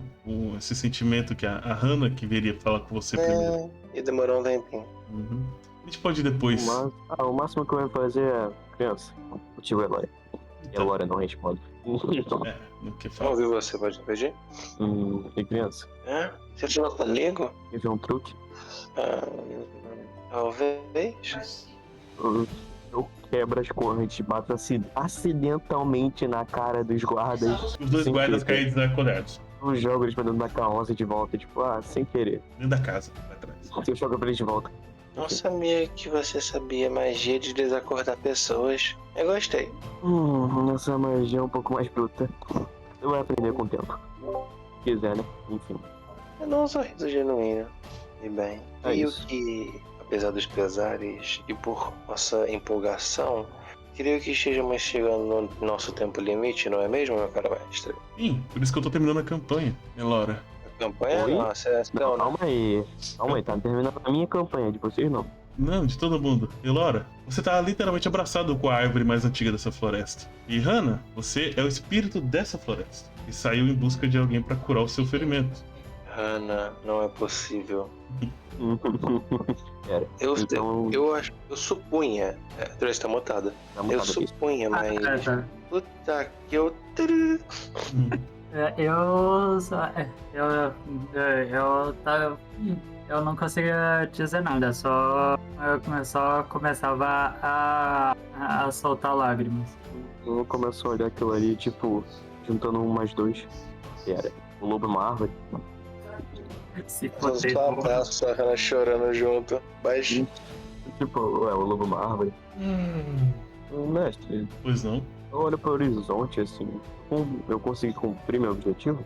Esse sentimento que a Hannah que viria falar com você primeiro. E demorou um tempinho. Uhum. A gente pode ir depois. O máximo que eu vou fazer é... Criança, motivo é Elora. E Elora não responde. Não quer Não falar. ouviu você, pode pedir? E criança, Você falou comigo? quer ver um truque? Talvez. Eu quebro as correntes, bato acidentalmente na cara dos guardas. Os dois sem guardas querer. caem desacordados. Eu jogo eles pra dentro da carroça de volta, tipo, sem querer. Dentro da casa, pra trás. Eu jogo pra eles de volta. Não sabia que você sabia magia de desacordar pessoas. Eu gostei. Essa magia é um pouco mais bruta. Você vai aprender com o tempo. Se quiser, né? Enfim. Eu dou um sorriso genuíno. E bem, É creio isso. que, apesar dos pesares e por nossa empolgação, creio que estejamos chegando no nosso tempo limite, não é mesmo, meu caro mestre? Sim, por isso que eu tô terminando a campanha, Elora. A campanha? Oi? Nossa, é Não, calma aí. Calma aí, tá terminando a minha campanha, de vocês não. Não, de todo mundo. Elora, você tá literalmente abraçado com a árvore mais antiga dessa floresta. E Hannah, você é o espírito dessa floresta. E saiu em busca de alguém pra curar o seu ferimento. Hannah, não é possível. Pera, então... Eu supunha. Trace tá mutada. Tá Eu mutado aqui. supunha, mas. Tá. Puta que eu. Eu não conseguia dizer nada, eu só começava a soltar lágrimas. Eu começo a olhar aquilo ali, tipo, juntando um mais dois. Pera, o lobo é uma árvore. Se Eu foder, só abraço a Hannah chorando junto. Mas. Tipo, o lobo é uma árvore. Mestre, Pois não? eu olho pro horizonte, assim, eu consegui cumprir meu objetivo?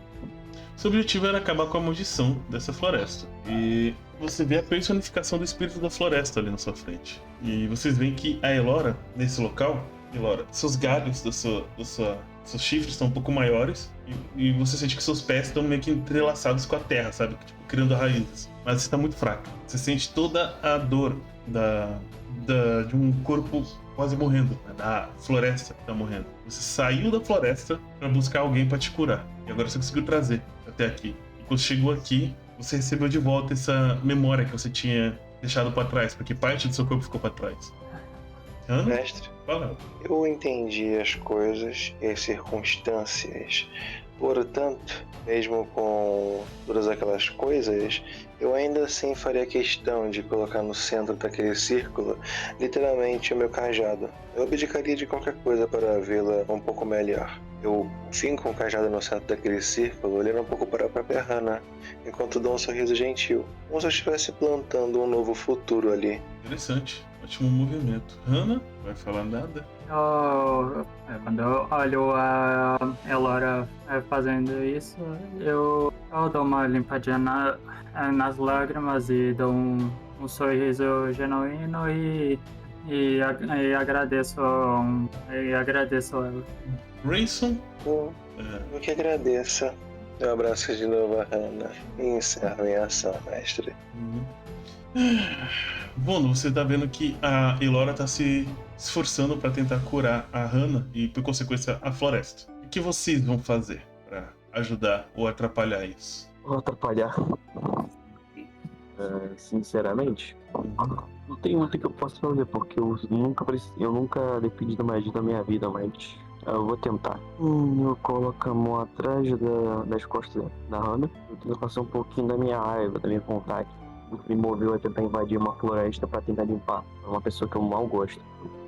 Seu objetivo era acabar com a maldição dessa floresta. E você vê a personificação do espírito da floresta ali na sua frente. E vocês veem que a Elora, nesse local, Elora, seus galhos seus chifres estão um pouco maiores e você sente que seus pés estão meio que entrelaçados com a terra, sabe? Tipo, criando raízes. Mas você está muito fraco. Você sente toda a dor de um corpo quase morrendo, né? Da floresta que tá morrendo. Você saiu da floresta para buscar alguém para te curar. E agora você conseguiu trazer até aqui. E quando chegou aqui, você recebeu de volta essa memória que você tinha deixado para trás, porque parte do seu corpo ficou para trás. Hã? Mestre, Fala. eu entendi as coisas e as circunstâncias. Portanto, mesmo com todas aquelas coisas, eu ainda assim faria questão de colocar no centro daquele círculo, literalmente, o meu cajado. Eu abdicaria de qualquer coisa para vê-la um pouco melhor. Eu finco um cajado no centro daquele círculo, olhando um pouco para a própria Hannah, enquanto dou um sorriso gentil, como se eu estivesse plantando um novo futuro ali. Interessante. Ótimo movimento. Hannah, vai falar nada? Quando eu olho a Elora fazendo isso, eu dou uma limpadinha nas lágrimas e dou um sorriso genuíno e agradeço ela. Grayson? Eu que agradeço. Eu abraço de novo a Hannah e encerro minha ação, mestre. Vono, você tá vendo que a Elora tá se esforçando para tentar curar a Hannah e, por consequência, a floresta. O que vocês vão fazer para ajudar ou atrapalhar isso? Vou atrapalhar. Sinceramente, não tem muito que eu possa fazer, porque eu nunca dependi da magia da minha vida, mas eu vou tentar. Eu coloco a mão atrás das costas da Hannah. Eu tento passar um pouquinho da minha raiva, da minha vontade. O que me moveu a tentar invadir uma floresta pra tentar limpar. É uma pessoa que eu mal gosto.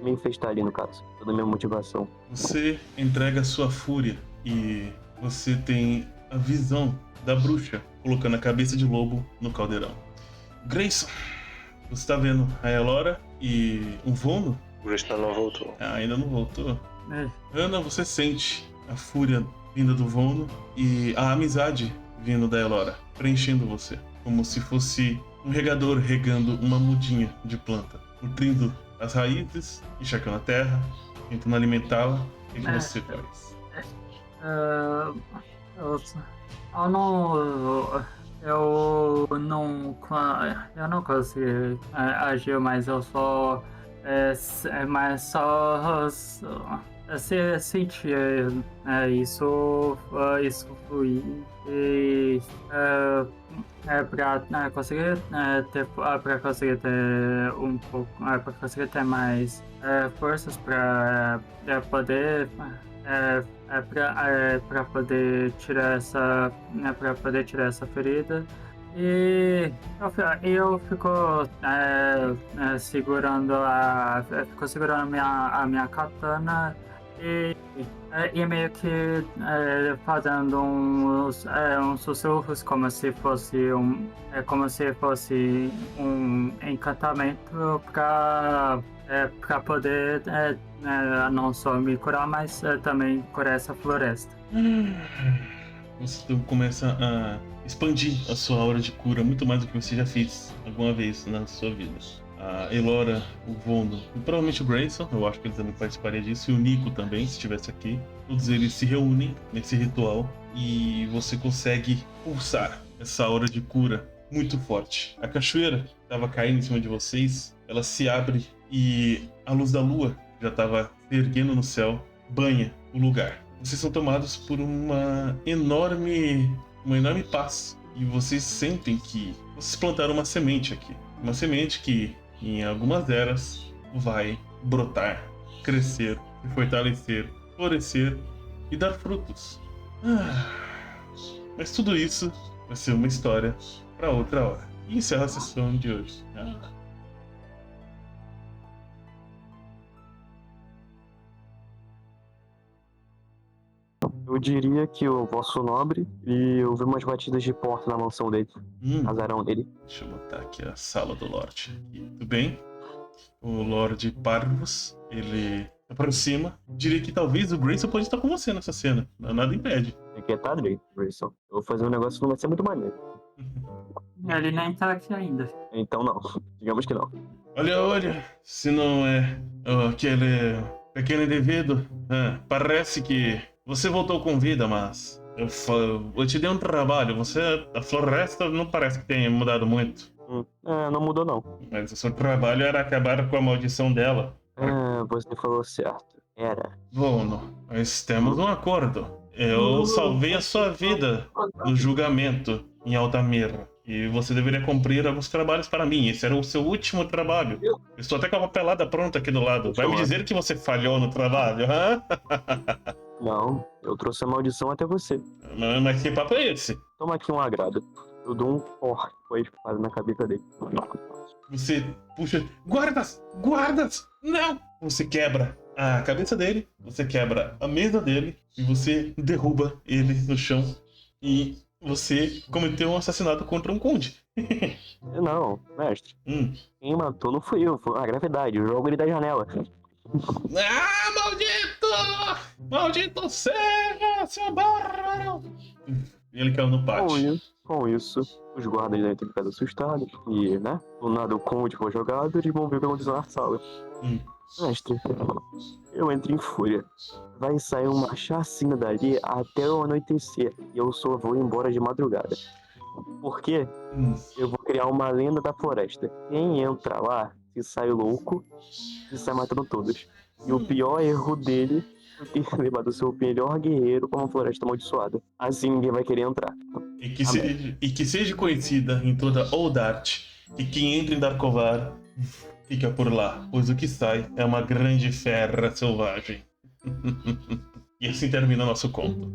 Me infestar ali, no caso. Toda a minha motivação. Você entrega a sua fúria e você tem a visão da bruxa colocando a cabeça de lobo no caldeirão. Grayson, você tá vendo a Elora e o Vono? O Grayson não voltou. Ainda não voltou. Hannah, você sente a fúria vinda do Vono e a amizade vindo da Elora, preenchendo você. Como se fosse um regador regando uma mudinha de planta, nutrindo as raízes, encharcando a terra, tentando alimentá-la. O que você faz? Eu não consigo agir, mas eu só sentir isso fluir e para conseguir ter um pouco, para conseguir ter mais forças para poder para poder tirar essa ferida. E eu fico segurando a minha katana e meio que fazendo uns sussurros como se fosse um encantamento para poder não só me curar, mas também curar essa floresta. Você começa a expandir a sua aura de cura muito mais do que você já fez alguma vez na sua vida. A Elora, o Vono e provavelmente o Grayson, eu acho que ele também participaria disso, e o Nico também, se estivesse aqui. Todos eles se reúnem nesse ritual e você consegue pulsar essa aura de cura muito forte. A cachoeira que estava caindo em cima de vocês, ela se abre e a luz da lua já estava se erguendo no céu, banha o lugar. Vocês são tomados por uma enorme paz e vocês sentem que vocês plantaram uma semente aqui. Uma semente que, em algumas eras, vai brotar, crescer, se fortalecer, florescer e dar frutos. Mas tudo isso vai ser uma história para outra hora. E encerra a sessão de hoje. Eu diria que o vosso nobre e eu vi umas batidas de porta na mansão dele. Azarão dele. Deixa eu botar aqui a sala do Lorde. Tudo bem? O Lorde Parvus, ele aproxima. Diria que talvez o Grayson pode estar com você nessa cena. Nada impede. É que tá direito, Grayson. Eu vou fazer um negócio que não vai ser muito maneiro. Ele nem tá aqui ainda. Então não. Digamos que não. Olha. Se não é aquele pequeno indivíduo, parece que você voltou com vida, mas eu te dei um trabalho. A floresta não parece que tenha mudado muito. Não mudou não. Mas o seu trabalho era acabar com a maldição dela. Você falou certo. Era. Vono, nós temos um acordo. Eu salvei a sua vida do julgamento em Altamira. E você deveria cumprir alguns trabalhos para mim. Esse era o seu último trabalho. Eu estou até com a papelada pronta aqui do lado. Vai me dizer que você falhou no trabalho, hã? Não, eu trouxe a maldição até você. Mas que papo é esse? Toma aqui um agrado. Eu dou um forte com a espada na cabeça dele. Você puxa... Guardas! Não! Você quebra a cabeça dele, você quebra a mesa dele e você derruba ele no chão. E você cometeu um assassinato contra um conde. Não, mestre. Quem matou não fui eu, foi a gravidade. Eu jogo ele da janela. Ah, maldito! Maldito seja, seu bárbaro! E ele caiu no pátio. Com isso, os guardas devem ter ficado assustados. E, né? Do nada o conde foi jogado, eles vão ver o que aconteceu na sala. Mestre, eu entro em fúria. Vai sair uma chacina dali até o anoitecer. E eu só vou embora de madrugada. Por quê? Eu vou criar uma lenda da floresta. Quem entra lá, se sai louco, se sai matando todos. E o pior erro dele foi ter levado o seu melhor guerreiro pra uma floresta amaldiçoada. Assim ninguém vai querer entrar. E que seja conhecida em toda Oldart que quem entra em Darkovar fica por lá, pois o que sai é uma grande fera selvagem. E assim termina nosso conto.